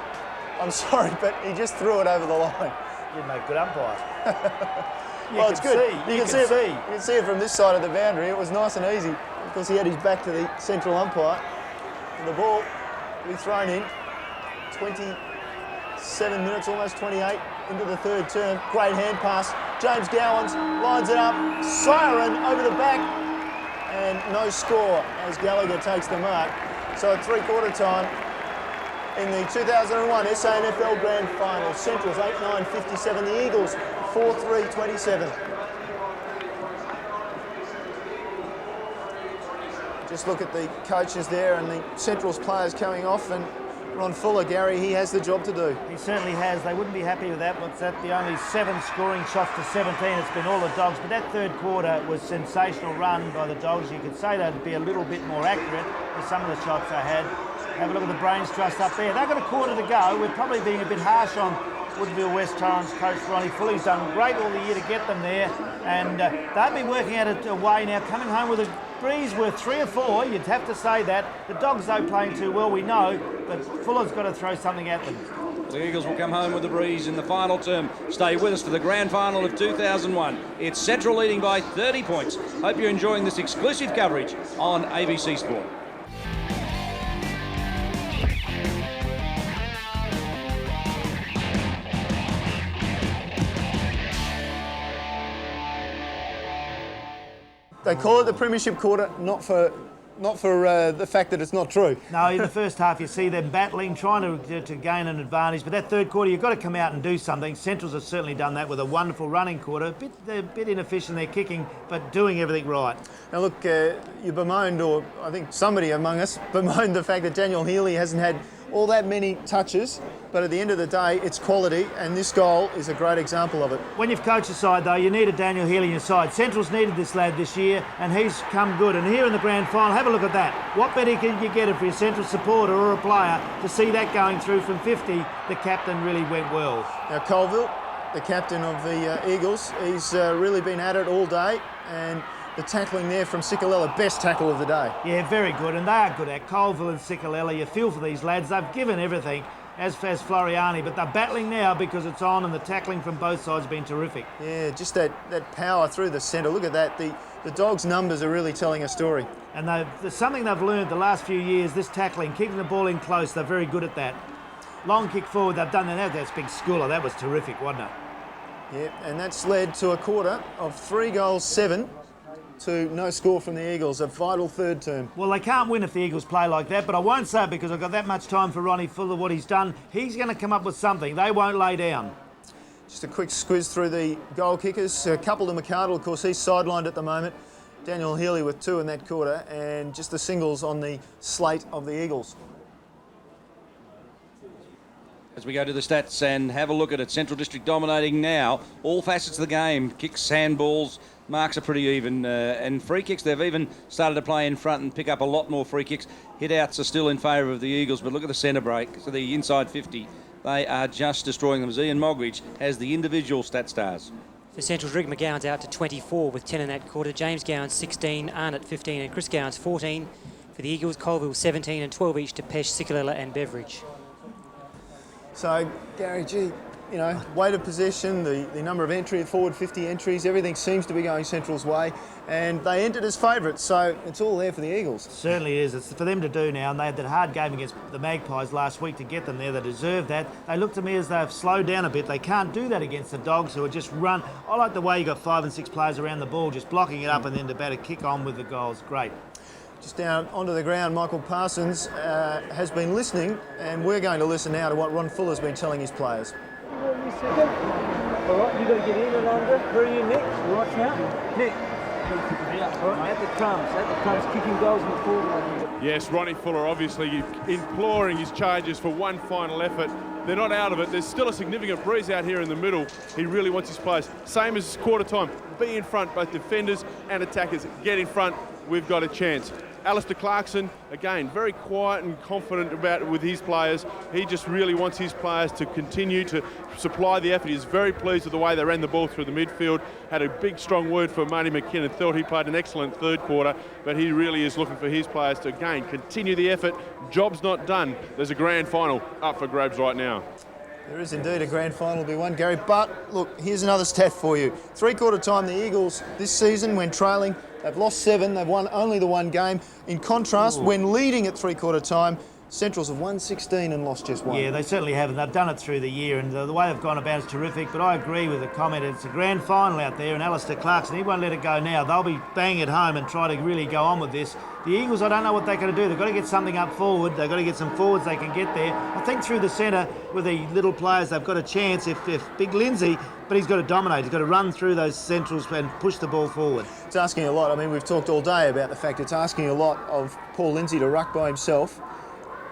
S4: I'm sorry, but he just threw it over the line.
S8: You'd make good umpire.
S4: Well, it's good. You can see it from this side of the boundary. It was nice and easy because he had his back to the central umpire. And the ball will be thrown in. 27 minutes, almost 28 into the third term. Great hand pass. James Gowans lines it up. Siren over the back. And no score as Gallagher takes the mark. So at three-quarter time in the 2001 SANFL Grand Final. Centrals 8-9-57. The Eagles 4-3-27. Just look at the coaches there and the Centrals players coming off, and Ron Fuller, Gary, he has the job to do.
S8: He certainly has. They wouldn't be happy with that. What's that? The only 7 scoring shots to 17. It's been all the Dogs. But that third quarter was sensational run by the Dogs. You could say they'd be a little bit more accurate with some of the shots they had. Have a look at the brains trust up there. They've got a quarter to go. We're probably being a bit harsh on Woodville-West Torrens coach Ronnie Fuller. He's done great all the year to get them there, and they've been working out a way now, coming home with a breeze worth 3 or 4. You'd have to say that. The Dogs, though, playing too well, we know, but Fuller's got to throw something at them.
S7: The Eagles will come home with the breeze in the final term. Stay with us for the grand final of 2001. It's Central leading by 30 points. Hope you're enjoying this exclusive coverage on ABC Sport.
S4: They call it the premiership quarter, not for the fact that it's not true.
S8: No, in the first half you see them battling, trying to gain an advantage, but that third quarter you've got to come out and do something. Centrals have certainly done that with a wonderful running quarter. They're a bit inefficient, they're kicking, but doing everything right.
S4: Now look, you bemoaned, or I think somebody among us bemoaned the fact that Daniel Healy hasn't had all that many touches, but at the end of the day, it's quality, and this goal is a great example of it.
S8: When you've coached a side, though, you need a Daniel Healy in your side. Central's needed this lad this year, and he's come good. And here in the grand final, have a look at that. What better can you get if you're a Central supporter or a player to see that going through from 50? The captain really went well.
S4: Now, Colville, the captain of the Eagles, he's really been at it all day, and the tackling there from Sikalella, best tackle of the day.
S8: Yeah, very good, and they are good at Colville and Sikalella. You feel for these lads. They've given everything, as Floriani, but they're battling now because it's on, and the tackling from both sides has been terrific.
S4: Yeah, just that power through the centre. Look at that. The Dogs' numbers are really telling a story.
S8: And there's something they've learned the last few years, this tackling, kicking the ball in close, they're very good at that. Long kick forward, they've done that. That's big schooler. That was terrific, wasn't it?
S4: Yeah, and that's led to a quarter of 3 goals, 7 to no score from the Eagles, a vital third term.
S8: Well, they can't win if the Eagles play like that, but I won't say it because I've got that much time for Ronnie Fuller, what he's done. He's going to come up with something. They won't lay down.
S4: Just a quick squiz through the goal kickers. A couple to McArdle, of course, he's sidelined at the moment. Daniel Healy with 2 in that quarter, and just the singles on the slate of the Eagles.
S7: As we go to the stats and have a look at it, Central District dominating now. All facets of the game, kicks, handballs, marks are pretty even. And free kicks, they've even started to play in front and pick up a lot more free kicks. Hit-outs are still in favour of the Eagles, but look at the centre break, so the inside 50. They are just destroying them. Ian Mogridge has the individual stat stars.
S9: For Central's, Rick McGowan's out to 24 with 10 in that quarter. James Gowan's 16, Arnott 15 and Chris Gowan's 14. For the Eagles, Colville 17 and 12 each to Pesh, Sikalella and Beveridge.
S4: So, Gary G, you know, weight of possession, the number of forward 50 entries, everything seems to be going Central's way, and they entered as favourites, so it's all there for the Eagles.
S8: Certainly is. It's for them to do now, and they had that hard game against the Magpies last week to get them there. They deserve that. They look to me as they've slowed down a bit. They can't do that against the Dogs, who are just run. I like the way you got 5 and 6 players around the ball, just blocking it up and then to better kick on with the goals. Great.
S4: Just down onto the ground, Michael Parsons has been listening, and we're going to listen now to what Ron Fuller's been telling his players.
S12: All right, you've got to get in and under. Where are you, Nick? Right now. Nick. All right, at the crumbs, kicking goals in the forward.
S6: Yes, Ronnie Fuller obviously imploring his charges for one final effort. They're not out of it. There's still a significant breeze out here in the middle. He really wants his players, same as quarter time, be in front, both defenders and attackers. Get in front. We've got a chance. Alistair Clarkson, again, very quiet and confident about it with his players. He just really wants his players to continue to supply the effort. He's very pleased with the way they ran the ball through the midfield. Had a big, strong word for Marty McKinnon. Thought he played an excellent third quarter, but he really is looking for his players to, again, continue the effort. Job's not done. There's a grand final up for grabs right now.
S4: There is indeed a grand final to be won, Gary, but look, here's another stat for you. 3/4 time, the Eagles this season, when trailing, they've lost 7, they've won only the 1 game. In contrast, when leading at 3/4 time, Centrals have won 16 and lost just 1.
S8: Yeah, they certainly have, and they've done it through the year, and the way they've gone about is terrific, but I agree with the comment. It's a grand final out there, and Alistair Clarkson, he won't let it go now. They'll be banging it home and try to really go on with this. The Eagles, I don't know what they're going to do. They've got to get something up forward. They've got to get some forwards they can get there. I think through the centre, with the little players, they've got a chance if Big Lindsay, but he's got to dominate. He's got to run through those centrals and push the ball forward.
S4: It's asking a lot. I mean, we've talked all day about the fact it's asking a lot of Paul Lindsay to ruck by himself.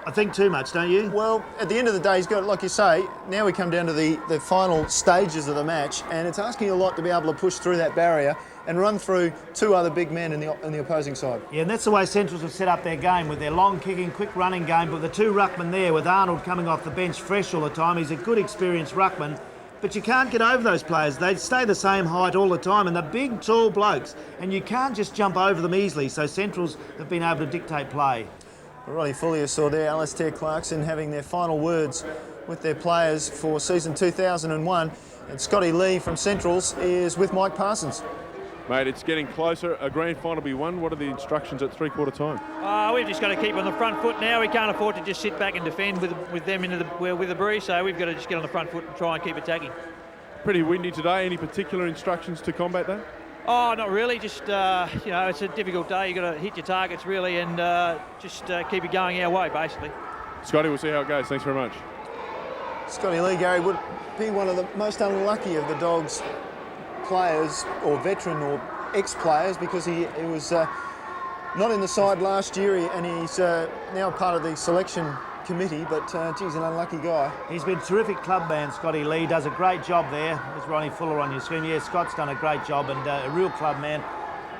S8: I think too much, don't you?
S4: Well, at the end of the day, he's got, like you say, now we come down to the final stages of the match, and it's asking a lot to be able to push through that barrier and run through two other big men in the opposing side.
S8: Yeah, and that's the way Centrals have set up their game, with their long kicking, quick running game, but the two ruckmen there, with Arnold coming off the bench fresh all the time. He's a good experienced ruckman, but you can't get over those players. They stay the same height all the time, and they're big, tall blokes, and you can't just jump over them easily, so Centrals have been able to dictate play.
S4: Roddy Fuller saw there Alastair Clarkson having their final words with their players for season 2001, and Scotty Lee from Centrals is with Mike Parsons.
S6: Mate, it's getting closer. A grand final will be won. What are the instructions at three-quarter time?
S12: We've just got to keep on the front foot now. We can't afford to just sit back and defend with them with the breeze, so we've got to just get on the front foot and try and keep attacking.
S6: Pretty windy today. Any particular instructions to combat that?
S12: Oh, not really. Just, it's a difficult day. You've got to hit your targets, really, and just keep it going our way, basically.
S6: Scotty, we'll see how it goes. Thanks very much.
S4: Scotty Lee, Gary, would be one of the most unlucky of the Dogs players, or veteran or ex-players, because he was not in the side last year, and he's now part of the selection committee, but geez, an unlucky guy.
S8: He's been a terrific club man, Scotty Lee. Does a great job there. There's Ronnie Fuller on your screen. Yeah, Scott's done a great job, and a real club man.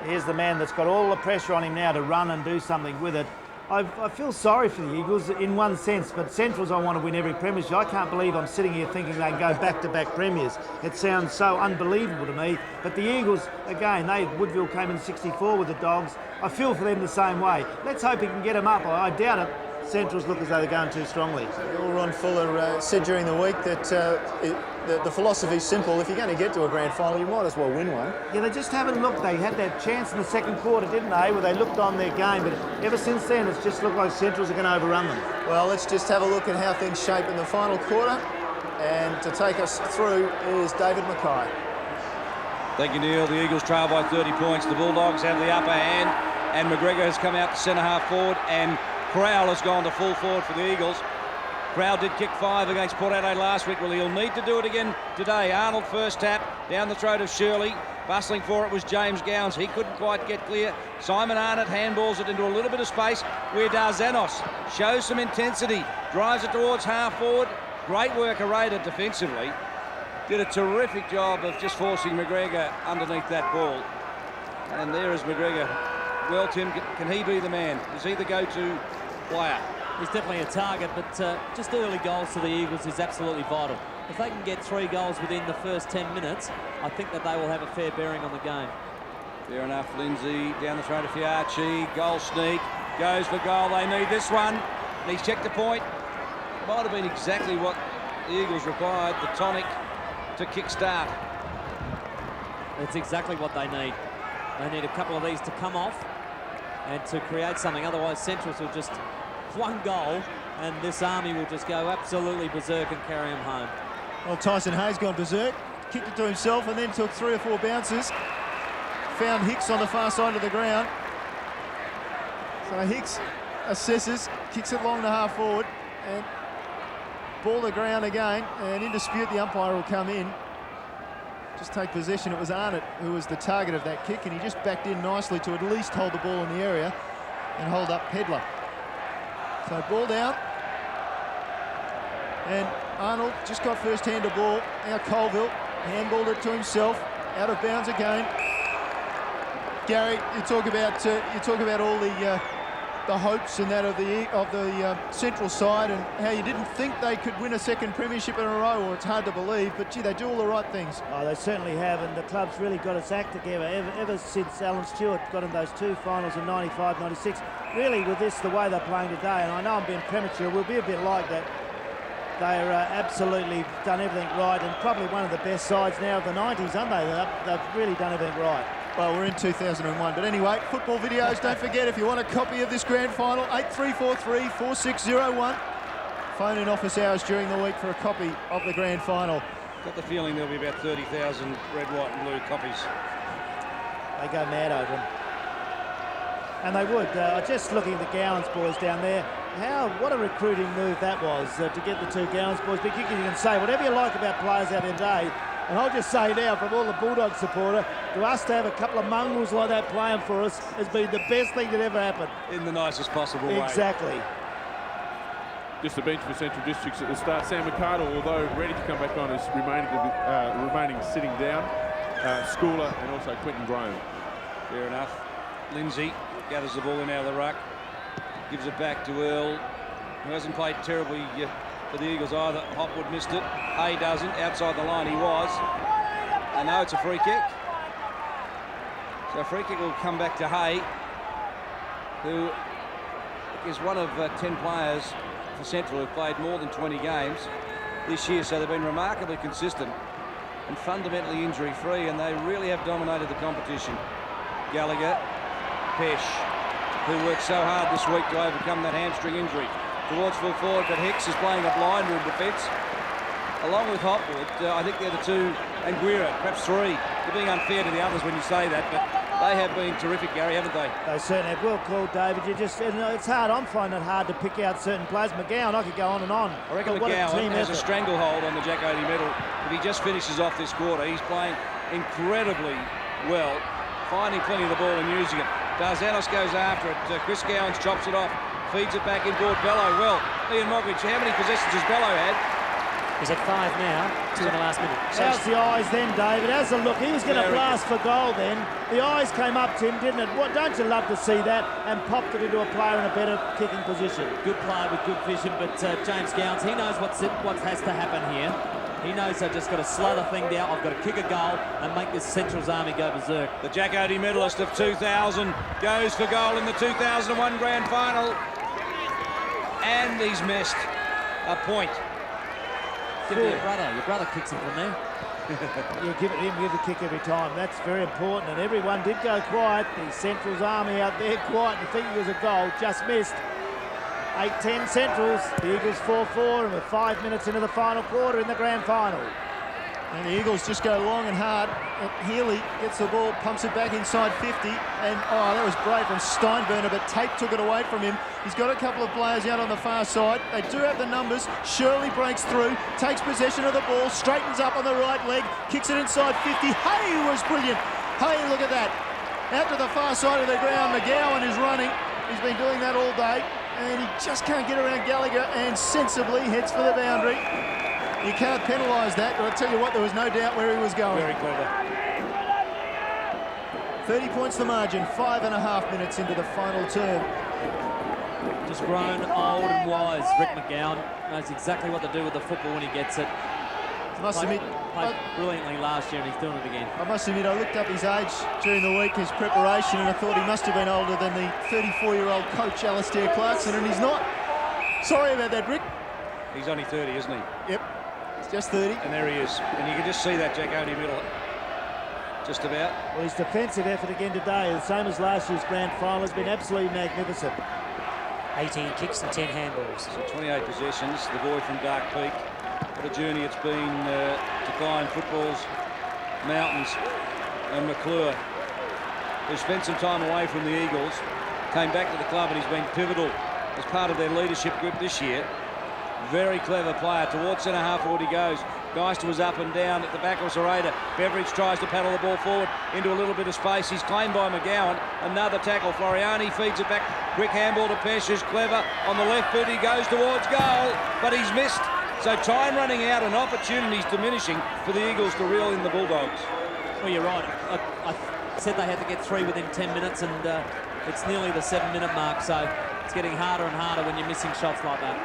S8: Here's the man that's got all the pressure on him now to run and do something with it. I feel sorry for the Eagles in one sense, but Centrals, I want to win every premiership. I can't believe I'm sitting here thinking they can go back-to-back premiers. It sounds so unbelievable to me. But the Eagles, again, Woodville came in 64 with the Dogs. I feel for them the same way. Let's hope he can get them up. I doubt it. Centrals look as though they're going too strongly.
S4: Ron Fuller said during the week that the philosophy's simple. If you're going to get to a grand final, you might as well win one.
S8: Yeah, they just haven't looked. They had that chance in the second quarter, didn't they, where they looked on their game, but ever since then it's just looked like Centrals are going to overrun them.
S4: Well, let's just have a look at how things shape in the final quarter, and to take us through is David Mackay.
S7: Thank you, Neil. The Eagles trail by 30 points. The Bulldogs have the upper hand, and McGregor has come out to centre half forward, and Crowell has gone to full forward for the Eagles. Crowell did kick 5 against Port Adelaide last week. Well, he'll need to do it again today. Arnold first tap down the throat of Shirley. Bustling for it was James Gowans. He couldn't quite get clear. Simon Arnott handballs it into a little bit of space where Darzanos shows some intensity. Drives it towards half forward. Great work Arada defensively. Did a terrific job of just forcing McGregor underneath that ball. And there is McGregor. Well, Tim, can he be the man? Is he the go-to player?
S10: He's definitely a target, but just early goals to the Eagles is absolutely vital. If they can get 3 goals within the first 10 minutes, I think that they will have a fair bearing on the game.
S7: Fair enough, Lindsay down the throat of Fiarchi. Goal sneak, goes for goal. They need this one. And he's checked the point. Might have been exactly what the Eagles required, the tonic to kick-start.
S10: It's exactly what they need. They need a couple of these to come off and to create something. Otherwise, Centrals will just one goal and this army will just go absolutely berserk and carry them home.
S4: Well, Tyson Hayes gone berserk, kicked it to himself and then took 3 or 4 bounces. Found Hicks on the far side of the ground. So Hicks assesses, kicks it long to half forward and ball the ground again, and in dispute the umpire will come in. Just take possession. It was Arnott who was the target of that kick, and he just backed in nicely to at least hold the ball in the area and hold up Pedler. So ball down, and Arnold just got first-hand the ball. Now Colville handballed it to himself, out of bounds again. Gary, you talk about all the hopes and that of the Central side, and how you didn't think they could win a second premiership in a row, or it's hard to believe, but gee, they do all the right things.
S8: Oh, they certainly have, and the club's really got its act together ever since Alan Stewart got in those 2 finals in 95, 96. Really, with this, the way they're playing today, and I know I'm being premature, we'll be a bit like that. They're absolutely done everything right, and probably one of the best sides now of the 90s, aren't they? They've really done everything right.
S4: Well, we're in 2001, but anyway, football videos, don't forget, if you want a copy of this grand final, 8343-4601. Phone in office hours during the week for a copy of the grand final.
S7: Got the feeling there'll be about 30,000 red, white and blue copies.
S8: They go mad over them. And they would. Just looking at the Gowans boys down there, what a recruiting move that was to get the 2 Gowans boys. But you can say whatever you like about players out there today, and I'll just say now, from all the Bulldog supporter, to us to have a couple of mongrels like that playing for us has been the best thing that ever happened.
S7: In the nicest possible way.
S8: Exactly.
S6: just the bench for Central Districts at the start. Sam McCardle, although ready to come back on, is remaining sitting down. Schooler and also Quentin Graham.
S7: Fair enough. Lindsay gathers the ball in out of the ruck, gives it back to Earl, who hasn't played terribly for the Eagles either. Hopwood missed it. Hay doesn't. Outside the line he was. I know it's a free kick. So free kick will come back to Hay, who is one of 10 players for Central who've played more than 20 games this year. So they've been remarkably consistent and fundamentally injury-free, and they really have dominated the competition. Gallagher, Pesh, who worked so hard this week to overcome that hamstring injury, towards full forward, but Hicks is playing a blind room defence. Along with Hopwood, I think they're the two, and Guira, perhaps three. You're being unfair to the others when you say that, but they have been terrific, Gary, haven't they?
S8: They certainly have. Well called, David. It's hard. I'm finding it hard to pick out certain players. McGowan, I could go on and on.
S7: I reckon McGowan has a stranglehold on the Jack Odie medal. If he just finishes off this quarter, he's playing incredibly well, finding plenty of the ball and using it. Darzanos goes after it. Chris Gowans chops it off, feeds it back inboard. Bello, well, Ian Moggridge, how many possessions has Bello had?
S9: He's at 5 now, 2 in the last minute.
S8: How's the eyes then, David? How's the look? He was going to blast for goal then. The eyes came up to him, didn't it? What, don't you love to see that? And popped it into a player in a better kicking position.
S10: Good player with good vision, but James Gowans, he knows what has to happen here. He knows they've just got to slow the thing down. I've got to kick a goal and make this Central's army go berserk.
S7: The Jack Odie medalist of 2000 goes for goal in the 2001 grand final. And he's missed a point.
S10: Give it to your brother. Your brother kicks it from there.
S8: You give it him, give the kick every time. That's very important. And everyone did go quiet. The Central's army out there quiet. You think it was a goal, just missed. 8-10 Centrals. The Eagles 4-4, and we're 5 minutes into the final quarter in the grand final.
S4: And the Eagles just go long and hard. Healy gets the ball, pumps it back inside 50. And, oh, that was brave from Steinberner, but Tate took it away from him. He's got a couple of players out on the far side. They do have the numbers. Shirley breaks through, takes possession of the ball, straightens up on the right leg, kicks it inside 50. Hay was brilliant. Hay, look at that. Out to the far side of the ground. McGowan is running. He's been doing that all day. And he just can't get around Gallagher and sensibly heads for the boundary. You can't penalise that, but I'll tell you what, there was no doubt where he was going.
S7: Very clever.
S4: 30 points the margin, 5.5 minutes into the final term.
S10: Just grown old and wise. Rick McGowan knows exactly what to do with the football when he gets it. Played brilliantly last year and he's doing it again.
S4: I must admit, I looked up his age during the week, his preparation, and I thought he must have been older than the 34-year-old coach, Alistair Clarkson, and he's not. Sorry about that, Rick.
S7: He's only 30, isn't he?
S4: Yep, he's just 30.
S7: And there he is. And you can just see that Jack Odie middle. Just about.
S8: Well, his defensive effort again today, the same as last year's grand final, has been absolutely magnificent.
S9: 18 kicks and 10 handballs.
S7: So 28 possessions. The boy from Dark Peak. What a journey it's been to climb football's mountains. And McClure, who spent some time away from the Eagles, came back to the club and he's been pivotal as part of their leadership group this year. Very clever player. Towards centre half forward he goes. Geister was up and down at the back of Serrata. Beveridge tries to paddle the ball forward into a little bit of space. He's claimed by McGowan. Another tackle. Floriani feeds it back. Quick handball to Pesh, is clever. On the left foot he goes towards goal, but he's missed. So time running out and opportunities diminishing for the Eagles to reel in the Bulldogs.
S10: Well, you're right. I said they had to get 3 within 10 minutes, and it's nearly the 7-minute mark, so it's getting harder and harder when you're missing shots like that.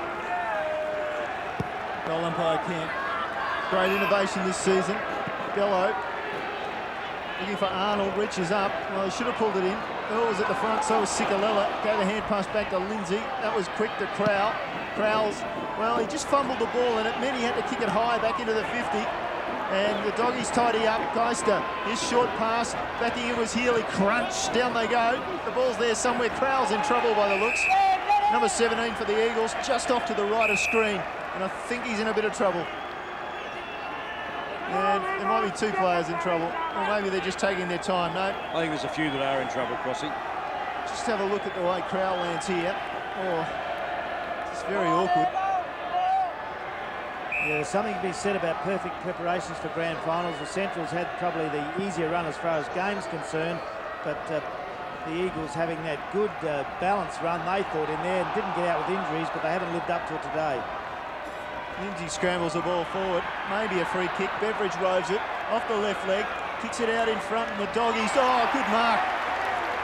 S4: Goal umpire Camp. Great innovation this season. Bello looking for Arnold, reaches up. Well, he should have pulled it in. Earl was at the front, so was Sikalella. Gave the hand pass back to Lindsay. That was quick to Crowell. Crowell's, well, he just fumbled the ball, and it meant he had to kick it high back into the 50. And the doggies tidy up. Geister, his short pass. Backing in was Healy. Crunch. Down they go. The ball's there somewhere. Crowell's in trouble by the looks. Number 17 for the Eagles, just off to the right of screen. And I think he's in a bit of trouble. Yeah, there might be 2 players in trouble. Or maybe they're just taking their time. No.
S7: I think there's a few that are in trouble, Crossy.
S4: Just have a look at the way Crowell lands here. Oh, it's very awkward.
S8: Yeah, there's something to be said about perfect preparations for grand finals. The Centrals had probably the easier run as far as games concerned, but the Eagles having that good balance run they thought in there and didn't get out with injuries, but they haven't lived up to it today.
S4: Lindsay scrambles the ball forward, maybe a free kick. Beveridge roves it off the left leg, kicks it out in front, and the Doggies, oh, good mark.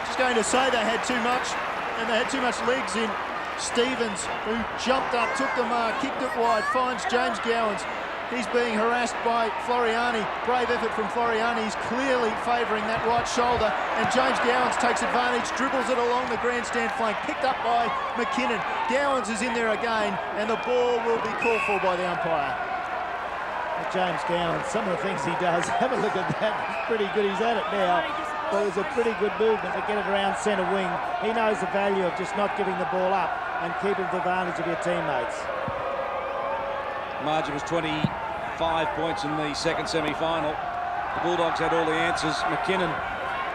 S4: Just going to say they had too much, and they had too much legs in. Stevens, who jumped up, took the mark, kicked it wide, finds James Gowans. He's being harassed by Floriani. Brave effort from Floriani. He's clearly favouring that right shoulder. And James Gowans takes advantage, dribbles it along the grandstand flank, picked up by McKinnon. Gowans is in there again, and the ball will be called for by the umpire.
S8: James Gowans, some of the things he does, have a look at that. It's pretty good. He's at it now. But it was a pretty good movement to get it around centre wing. He knows the value of just not giving the ball up and keeping the advantage of your teammates.
S7: Margin was 25 points in the second semi-final. The Bulldogs had all the answers. McKinnon,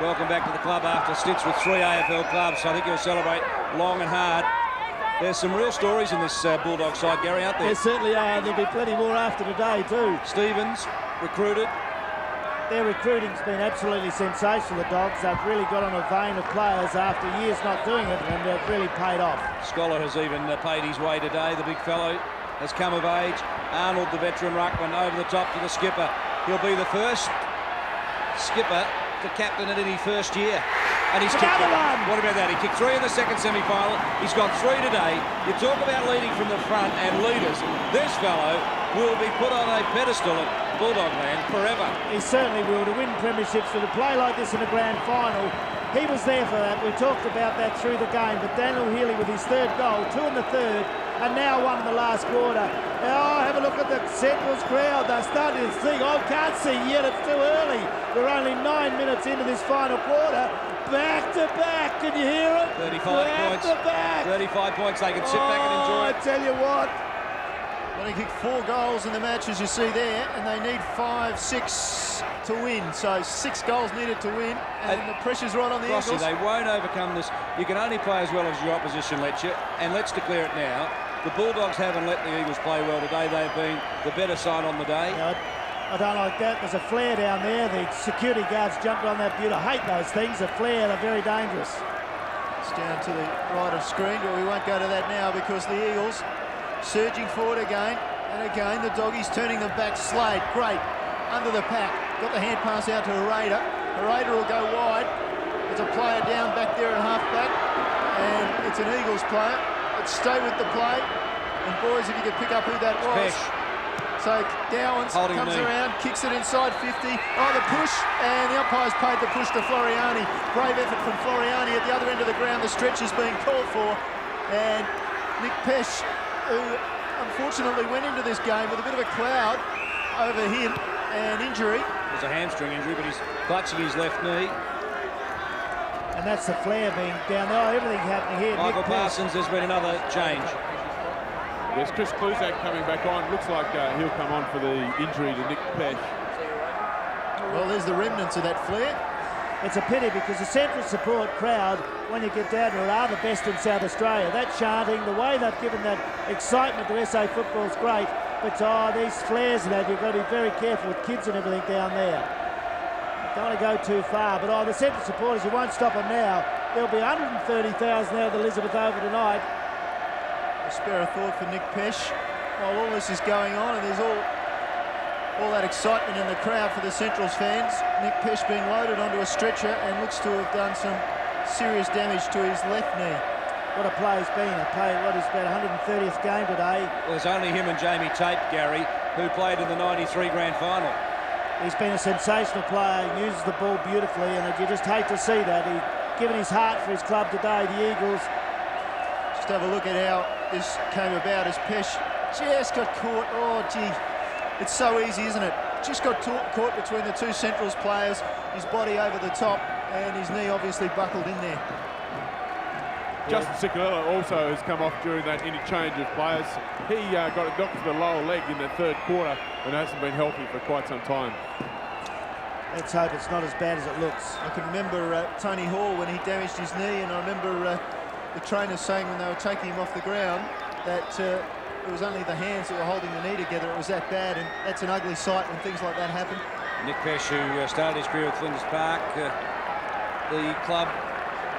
S7: welcome back to the club after stints with 3 AFL clubs. So I think he'll celebrate long and hard. There's some real stories in this Bulldog side, Gary, aren't there?
S8: There certainly are. There'll be plenty more after today too.
S7: Stevens, recruited.
S8: Their recruiting's been absolutely sensational, the Dogs. They've really got on a vein of players after years not doing it, and they've really paid off.
S7: Scholar has even paid his way today. The big fellow has come of age. Arnold, the veteran ruckman, over the top to the skipper. He'll be the first skipper to captain it in his first year. And he's kicked one. What about that? He kicked 3 in the second semi-final. He's got 3 today. You talk about leading from the front and leaders. This fellow will be put on a pedestal at Bulldog land forever.
S8: He certainly will. To win premierships, to play like this in a grand final, he was there for that. We talked about that through the game. But Daniel Healy with his 3rd goal, 2 in the 3rd, and now 1 in the last quarter. Oh, have a look at the Central's crowd. They're starting to think, oh, can't see yet, it's too early. We're only 9 minutes into this final quarter. Back to back, can you hear it?
S7: 35
S8: back
S7: points.
S8: To back.
S7: 35 points, they can sit back and enjoy it.
S8: I tell you what.
S4: Well, he kicked 4 goals in the match, as you see there, and they need 5, 6 to win. So 6 goals needed to win, and the pressure's right on the Eagles.
S7: They won't overcome this. You can only play as well as your opposition lets you, and let's declare it now. The Bulldogs haven't let the Eagles play well today. They've been the better side on the day.
S8: No, I don't like that. There's a flare down there. The security guards jumped on that beauty. I hate those things. A flare, they're very dangerous.
S4: It's down to the right of screen, but we won't go to that now because the Eagles surging forward again and again. The Doggies turning them back. Slade, great, under the pack. Got the hand pass out to Hereda. Hereda will go wide. There's a player down back there at half-back, and it's an Eagles player. Let's stay with the play. And boys, if you could pick up who that was.
S7: Pesh.
S4: So Gowans comes around, kicks it inside 50. Oh, the push, and the umpire's paid the push to Floriani. Brave effort from Floriani at the other end of the ground. The stretch is being called for. And Nick Pesh, who unfortunately went into this game with a bit of a cloud over him and injury.
S7: There's a hamstring injury, but he's clutching his left knee.
S8: And that's the flare being down there. Oh, everything happening here.
S7: Michael Parsons, there's been another change.
S6: Yes, Chris Kluzak coming back on. Looks like he'll come on for the injury to Nick Pesh.
S4: Well, there's the remnants of that flare.
S8: It's a pity because the Central support crowd, when you get down to it, are the best in South Australia. That chanting, the way they've given that excitement to SA football is great. But these flares and that, you've got to be very careful with kids and everything down there. Don't want to go too far, but the Central supporters, you won't stop them now. There'll be 130,000 out of Elizabeth over tonight.
S4: A spare a thought for Nick Pesh while all this is going on, and there's all that excitement in the crowd for the Central's fans. Nick Pesh being loaded onto a stretcher and looks to have done some serious damage to his left knee.
S8: What a play he's been. What is about 130th game today.
S7: Well, it's only him and Jamie Tate, Gary, who played in the 93 grand final.
S8: He's been a sensational player, uses the ball beautifully, and you just hate to see that. He's given his heart for his club today, the Eagles.
S4: Just have a look at how this came about as Pesh just got caught. Oh, gee, it's so easy, isn't it? Just got caught between the 2 Centrals players, his body over the top, and his knee obviously buckled in there.
S6: Justin Ciccarella also has come off during that interchange of players. He got a knock to the lower leg in the 3rd quarter and hasn't been healthy for quite some time.
S8: Let's hope it's not as bad as it looks.
S4: I can remember Tony Hall when he damaged his knee, and I remember the trainers saying when they were taking him off the ground that it was only the hands that were holding the knee together. It was that bad, and that's an ugly sight when things like that happen.
S7: Nick Pesh, who started his career at Flinders Park, the club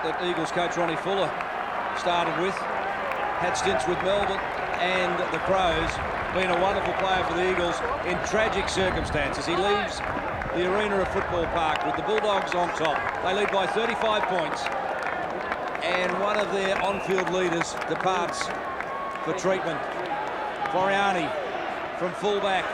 S7: that Eagles coach Ronnie Fuller started with. Had stints with Melbourne and the Crows. Been a wonderful player for the Eagles in tragic circumstances. He leaves the arena of Football Park with the Bulldogs on top. They lead by 35 points. And one of their on-field leaders departs for treatment. Floriani from fullback.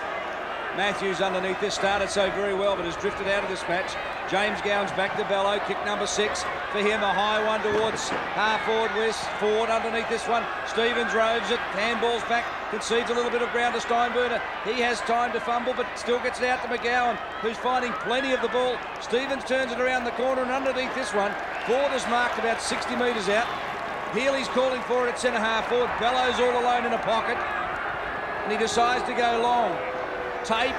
S7: Matthews underneath this started so very well, but has drifted out of this match. James Gowan's back to Bello, kick number 6 for him, a high one towards half forward West. Ford underneath this one. Stevens roves it, handballs back, concedes a little bit of ground to Steinberner. He has time to fumble, but still gets it out to McGowan, who's finding plenty of the ball. Stevens turns it around the corner, and underneath this one, Ford is marked about 60 metres out. Healy's calling for it at centre half forward. Bellows all alone in a pocket, and he decides to go long. Tape,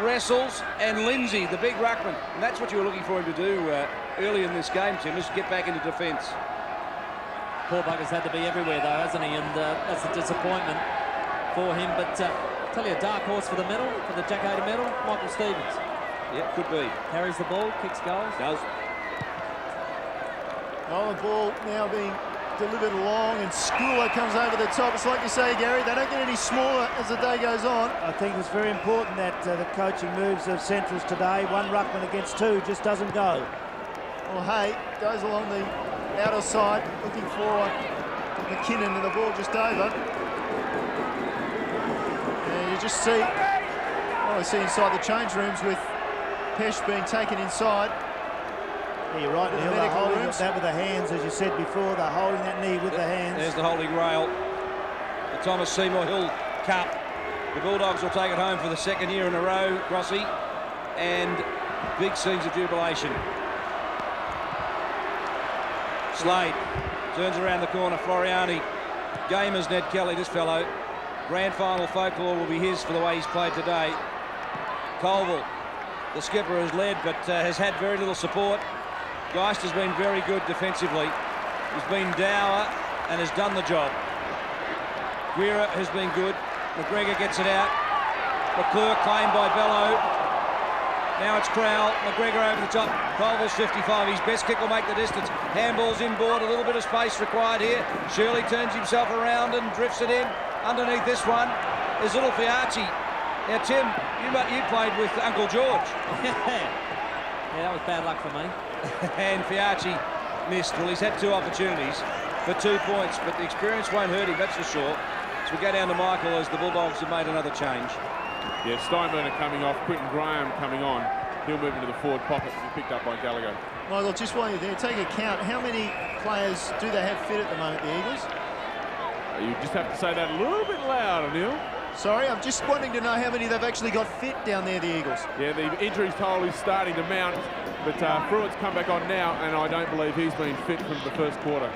S7: wrestles, and Lindsay, the big ruckman. And that's what you were looking for him to do early in this game, Tim, is get back into defence.
S10: Poor bugger's had to be everywhere, though, hasn't he? And that's a disappointment for him. But tell you, a dark horse for the medal, for the Jack Hayter medal, Michael Stevens.
S7: Yeah, could be.
S10: Carries the ball, kicks goals.
S7: Does.
S4: Oh, the ball now being delivered along, and Schooler comes over the top. It's like you say, Gary, they don't get any smaller as the day goes on.
S8: I think it's very important that the coaching moves of Centrals today, one ruckman against 2, just doesn't go.
S4: Well, Hay goes along the outer side, looking for McKinnon, and the ball just over. And you just see, I see inside the change rooms with Pesh being taken inside.
S8: Yeah, you're right, Neil. They're holding that with the hands, as you said before. They're holding that knee with the hands.
S7: There's the holy grail. The Thomas Seymour Hill Cup. The Bulldogs will take it home for the 2nd year in a row, Crossy. And big scenes of jubilation. Slade turns around the corner. Floriani. Gamers Ned Kelly, this fellow. Grand final folklore will be his for the way he's played today. Colville, the skipper, has led but has had very little support. Geist has been very good defensively. He's been dour and has done the job. Guerra has been good. McGregor gets it out. McClure claimed by Bello. Now it's Crowell. McGregor over the top. Colville's 55. His best kick will make the distance. Handball's inboard. A little bit of space required here. Shirley turns himself around and drifts it in. Underneath this one is little Fiacci. Now, Tim, you played with Uncle George.
S10: Yeah, that was bad luck for me.
S7: And Fiacci missed. Well, he's had 2 opportunities for 2 points, but the experience won't hurt him, that's for sure. So we go down to Michael as the Bulldogs have made another change.
S6: Yeah, Steinberner coming off, Quinton Graham coming on. He'll move into the forward pocket and be picked up by Gallagher.
S4: Michael, just while you're there, take account, how many players do they have fit at the moment, the Eagles?
S6: You just have to say that a little bit louder, Neil.
S4: Sorry, I'm just wanting to know how many they've actually got fit down there, the Eagles.
S6: Yeah, the injuries toll is starting to mount, but Pruitt's come back on now, and I don't believe he's been fit from the first quarter.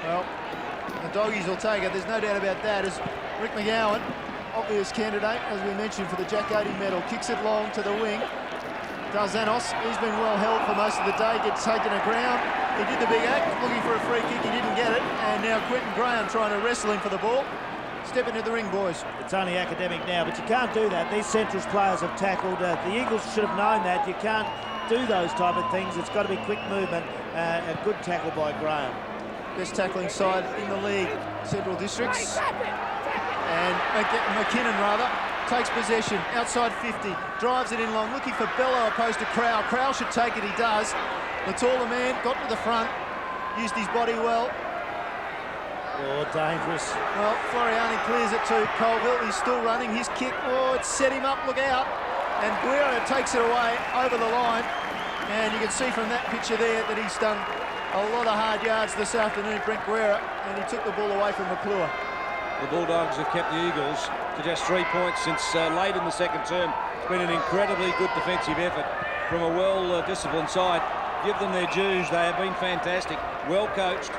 S4: Well, the Doggies will take it, there's no doubt about that, as Rick McGowan, obvious candidate, as we mentioned, for the Jack Hayter medal, kicks it long to the wing. Darzanos, he's been well held for most of the day, gets taken to ground. He did the big act, looking for a free kick, he didn't get it, and now Quinton Graham trying to wrestle him for the ball. Step into the ring, boys.
S8: It's only academic now, but you can't do that. These Centrals players have tackled. The Eagles should have known that. You can't do those type of things. It's got to be quick movement. A good tackle by Graham.
S4: Best tackling side in the league, Central Districts. And McKinnon, takes possession, outside 50, drives it in long, looking for Bello opposed to Crowell. Crowell should take it, he does. The taller man got to the front, used his body well.
S8: Oh, dangerous.
S4: Well, Floriani clears it to Colville. He's still running. His kick, it set him up. Look out. And Guerra takes it away over the line. And you can see from that picture there that he's done a lot of hard yards this afternoon, Brent Guerra, and he took the ball away from McClure.
S7: The Bulldogs have kept the Eagles to just 3 points since late in the second term. It's been an incredibly good defensive effort from a well-disciplined side. Give them their dues. They have been fantastic, well coached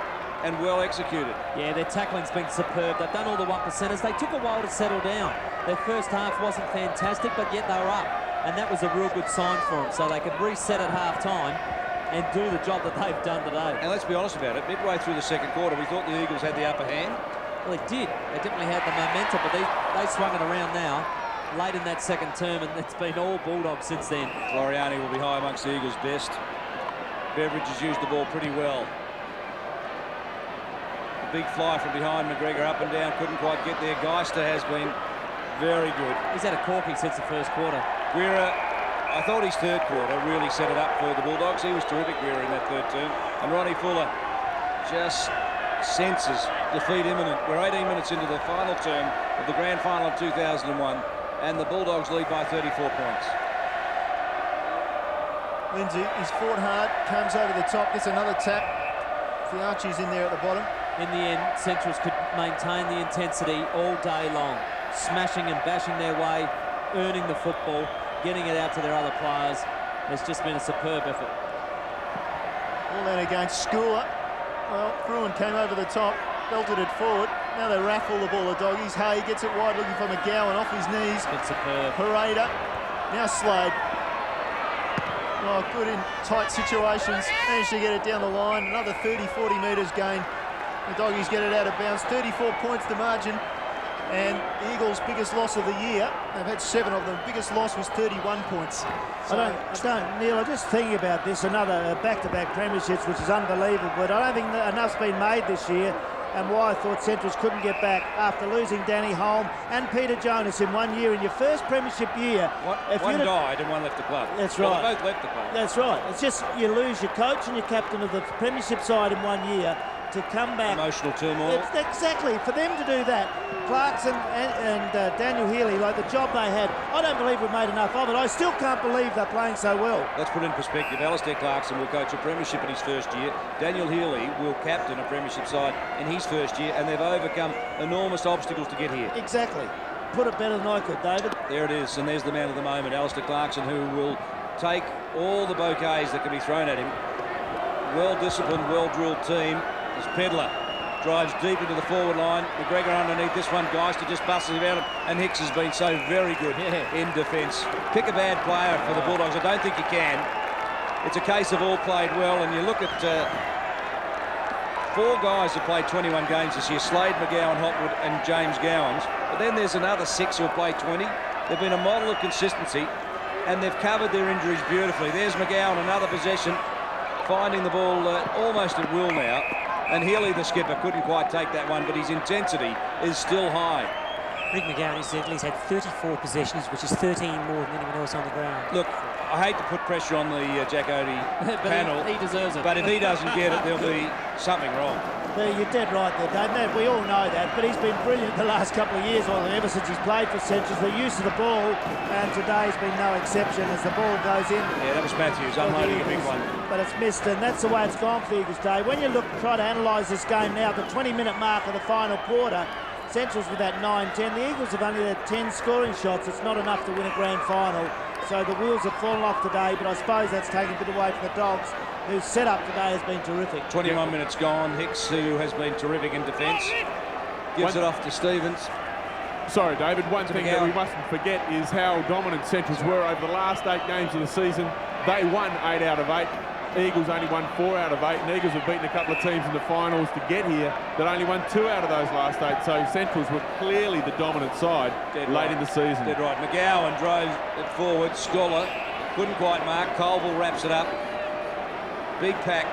S7: and well executed.
S10: Yeah, their tackling's been superb. They've done all the 1%ers. They took a while to settle down. Their first half wasn't fantastic, but yet they were up. And that was a real good sign for them, so they could reset at half-time and do the job that they've done today.
S7: And let's be honest about it, midway through the second quarter, we thought the Eagles had the upper hand.
S10: Well, they did. They definitely had the momentum, but they swung it around now, late in that second term, and it's been all Bulldogs since then.
S7: Floriani will be high amongst the Eagles' best. Beveridge has used the ball pretty well. A big fly from behind McGregor, up and down, couldn't quite get there. Geister has been very good.
S10: He's had a corking since the first quarter.
S7: Guerra, I thought his third quarter really set it up for the Bulldogs. He was terrific, Guerra, in that third term. And Ronnie Fuller just senses defeat imminent. We're 18 minutes into the final term of the grand final of 2001, and the Bulldogs lead by 34 points.
S4: Lindsay, he's fought hard, comes over the top, gets another tap. Fiachi's in there at the bottom.
S10: In the end, Centrals could maintain the intensity all day long, smashing and bashing their way, earning the football, getting it out to their other players. It's just been a superb effort.
S4: All that against Schooler. Well, Bruin came over the top, belted it forward. Now they raffle the ball, the Doggies. Hay gets it wide, looking for McGowan off his knees.
S10: It's superb.
S4: Parada. Now Slade. Oh, good in tight situations. Managed to get it down the line. Another 30-40 metres gain. The Doggies get it out of bounds. 34 points the margin. And the Eagles' biggest loss of the year. They've had 7 of them. Biggest loss was 31 points.
S8: I don't, Neil, I'm just thinking about this. Another back-to-back premierships, which is unbelievable. But I don't think that enough's been made this year. And why I thought Centrals couldn't get back after losing Danny Holm and Peter Jonas in 1 year in your first premiership year.
S7: One died and one left the club.
S8: That's
S7: well,
S8: right.
S7: They both left the club.
S8: That's right. It's just you lose your coach and your captain of the premiership side in 1 year to come back.
S7: Emotional turmoil.
S8: Exactly. For them to do that, Clarkson and Daniel Healy, like the job they had, I don't believe we've made enough of it. I still can't believe they're playing so well.
S7: Let's put in perspective. Alistair Clarkson will coach a premiership in his first year. Daniel Healy will captain a premiership side in his first year, and they've overcome enormous obstacles to get here.
S8: Exactly. Put it better than I could, David.
S7: There it is, and there's the man of the moment, Alistair Clarkson, who will take all the bouquets that can be thrown at him. Well-disciplined, well-drilled team. As Pedler drives deep into the forward line. McGregor underneath this one. Geister just busts it out, and Hicks has been so very good in defence. Pick a bad player for the Bulldogs. I don't think you can. It's a case of all played well, and you look at 4 guys who played 21 games this year: Slade, McGowan, Hopwood and James Gowans. But then there's another 6 who have played 20. They've been a model of consistency, and they've covered their injuries beautifully. There's McGowan, another possession, finding the ball almost at will now. And Healy, the skipper, couldn't quite take that one, but his intensity is still high.
S9: Rick McGowan incidentally has had 34 possessions, which is 13 more than anyone else on the ground.
S7: Look, I hate to put pressure on the Jack Odie panel.
S10: He deserves it.
S7: But if he doesn't get it, there'll be something wrong.
S8: Well, you're dead right there, Dave. We all know that, but he's been brilliant the last couple of years, or ever since he's played for Centrals. The use of the ball, and today's been no exception as the ball goes in.
S7: Yeah, that was Matthews unloading a big one.
S8: But it's missed, and that's the way it's gone for the Eagles, Dave. When you try to analyse this game now, the 20-minute mark of the final quarter, Centrals with that 9-10. The Eagles have only had 10 scoring shots. It's not enough to win a grand final. So the wheels have fallen off today, but I suppose that's taken a bit away from the Dogs, whose setup today has been terrific.
S7: 21 minutes gone. Hicks, who has been terrific in defence, gives it off to Stevens.
S6: Sorry, David. One thing that we mustn't forget is how dominant Centrals were over the last 8 games of the season. They won 8 out of 8. Eagles only won 4 out of 8, and Eagles have beaten a couple of teams in the finals to get here that only won 2 out of those last 8. So Centrals were clearly the dominant side late in the season.
S7: Dead right. McGowan drove it forward. Scholar couldn't quite mark. Colville wraps it up. Big pack.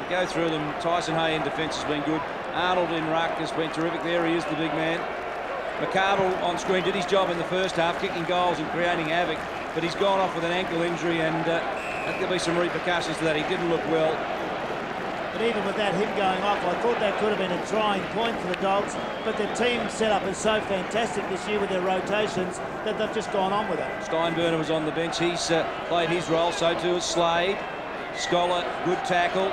S7: We go through them. Tyson Hay in defence has been good. Arnold in ruck has been terrific. There he is, the big man. McArdle on screen did his job in the first half, kicking goals and creating havoc, but he's gone off with an ankle injury, and there'll be some repercussions to that. He didn't look well.
S8: But even with that, him going off, I thought that could have been a trying point for the Dogs, but their team setup is so fantastic this year with their rotations that they've just gone on with it.
S7: Steinburner was on the bench. He's played his role, so too has Slade. Scholar, good tackle.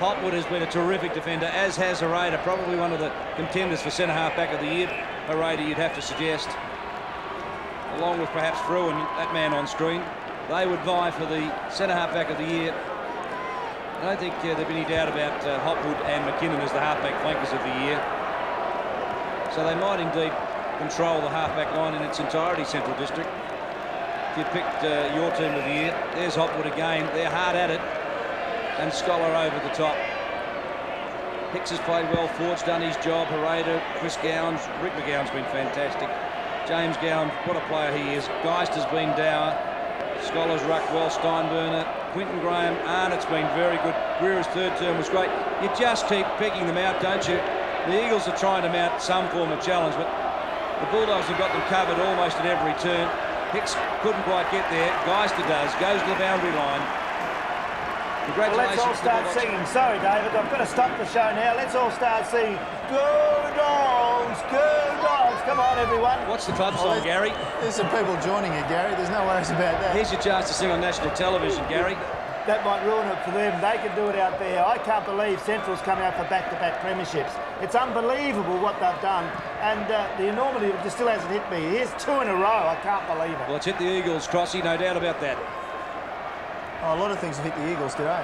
S7: Hopwood has been a terrific defender, as has Hereda, probably one of the contenders for centre-half back of the year. Hereda, you'd have to suggest, along with perhaps Fruin, that man on screen. They would vie for the centre-half back of the year. I don't think there'd be any doubt about Hopwood and McKinnon as the half-back flankers of the year. So they might indeed control the half-back line in its entirety, Central District. If you picked your team of the year, there's Hopwood again. They're hard at it. And Scholar over the top. Hicks has played well. Ford's done his job. Hereda, Chris Gowans, Rick McGowan's been fantastic. James Gowan, what a player he is. Geister's been dour. Scholars, Ruckwell, Steinburner, Quinton Graham, Arnott's been very good. Greer's third term was great. You just keep picking them out, don't you? The Eagles are trying to mount some form of challenge, but the Bulldogs have got them covered almost at every turn. Hicks couldn't quite get there. Geister does, goes to the boundary line.
S8: Well, let's all start singing. Sorry, David, I've got to stop the show now. Let's all start singing. Go Dogs, go Dogs. Come on, everyone.
S7: What's the club song, Gary?
S4: There's some people joining it, Gary. There's no worries about that.
S7: Here's your chance to sing on national television, Gary.
S8: That might ruin it for them. They can do it out there. I can't believe Central's coming out for back-to-back premierships. It's unbelievable what they've done. And the enormity of it still hasn't hit me. Here's 2 in a row. I can't believe it.
S7: Well, it's hit the Eagles, Crossy, no doubt about that.
S4: Oh, a lot of things have hit the Eagles today.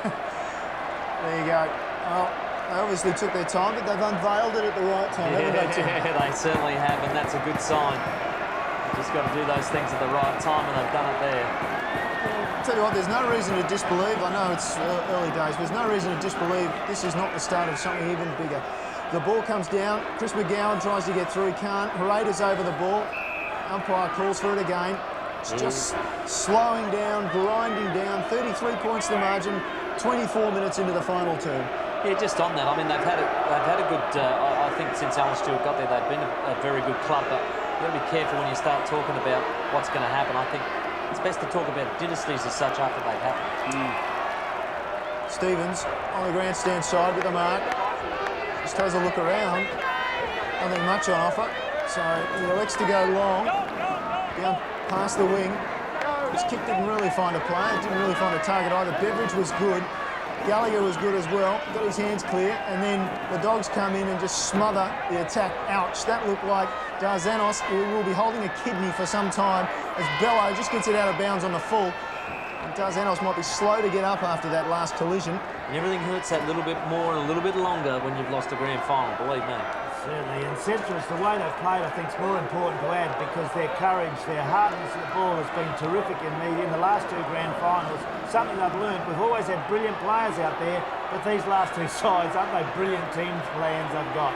S4: There you go. Well, they obviously took their time, but they've unveiled it at the right time, haven't they, Tim?
S5: Yeah, they certainly have, and that's a good sign. You've just got to do those things at the right time, and they've done it there.
S4: I'll tell you what, there's no reason to disbelieve. I know it's early days, but there's no reason to disbelieve this is not the start of something even bigger. The ball comes down. Chris McGowan tries to get through, can't. Paredes over the ball. Umpire calls for it again. It's just slowing down, grinding down. 33 points the margin, 24 minutes into the final term.
S5: Yeah, just on that, I mean, they've had a good, I think since Alan Stewart got there, they've been a very good club, but you've got to be careful when you start talking about what's going to happen. I think it's best to talk about dynasties as such after they've happened.
S4: Stevens on the grandstand side with the mark. Just has a look around. Nothing much on offer. So he elects to go long. Down past the wing. His kick didn't really find a player. Didn't really find a target either. Beveridge was good. Gallagher was good as well. Got his hands clear. And then the Dogs come in and just smother the attack. Ouch. That looked like Darzanos, who will be holding a kidney for some time, as Bello just gets it out of bounds on the full. And Darzanos might be slow to get up after that last collision.
S5: And everything hurts that little bit more and a little bit longer when you've lost a grand final, believe me.
S8: Certainly, and Central's, the way they've played, I think, is more important to add, because their courage, their hardness at the ball has been terrific in the last 2 grand finals. Something they've learned. We've always had brilliant players out there, but these last 2 sides, aren't they brilliant team plans they've got?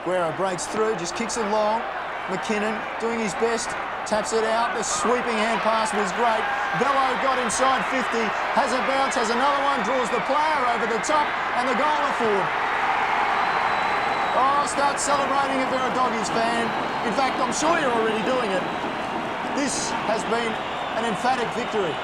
S4: Guerra breaks through, just kicks it long. McKinnon doing his best, taps it out. The sweeping hand pass was great. Bello got inside 50, has a bounce, has another one, draws the player over the top, and the goal forward. Oh, start celebrating if you're a Doggies fan. In fact, I'm sure you're already doing it. This has been an emphatic victory.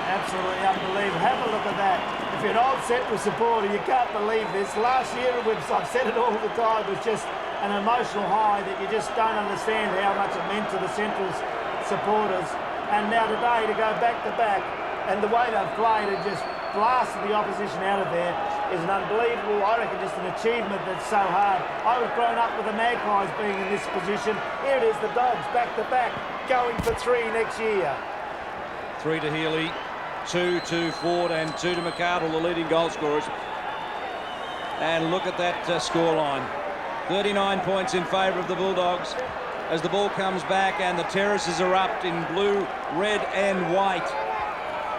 S8: Absolutely unbelievable. Have a look at that. If you're an old Central supporter, you can't believe this. Last year, I've said it all the time, was just an emotional high that you just don't understand how much it meant to the Central's supporters. And now today, to go back to back, and the way they've played and just blasted the opposition out of there is an unbelievable, I reckon, just an achievement that's so hard. I was grown up with the Magpies being in this position. Here it is, the Dogs back to back, going for 3 next year.
S7: 3 to Healy, 2 to Ford, and 2 to McArdle, the leading goal scorers. And look at that scoreline. 39 points in favour of the Bulldogs as the ball comes back and the terraces erupt in blue, red and white.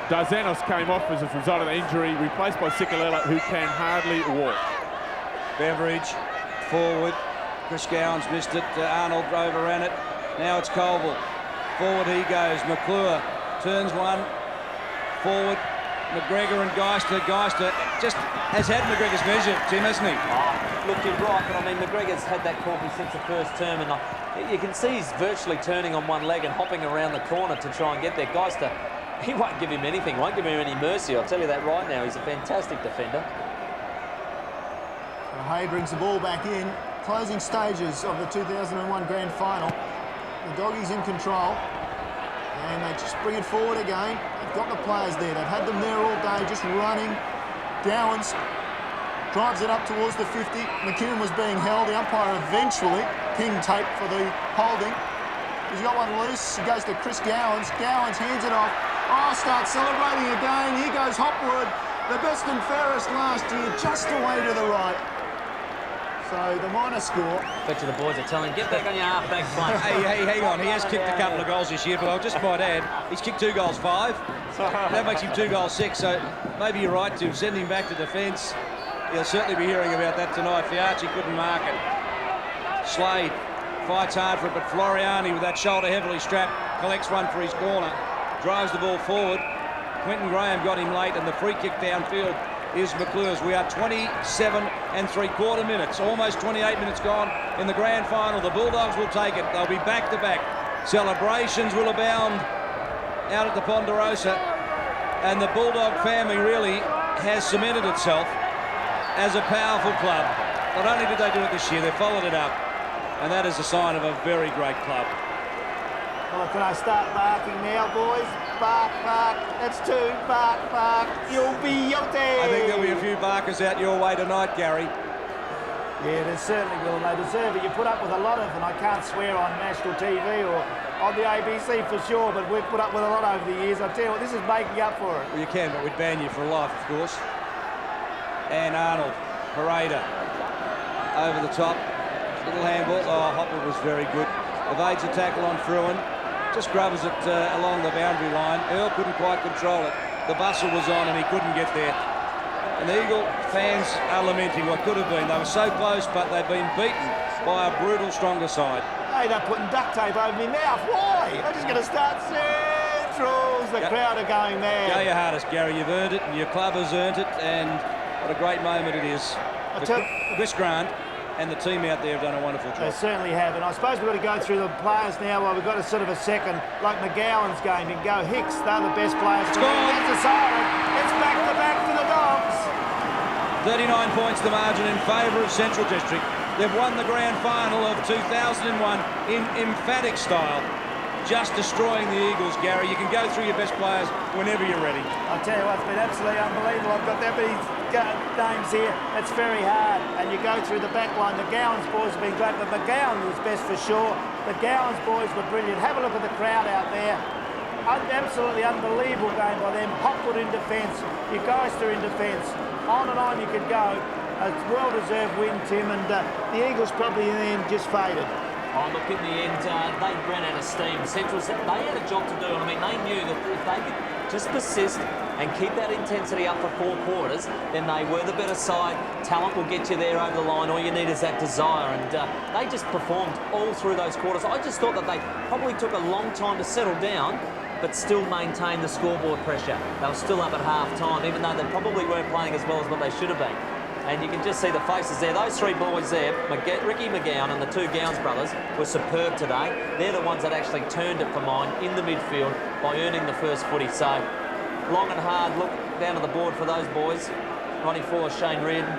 S6: Darzanos came off as a result of the injury, replaced by Sikalela, who can hardly walk.
S7: Beveridge forward. Chris Gowan's missed it. Arnold overran it. Now it's Colville. Forward he goes. McClure turns one. Forward. McGregor and Geister. Geister just has had McGregor's measure, Tim, hasn't he?
S5: Oh, look, you're right, but I mean, McGregor's had that corky since the first term, and you can see he's virtually turning on one leg and hopping around the corner to try and get there. Geister, he won't give him anything, won't give him any mercy, I'll tell you that right now. He's a fantastic defender.
S4: Hay brings the ball back in. Closing stages of the 2001 grand final. The Doggies in control. And they just bring it forward again. They've got the players there. They've had them there all day, just running. Gowans drives it up towards the 50. McKinnon was being held. The umpire eventually pinged tape for the holding. He's got one loose. He goes to Chris Gowans. Gowans hands it off. Oh, starts celebrating again. Here goes Hopwood. The best and fairest last year, just away to the right. So the minor score.
S5: Bet you the boys are telling him, get back on your half-back flank.
S7: Hey, hang on. He has kicked a couple of goals this year, but I just might add, he's kicked 2 goals 5. That makes him 2 goals 6, so maybe you're right to send him back to defence. He'll certainly be hearing about that tonight. Fiarchi couldn't mark it. Slade fights hard for it, but Floriani with that shoulder heavily strapped collects one for his corner, drives the ball forward. Quentin Graham got him late, and the free kick downfield is McClure's. We are 27 3/4 minutes, almost 28 minutes gone in the grand final. The Bulldogs will take it. They'll be back-to-back. Celebrations will abound out at the Ponderosa, and the Bulldog family really has cemented itself as a powerful club. Not only did they do it this year, they followed it up, and that is a sign of a very great club.
S8: Well, can I start barking now, boys? Bark, bark. That's 2. Bark, bark. You'll be guilty.
S7: I think there'll be a few barkers out your way tonight, Gary.
S8: Yeah, there certainly will. They deserve it. You put up with a lot of, and I can't swear on national TV or on the ABC for sure, but we've put up with a lot over the years. I tell you what, this is making up for it.
S7: Well, you can, but we'd ban you for life, of course. And Arnold, Parada, over the top. Little handball. Oh, Hopper was very good. Evades a tackle on Fruin. Just grubs it along the boundary line. Earl couldn't quite control it. The bustle was on and he couldn't get there. And the Eagle fans are lamenting what could have been. They were so close, but they've been beaten by a brutal, stronger side.
S8: Hey, they're putting duct tape over my mouth. Why? I'm just going to start Centrals. The crowd are going mad.
S7: Go your hardest, Gary. You've earned it, and your club has earned it, and what a great moment it is. West Grant and the team out there have done a wonderful job.
S8: They certainly have, and I suppose we've got to go through the players now while we've got a sort of a second, like McGowan's game. You can go Hicks, they're the best players. That's a siren. It's back-to-back for the Dogs.
S7: 39 points the margin in favour of Central District. They've won the grand final of 2001 in emphatic style, just destroying the Eagles, Gary. You can go through your best players whenever you're ready.
S8: I'll tell you what, it's been absolutely unbelievable. I've got that many names here. It's very hard. And you go through the back line. The Gowans boys have been great, but McGowan was best for sure. The Gowans boys were brilliant. Have a look at the crowd out there. Absolutely unbelievable game by them. Hopwood in defence. Your Geister in defence. On and on you could go. A well-deserved win, Tim, and the Eagles probably in the end just faded.
S5: Oh, look, in the end, they ran out of steam. Central, they had a job to do, and I mean, they knew that if they could just persist and keep that intensity up for 4 quarters, then they were the better side. Talent will get you there over the line. All you need is that desire, and they just performed all through those quarters. I just thought that they probably took a long time to settle down, but still maintain the scoreboard pressure. They were still up at half-time, even though they probably weren't playing as well as what they should have been. And you can just see the faces there. Those 3 boys there, Ricky McGowan and the 2 Gowans brothers, were superb today. They're the ones that actually turned it for mine in the midfield by earning the first footy. So, long and hard look down to the board for those boys. 94, Shane Reardon.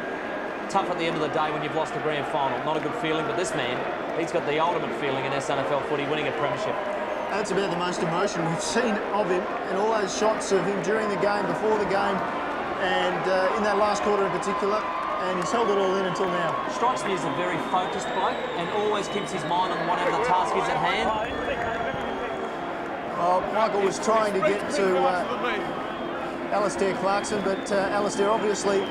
S5: Tough at the end of the day when you've lost a grand final. Not a good feeling, but this man, he's got the ultimate feeling in SANFL footy, winning a premiership.
S4: That's about the most emotion we've seen of him, and all those shots of him during the game, before the game, and in that last quarter in particular, and he's held it all in until now.
S5: Strikes me as a very focused bloke and always keeps his mind on whatever the task is at hand.
S4: Well, Michael was trying to get to Alistair Clarkson, but Alistair obviously,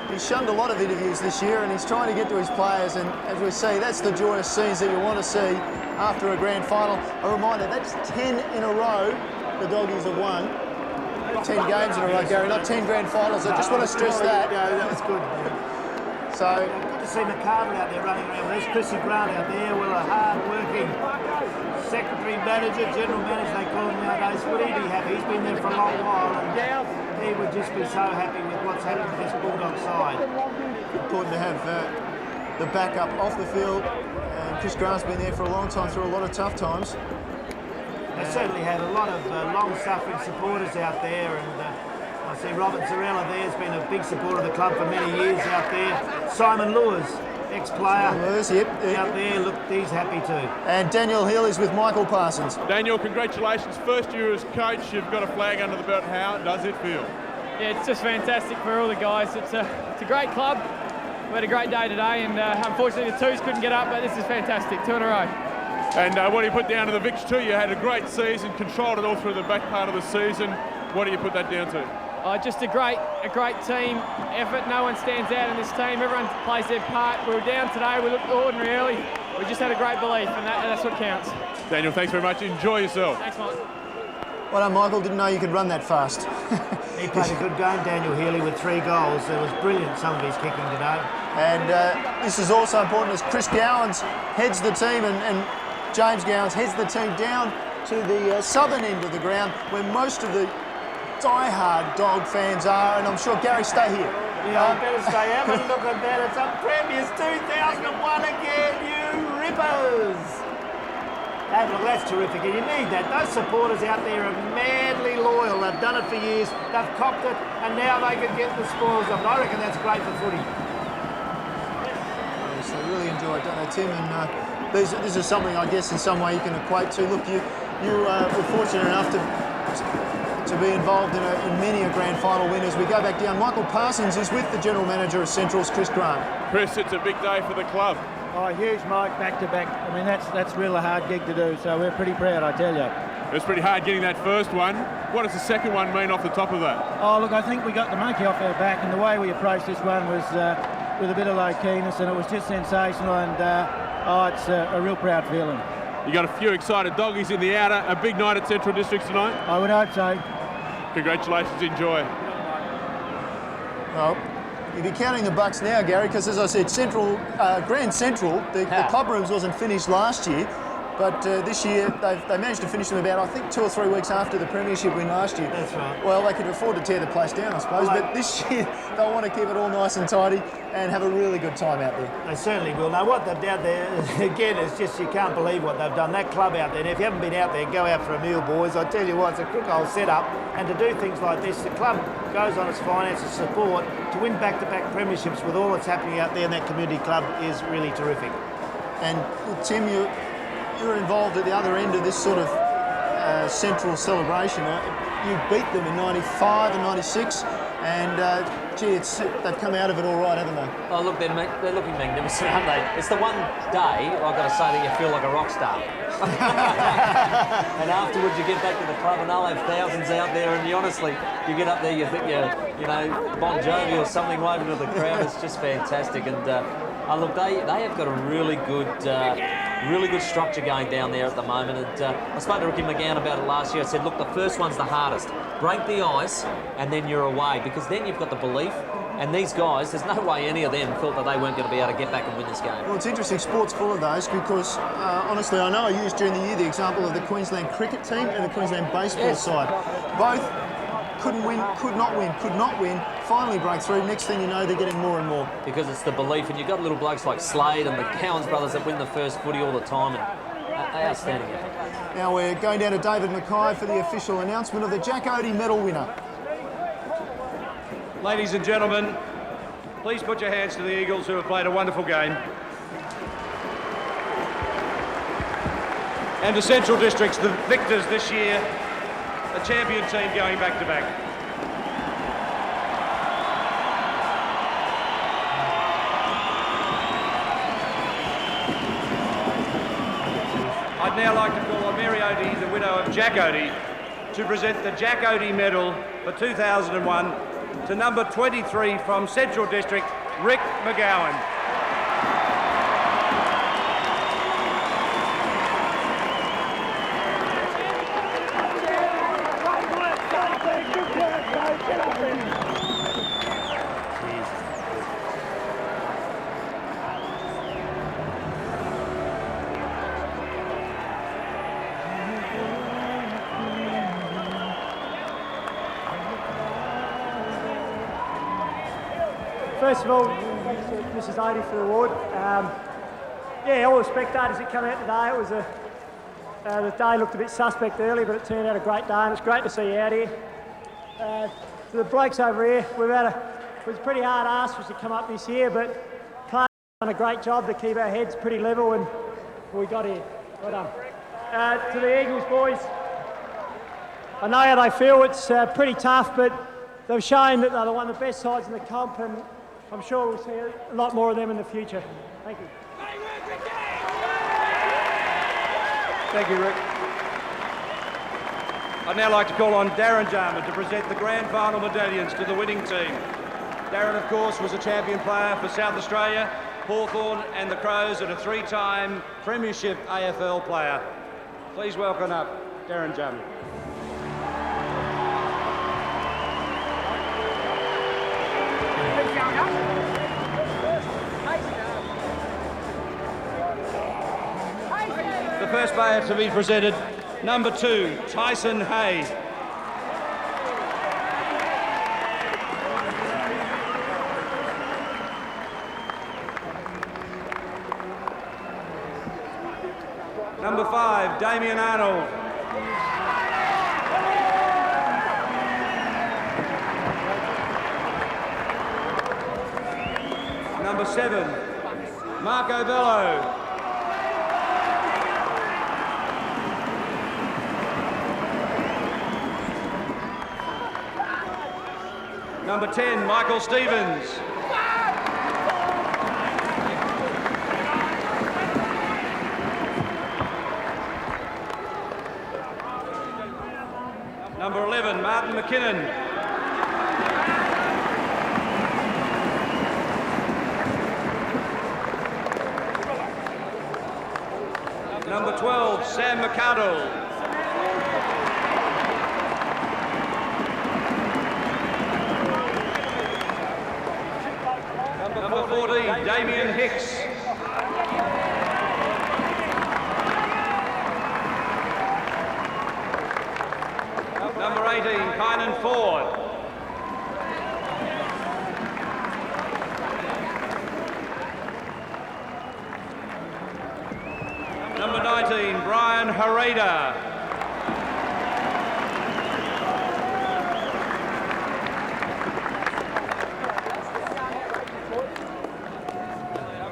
S4: he's shunned a lot of interviews this year, and he's trying to get to his players, and as we see, that's the joyous scenes that you want to see after a grand final. A reminder, that's 10 in a row the Doggies have won. 10 games in a row, Gary, not 10 grand finals. I just want to stress that.
S8: Yeah, that was good.
S4: So
S8: good to see McCarver out there running around. There's Chrissy Grant out there with a hard-working secretary manager, general manager they call him nowadays. Would he be happy? He's been there for a long while, and he would just be so happy with what's happened to this Bulldog side.
S4: Important to have the backup off the field, and Chris Grant's been there for a long time through a lot of tough times.
S8: They certainly had a lot of long-suffering supporters out there, and I see Robert Zarella there has been a big supporter of the club for many years out there. Simon Lewis, ex-player, out there, look, he's happy too.
S4: And Daniel Healy's with Michael Parsons.
S6: Daniel, congratulations. First year as coach, you've got a flag under the belt. How does it feel?
S13: Yeah, it's just fantastic for all the guys. It's a great club. We had a great day today, and unfortunately the twos couldn't get up, but this is fantastic, 2 in a row.
S6: And what do you put down to the Vicks too? You had a great season, controlled it all through the back part of the season. What do you put that down to?
S13: Just a great team effort. No one stands out in this team. Everyone plays their part. We were down today. We looked ordinary early. We just had a great belief, and that's what counts.
S6: Daniel, thanks very much. Enjoy yourself.
S13: Thanks, Mike.
S4: Well done, Michael. Didn't know you could run that fast.
S8: He played a good game, Daniel Healy, with 3 goals. It was brilliant, some of his kicking today.
S4: And this is also important as Chris Gowans heads the team, and James Gowans heads the team down to the southern end of the ground where most of the die-hard dog fans are, and I'm sure, Gary, stay here.
S8: Yeah, I better stay. Have a look at that. It's a Premiers 2001 again, you rippers. Hey, look, that's terrific, and you need that. Those supporters out there are madly loyal. They've done it for years. They've copped it, and now they can get the spoils of it. I reckon that's great for footy.
S4: Yes, they really enjoy it, don't they, Tim? And this is something, I guess, in some way you can equate to. Look, you were fortunate enough to be involved in many a grand final win. As we go back down, Michael Parsons is with the general manager of Central's, Chris Grant.
S6: Chris, it's a big day for the club.
S12: Oh, huge, Mike, back to back. I mean, that's really a hard gig to do, so we're pretty proud, I tell you.
S6: It's pretty hard getting that first one. What does the second one mean off the top of that?
S12: Oh, look, I think we got the monkey off our back, and the way we approached this one was with a bit of low keenness, and it was just sensational, and it's a real proud feeling.
S6: You got a few excited doggies in the outer. A big night at Central Districts tonight.
S12: I would hope so.
S6: Congratulations, enjoy.
S4: Well, you'd be counting the bucks now, Gary, because as I said, Grand Central, the club rooms wasn't finished last year, but this year they managed to finish them about, I think, 2 or 3 weeks after the premiership win last year.
S12: That's right.
S4: Well, they could afford to tear the place down, I suppose, but this year they'll want to keep it all nice and tidy and have a really good time out there.
S12: They certainly will. Now, what they've done there, again, it's just you can't believe what they've done. That club out there, and if you haven't been out there, go out for a meal, boys. I tell you what, it's a crook old setup, and to do things like this, the club goes on its finances support to win back-to-back premierships with all that's happening out there in that community club is really terrific.
S4: And Tim, you were involved at the other end of this sort of Central celebration. You beat them in 95 and 96, and gee, they've come out of it all right, haven't they?
S5: Oh, look, they're looking magnificent, aren't they? It's the one day, I've got to say, that you feel like a rock star. And afterwards you get back to the club and they'll have thousands out there, and honestly, you get up there, you think you're, Bon Jovi or something waving to the crowd. It's just fantastic. And look, they have got a really good structure going down there at the moment. And I spoke to Ricky McGowan about it last year. I said, look, the first one's the hardest. Break the ice and then you're away, because then you've got the belief. And these guys, there's no way any of them felt that they weren't going to be able to get back and win this game.
S4: Well, it's interesting, sport's full of those, because honestly, I know I used during the year the example of the Queensland cricket team and the Queensland baseball side. Both couldn't win, could not win, finally break through. Next thing you know, they're getting more and more.
S5: Because it's the belief, and you've got little blokes like Slade and the Cowans brothers that win the first footy all the time, and outstanding effort.
S4: Now we're going down to David Mackay for the official announcement of the Jack Odie medal winner.
S7: Ladies and gentlemen, please put your hands to the Eagles, who have played a wonderful game. And to Central Districts, the victors this year, a champion team going back to back. I'd now like to call on Mary Odie, the widow of Jack Odie, to present the Jack Odie Medal for 2001 to number 23 from Central District, Rick McGowan.
S14: First of all, thanks to Mrs. Odie for the award. All the spectators that come out today, it was the day looked a bit suspect early, but it turned out a great day, and it's great to see you out here. To the blokes over here, it was pretty hard ask for us to come up this year, but Clark's done a great job to keep our heads pretty level, and we got here. Well done. To the Eagles boys, I know how they feel. It's pretty tough, but they've shown that they're one of the best sides in the comp, and I'm sure we'll see a lot more of them in the future. Thank you.
S7: Thank you, Rick. I'd now like to call on Darren Jarman to present the grand final medallions to the winning team. Darren, of course, was a champion player for South Australia, Hawthorn and the Crows, and a 3-time premiership AFL player. Please welcome up Darren Jarman. The first player to be presented Number 2, Tyson Hay. Number 5, Damien Arnold. Number 7, Marco Bello. Number 10, Michael Stevens. Number 11, Martin McKinnon. Number 12, Sam McArdle. Number 14, Damien Hicks. Number 18, Kynan Ford. Number 19, Brian Hareda.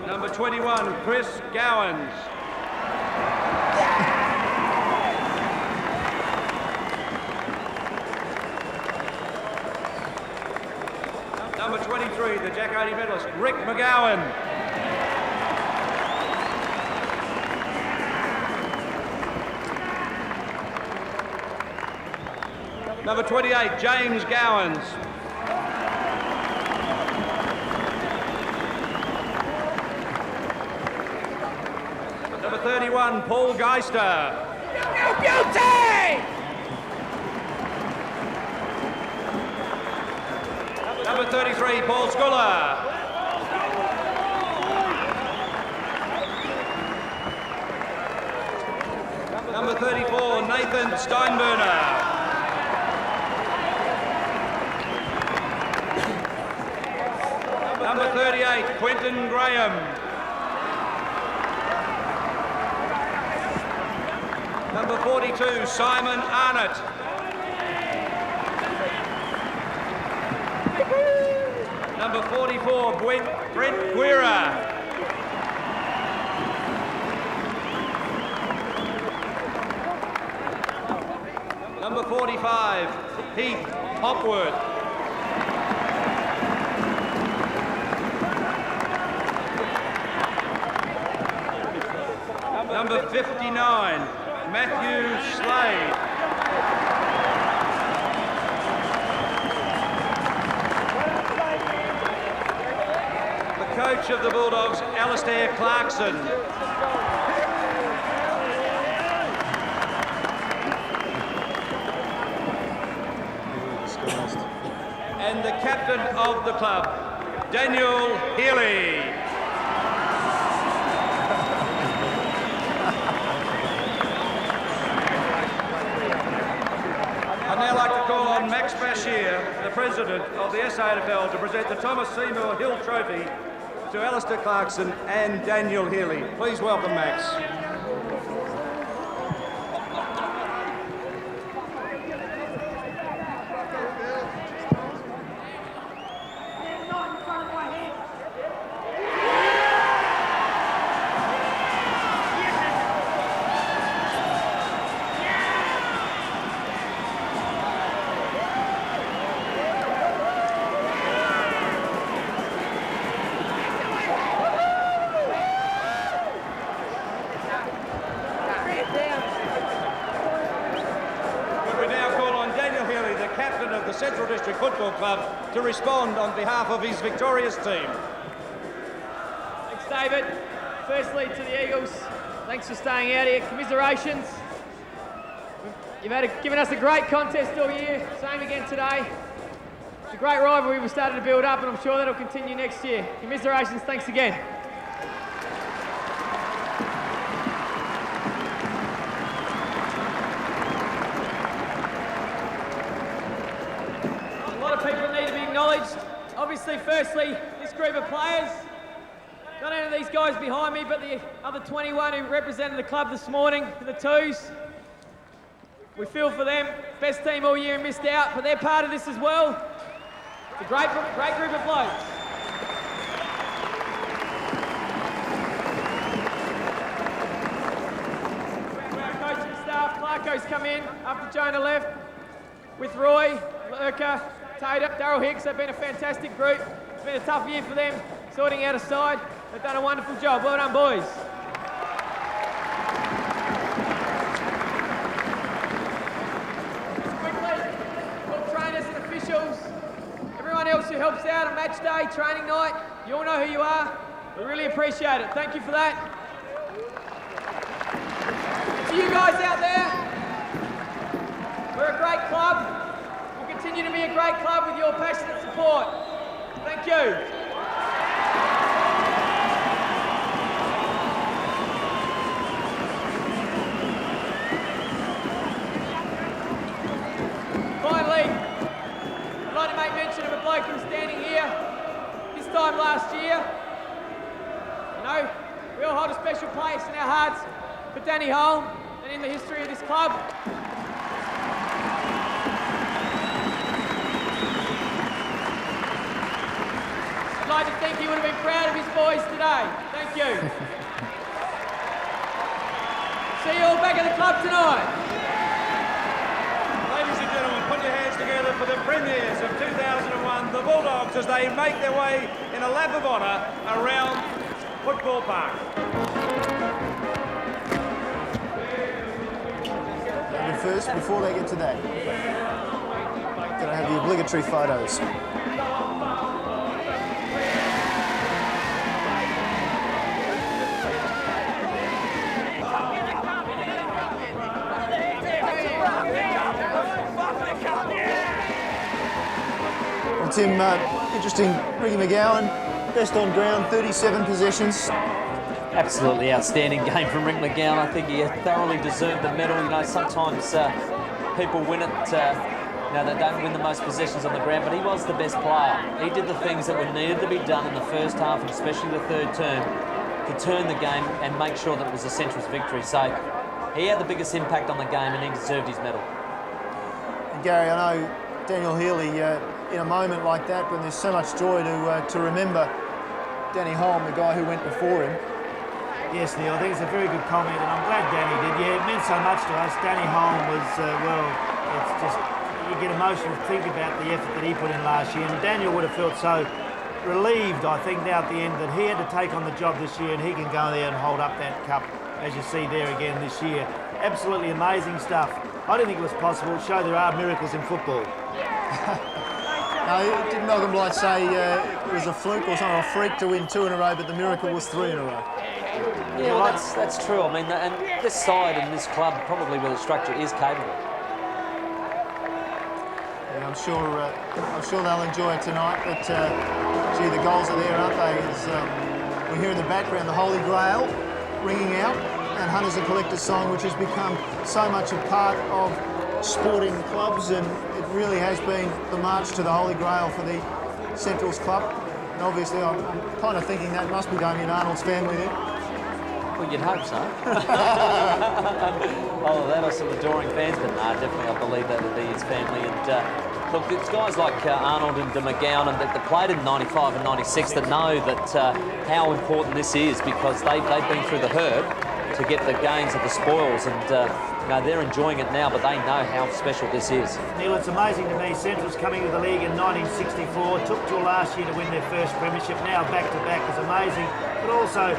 S7: Number 21, Chris Gowans. Number 23, the Jack Oatey medalist, Rick McGowan. Number 28, James Gowans. Number 31, Paul Geister.
S1: Beauty!
S7: Number 33, Paul Sculler. Number 34, Nathan Steinberner. Number 38, Quentin Graham. Number 42, Simon Arnott. Number 44, Brent Guira. Number 45, Heath Hopwood. Number 59, Matthew Slade. The coach of the Bulldogs, Alistair Clarkson. And the captain of the club, Daniel Healy. I'd now like to call on Max Bashir, the president of the SANFL, to present the Thomas Seymour Hill Trophy to Alistair Clarkson and Daniel Healy. Please welcome Max. Central District Football Club to respond on behalf of his victorious team.
S13: Thanks, David. Firstly, to the Eagles, thanks for staying out here. Commiserations. You've given us a great contest all year. Same again today. It's a great rivalry we've started to build up, and I'm sure that'll continue next year. Commiserations. Thanks again. Obviously, firstly, this group of players, not only these guys behind me, but the other 21 who represented the club this morning for the twos. We feel for them. Best team all year and missed out, but they're part of this as well. It's a great group of blokes. Our coaching staff, Clarko's come in after Jonah left, with Roy, Lurker, Tater, Daryl Hicks. They've been a fantastic group. It's been a tough year for them, sorting out a side. They've done a wonderful job. Well done, boys. Everyone else who helps out on match day, training night, you all know who you are. We really appreciate it. Thank you for that. To you guys out there, we're a great club. We'll continue to be a great club with your passionate support. Thank you. Who's standing here this time last year. You know, we all hold a special place in our hearts for Danny Holm and in the history of this club. I'd like to think he would have been proud of his boys today. Thank you. See you all back at the club tonight.
S7: Ladies and gentlemen, put your hands together for the premiers of 2001, the Bulldogs, as they make their way in a lap of honour around Football Park.
S4: And first, before they get to that, gonna have the obligatory photos. Tim, interesting, Ricky McGowan, best on ground, 37 possessions.
S5: Absolutely outstanding game from Rick McGowan. I think he thoroughly deserved the medal. You know, sometimes people win it, you know, they don't win the most possessions on the ground, but he was the best player. He did the things that were needed to be done in the first half, and especially the third term, to turn the game and make sure that it was a Central's victory. So he had the biggest impact on the game, and he deserved his medal.
S4: And Gary, I know Daniel Healy, in a moment like that, when there's so much joy to remember Danny Holm, the guy who went before him.
S12: Yes, Neil, I think it's a very good comment, and I'm glad Danny did. Yeah, it meant so much to us. Danny Holm was, well, it's just, you get emotional to think about the effort that he put in last year, and Daniel would have felt so relieved, I think, now at the end that he had to take on the job this year, and he can go there and hold up that cup, as you see there again this year. Absolutely amazing stuff. I didn't think it was possible. It showed there are miracles in football.
S4: No, didn't Malcolm Blight say it was a fluke or something, a freak to win 2 in a row, but the miracle was 3 in a row?
S5: Yeah, well, that's true. I mean, and this side and this club, probably with the structure, is capable.
S4: Yeah, I'm sure they'll enjoy it tonight. But gee, the goals are there, aren't they? As we hear in the background the Holy Grail ringing out, and Hunters and Collectors song, which has become so much a part of sporting clubs, and it really has been the march to the Holy Grail for the Centrals club. And obviously, I'm kind of thinking that must be Damien Arnold's family there.
S5: Well, you'd hope so. Oh, that are some adoring fans, but no, definitely I believe that would be his family. And look, it's guys like Arnold and McGowan and that played in 95 and 96 that know that how important this is, because they've been through the herd to get the gains of the spoils, and you know, they're enjoying it now, but they know how special this is.
S12: Neil, it's amazing to me. Central's coming to the league in 1964, took till last year to win their first premiership, now back-to-back is amazing. But also,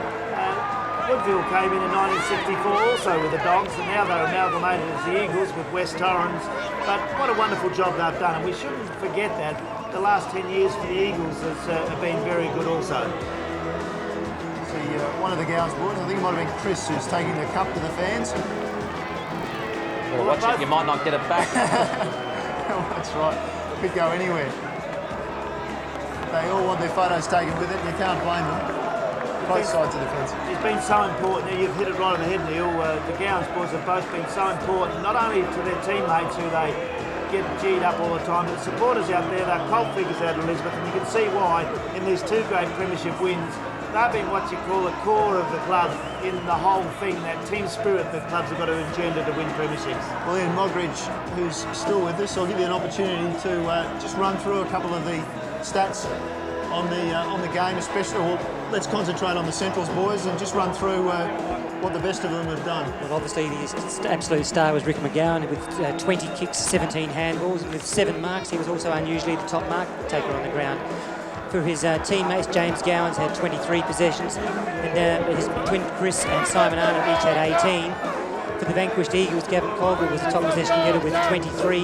S12: Woodville came in 1964 also with the Dogs, and now they're amalgamated as the Eagles with West Torrens. But what a wonderful job they've done, and we shouldn't forget that the last 10 years for the Eagles have been very good also.
S4: One of the Gowans boys, I think it might have been Chris, who's taking the cup to the fans.
S5: Well, watch it, you might not get it back.
S4: That's right, could go anywhere. They all want their photos taken with it, and you can't blame them. Both sides of the fence.
S12: It's been so important. You've hit it right on the head, Neil. The Gowans boys have both been so important, not only to their teammates who they get G'd up all the time. But the supporters out there, they're cult figures out of Elizabeth, and you can see why in these 2 great premiership wins. They've been what you call the core of the club in the whole thing, that team spirit that clubs have got to engender to win premierships.
S4: Well, Ian Mogridge, who's still with us, I'll give you an opportunity to just run through a couple of the stats on the game, especially. Well, let's concentrate on the Centrals boys and just run through what the best of them have done.
S9: Well, obviously the absolute star was Rick McGowan with 20 kicks, 17 handballs, and with 7 marks. He was also unusually the top mark taker on the ground. For his teammates, James Gowans had 23 possessions, and his twin Chris and Simon Arnott each had 18. For the vanquished Eagles, Gavin Colville was the top possession getter with 23,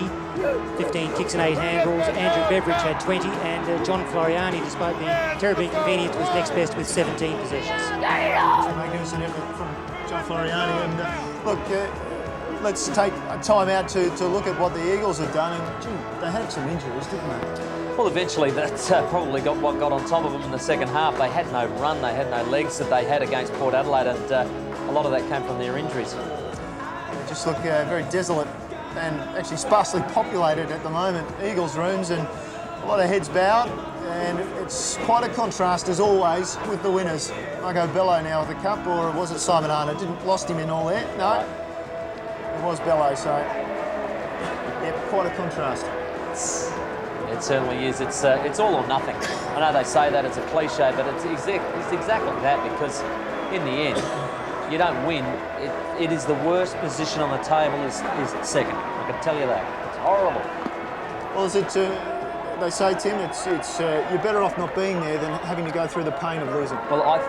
S9: 15 kicks and 8 handballs. Andrew Beveridge had 20, and John Floriani, despite being terribly inconvenient, was next best with 17 possessions.
S4: Magnificent effort from John Floriani. And look, let's take a time out to look at what the Eagles have done. And gee, they had some injuries, didn't they?
S5: Well, eventually that probably got what got on top of them in the second half. They had no run, they had no legs that they had against Port Adelaide, and a lot of that came from their injuries.
S4: They just look very desolate and actually sparsely populated at the moment, Eagles rooms, and a lot of heads bowed, and it's quite a contrast as always with the winners. Marco Bello now with the cup, or was it Simon Arnott? Didn't lost him in all that? No, it was Bello, so yeah, quite a contrast.
S5: It certainly is. It's all or nothing. I know they say that, it's a cliche, but it's exactly that, because in the end, you don't win. It is the worst position on the table is second. I can tell you that. It's horrible.
S4: Well, is it? They say, Tim, it's you're better off not being there than having to go through the pain of losing.
S5: Well, I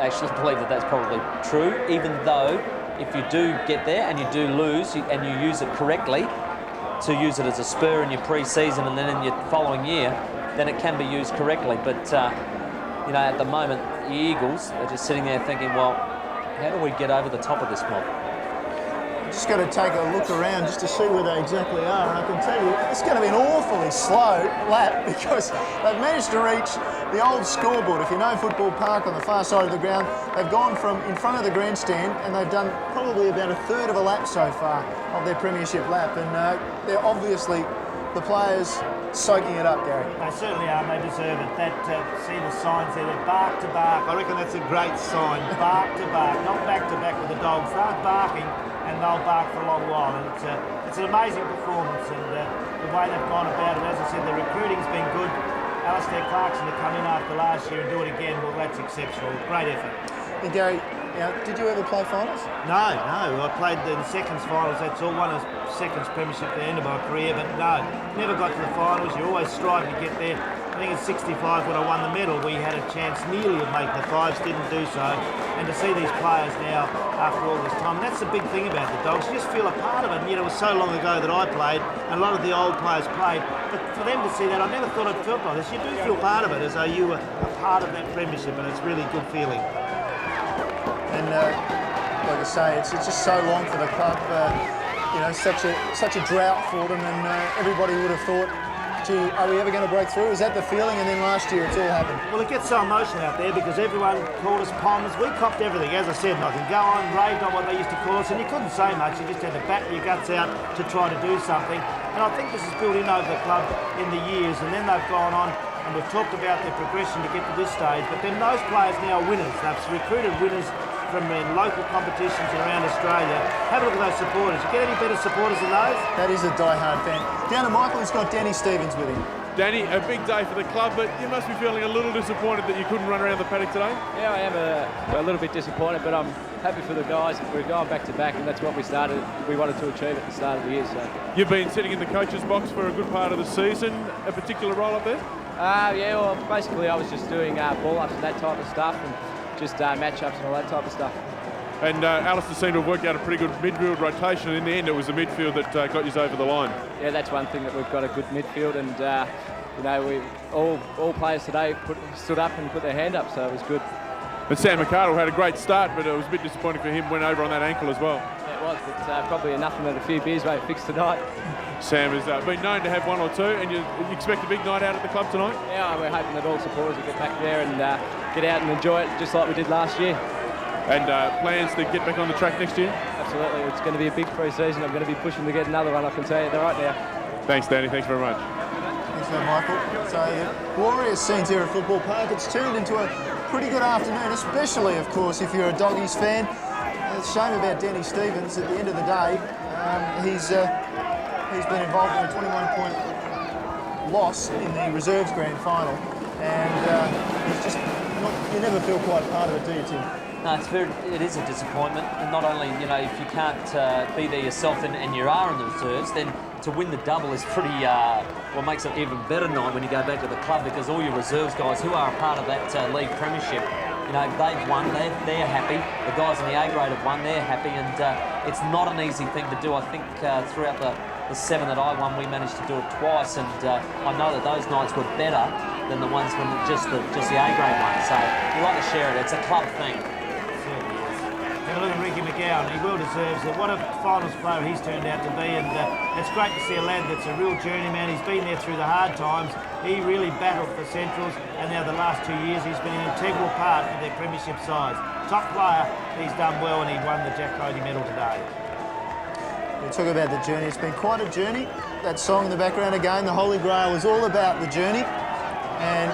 S5: actually believe that that's probably true, even though if you do get there and you do lose and you use it correctly, to use it as a spur in your pre-season and then in your following year, then it can be used correctly. But, you know, at the moment, the Eagles are just sitting there thinking, well, how do we get over the top of this mob?
S4: Just got to take a look around just to see where they exactly are. And I can tell you, it's going to be an awfully slow lap because they've managed to reach the old scoreboard. If you know Football Park on the far side of the ground, they've gone from in front of the grandstand and they've done probably about a third of a lap so far of their premiership lap. And they're obviously, the players, soaking it up, Gary.
S12: They certainly are, and they deserve it. See the signs there, they're bark to bark. I reckon that's a great sign, bark to bark, not back to back with the dogs. They're barking, and they'll bark for a long while. And it's an amazing performance, and the way they've gone about it. As I said, the recruiting's been good. Alistair Clarkson to come in after last year and do it again, well, that's exceptional. Great effort.
S4: And Gary, did you ever play finals?
S12: No. I played in seconds finals. That's all. Won a seconds premiership at the end of my career, but no, never got to the finals. You always strive to get there. I think in '65 when I won the medal, we had a chance nearly of making the fives, didn't do so. And to see these players now after all this time, and that's the big thing about the Dogs. You just feel a part of it. You know, it was so long ago that I played, and a lot of the old players played. But for them to see that, I never thought I'd felt like this. You do feel part of it, as though you were a part of that premiership, and it's really a good feeling.
S4: And like I say, it's just so long for the club. You know, such a drought for them, and everybody would have thought, gee, are we ever going to break through? Is that the feeling? And then last year, it's all happened.
S12: Well, it gets so emotional out there because everyone called us Poms. We copped everything, as I said, and I can go on, raved on what they used to call us, and you couldn't say much. You just had to batter your guts out to try to do something. And I think this is built in over the club in the years, and then they've gone on. And we've talked about their progression to get to this stage, but then those players now are winners. They've recruited winners from local competitions around Australia. Have a look at those supporters. You get any better supporters than those?
S4: That is a die-hard fan. Down to Michael, he's got Danny Stevens with him.
S6: Danny, a big day for the club, but you must be feeling a little disappointed that you couldn't run around the paddock today?
S15: Yeah, I am a little bit disappointed, but I'm happy for the guys. We're going back to back, and that's what we wanted to achieve at the start of the year. So.
S6: You've been sitting in the coach's box for a good part of the season. A particular role up there?
S15: Yeah, well, basically I was just doing ball-ups and that type of stuff, and just match-ups and all that type of stuff.
S6: And Alistair seemed to have worked out a pretty good midfield rotation. In the end, it was the midfield that got you over the line.
S15: Yeah, that's one thing, that we've got a good midfield, and you know, we all players today stood up and put their hand up, so it was good.
S6: And Sam McArdle had a great start, but it was a bit disappointing for him. Went over on that ankle as well.
S15: Yeah, it was, but probably nothing that a few beers won't fix tonight.
S6: Sam has been known to have one or two, and you expect a big night out at the club tonight?
S15: Yeah, we're hoping that all supporters will get back there and get out and enjoy it just like we did last year.
S6: And plans to get back on the track next year?
S15: Absolutely, it's going to be a big pre-season. I'm going to be pushing to get another one, I can tell you right now.
S6: Thanks, Danny. Thanks very much.
S4: Thanks for that, Michael. So the glorious scenes here at Football Park. It's turned into a pretty good afternoon, especially, of course, if you're a Doggies fan. It's a shame about Danny Stevens. At the end of the day, he's been involved in a 21-point loss in the reserves grand final, and he's just not, you never feel quite part of it, do you, Tim?
S5: No, it is a disappointment, and not only, you know, if you can't be there yourself and you are in the reserves, then to win the double is pretty, well, makes it even better night when you go back to the club, because all your reserves guys who are a part of that league premiership, you know, they've won, they're happy. The guys in the A grade have won, they're happy, and it's not an easy thing to do. I think throughout the 7 that I won, we managed to do it twice, and I know that those nights were better than the ones when just the A grade ones. So you like to share it. It's a club thing.
S12: Look at Ricky McGowan, he well deserves it. What a finals player he's turned out to be, and it's great to see a lad that's a real journeyman. He's been there through the hard times. He really battled for Centrals, and now the last 2 years he's been an integral part of their premiership sides. Top player, he's done well, and he won the Jack Cody medal today.
S4: We talk about the journey. It's been quite a journey. That song in the background again, the Holy Grail, is all about the journey, and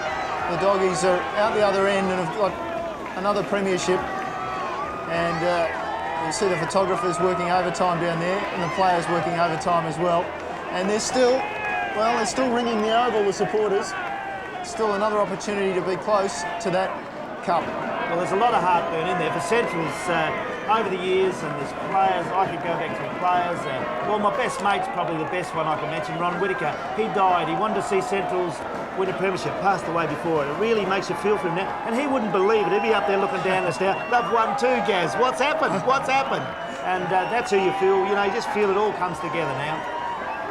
S4: the Doggies are out the other end and have got another premiership. And you see the photographers working overtime down there, and the players working overtime as well. And they're still ringing the oval, the supporters. Still another opportunity to be close to that cup.
S12: Well, there's a lot of heartburn in there for Centrals over the years, and there's players. I could go back to the players. Well, my best mate's probably the best one I can mention, Ron Whittaker. He died. He wanted to see Centrals win a premiership, passed away before it. It really makes you feel for him now. And he wouldn't believe it. He'd be up there looking down at us now. They've won too, Gaz. What's happened? What's happened? And that's who you feel. You know, you just feel it all comes together now.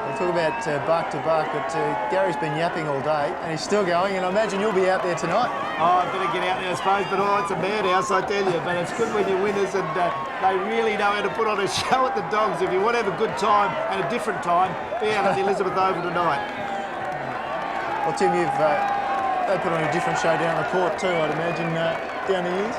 S4: We talk about bark to bark, but Gary's been yapping all day, and he's still going, and I imagine you'll be out there tonight.
S12: Oh, I better get out there, I suppose, but it's a madhouse, I tell you. But it's good when you're winners, and they really know how to put on a show at the Dogs. If you want to have a good time and a different time, be out at the Elizabeth Oval tonight.
S4: Well, Tim, they put on a different show down the court too, I'd imagine, down the years.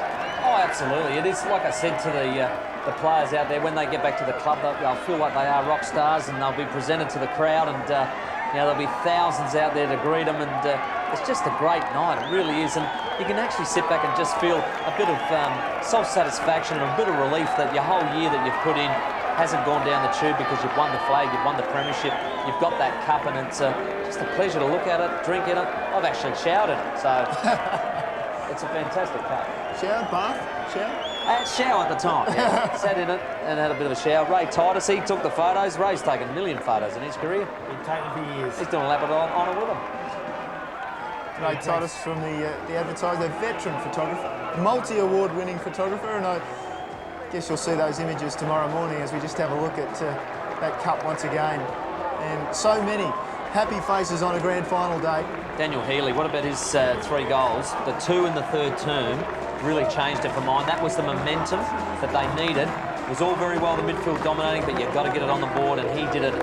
S5: Oh, absolutely. It is, like I said to the players out there, when they get back to the club, they'll feel like they are rock stars, and they'll be presented to the crowd, and you know, there'll be thousands out there to greet them, and it's just a great night. It really is, and you can actually sit back and just feel a bit of self-satisfaction and a bit of relief that your whole year that you've put in hasn't gone down the tube, because you've won the flag, you've won the premiership, you've got that cup, and it's just a pleasure to look at it, drink in it. I've actually showered in it, so it's a fantastic cup.
S4: Showered, bath, shower?
S5: I had a shower at the time, yeah. Sat in it and had a bit of a shower. Ray Titus, he took the photos. Ray's taken a million photos in his career.
S12: Been taken for years.
S5: He's doing a lap of honour with them.
S4: Ray Titus from the Advertiser, veteran photographer, multi-award winning photographer, and I guess you'll see those images tomorrow morning as we just have a look at that cup once again. And so many happy faces on a grand final day.
S5: Daniel Healy, what about his 3 goals? The 2 in the third term really changed it for mine. That was the momentum that they needed. It was all very well the midfield dominating, but you've got to get it on the board, and he did it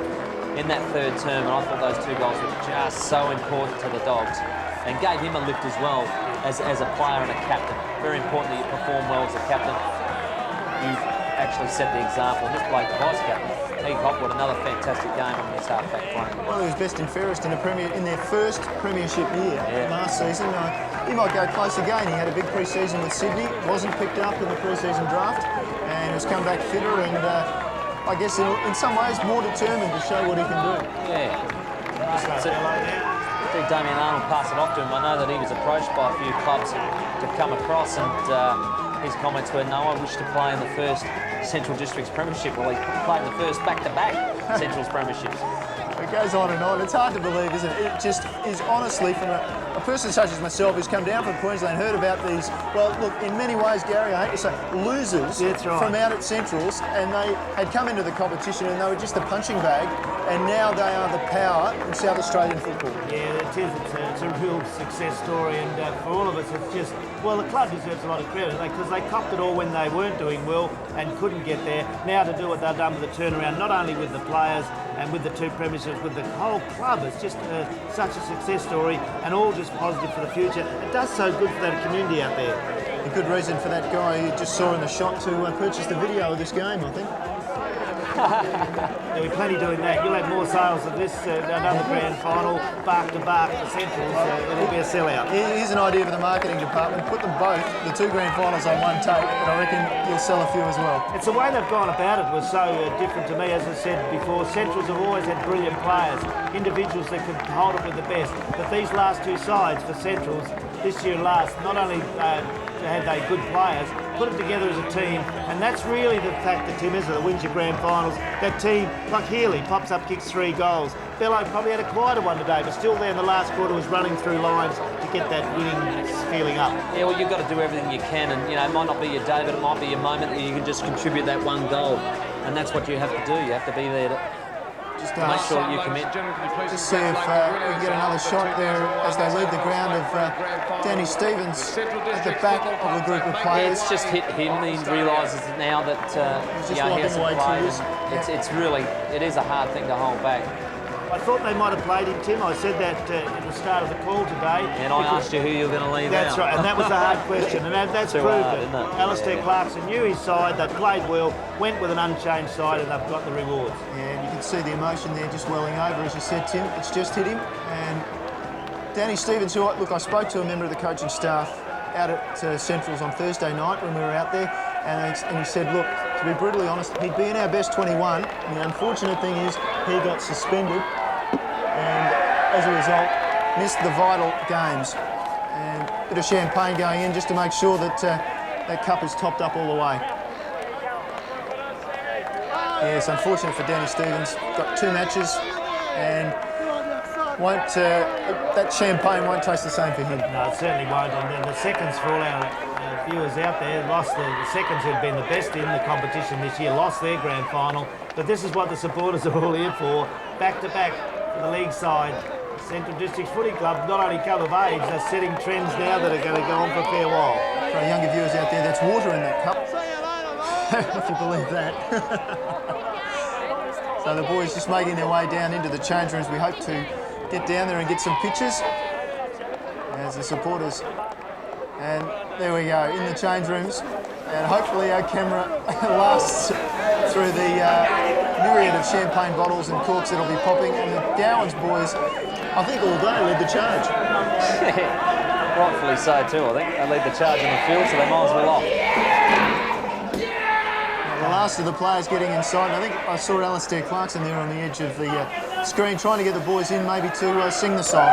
S5: in that third term, and I thought those 2 goals were just so important to the Dogs, and gave him a lift as well as a player and a captain. Very important that you perform well as a captain. You actually set the example. This bloke, the vice captain, Heath Hopwood, another fantastic game on his half-back front.
S4: Well, he was best and fairest in their first premiership year last season. He might go close again. He had a big pre-season with Sydney, wasn't picked up in the pre-season draft, and has come back fitter, and I guess in some ways more determined to show what he can do.
S5: Yeah. I see Damien Arnold pass it off to him. I know that he was approached by a few clubs to come across, and his comments were, no, I wish to play in the first Central Districts Premiership. Well, he played in the first back-to-back Central's Premierships.
S4: It goes on and on. It's hard to believe, isn't it? It just is, honestly, from a person such as myself who's come down from Queensland, heard about these, well, look, in many ways, Gary, I hate to say, losers from out at Centrals, and they had come into the competition and they were just a punching bag, and now they are the power in South Australian football.
S12: Yeah, it is. It's a real success story, and for all of us, it's just, well, the club deserves a lot of credit, because they copped it all when they weren't doing well and couldn't get there. Now to do what they've done with the turnaround, not only with the players and with the 2 premierships, with the whole club, it's just such a success story, and all just positive for the future. It does so good for that community out there.
S4: A good reason for that guy you just saw in the shot to purchase the video of this game, I think.
S12: There'll be plenty doing that. You'll have more sales of this, another grand final, bark to bark for Centrals. It'll be a sellout.
S4: Here's an idea for the marketing department. Put them both, the two grand finals, on one tape, and I reckon you'll sell a few as well.
S12: It's the way they've gone about it was so different to me. As I said before, Centrals have always had brilliant players, individuals that can hold it with the best. But these last two sides for Centrals this year and last, not only had they good players, put it together as a team, and that's really the fact that Tim is that wins your grand finals. That team, like Healy, pops up, kicks 3 goals. Bello probably had a quieter one today, but still there in the last quarter was running through lines to get that winning feeling up.
S5: Yeah, well, you've got to do everything you can, and you know, it might not be your day, but it might be your moment that you can just contribute that 1 goal, and that's what you have to do. You have to be there to
S4: just
S5: make sure you commit.
S4: Just see if we can get another shot there as they leave the ground of Danny Stevens at the back of the group of players.
S5: It's just hit him. He realises now that he hasn't played. It is a hard thing to hold back.
S12: I thought they might have played him, Tim. I said that at the start of the call today.
S5: And I asked you who you were going to leave out.
S12: That's right, and that was a hard question, and that's proved it. Alistair Clarkson knew his side, they played well, went with an unchanged side, and they've got the rewards.
S4: Yeah, and you can see the emotion there just welling over, as you said, Tim. It's just hit him. And Danny Stevens, who, look, I spoke to a member of the coaching staff out at Centrals on Thursday night when we were out there, and he said, look, to be brutally honest, he'd be in our best 21. And the unfortunate thing is he got suspended and, as a result, missed the vital games. And a bit of champagne going in just to make sure that that cup is topped up all the way. Yes, unfortunate for Danny Stevens. Got 2 matches and that champagne won't taste the same for him.
S12: No, it certainly won't. And then the seconds for all our viewers out there, lost the seconds who've been the best in the competition this year, lost their grand final. But this is what the supporters are all here for. Back to back for the league side. Central Districts Footy Club not only come of age, they're setting trends now that are going to go on for a fair while.
S4: For our younger viewers out there, that's water in that cup. If you believe that. So the boys just making their way down into the change rooms. We hope to get down there and get some pictures as the supporters. And there we go, in the change rooms. And hopefully our camera lasts through the myriad of champagne bottles and corks that'll be popping. And the Gowans boys, I think all day led the charge.
S5: Rightfully so too, I think. They lead the charge on the field, so they might as well off.
S4: The last of the players getting inside. I think I saw Alistair Clarkson there on the edge of the screen trying to get the boys in maybe to sing the song.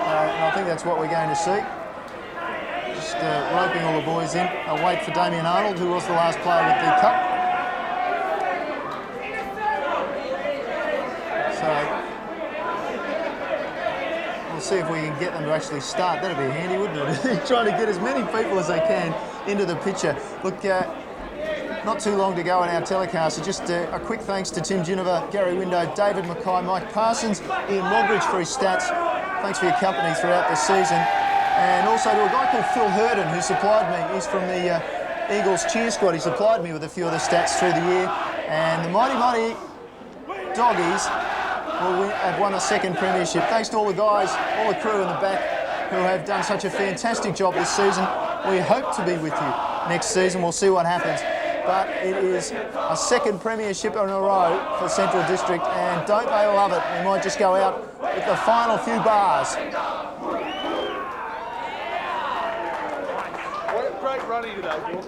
S4: And I think that's what we're going to see. Just roping all the boys in. I'll wait for Damien Arnold, who was the last player with the cup. So we'll see if we can get them to actually start. That'd be handy, wouldn't it? Trying to get as many people as they can into the picture. Look, not too long to go in our telecast. So just a quick thanks to Tim Ginniver, Gary Window, David Mackay, Mike Parsons, Ian Mogridge for his stats. Thanks for your company throughout the season. And also to a guy called Phil Hurden, who supplied me. He's from the Eagles cheer squad. He supplied me with a few of the stats through the year. And the mighty Doggies have won a 2nd premiership. Thanks to all the guys, all the crew in the back who have done such a fantastic job this season. We hope to be with you next season. We'll see what happens. But it is a 2nd premiership in a row for Central District, and don't they love it? We might just go out with the final few bars.
S6: What a great running today, Bill.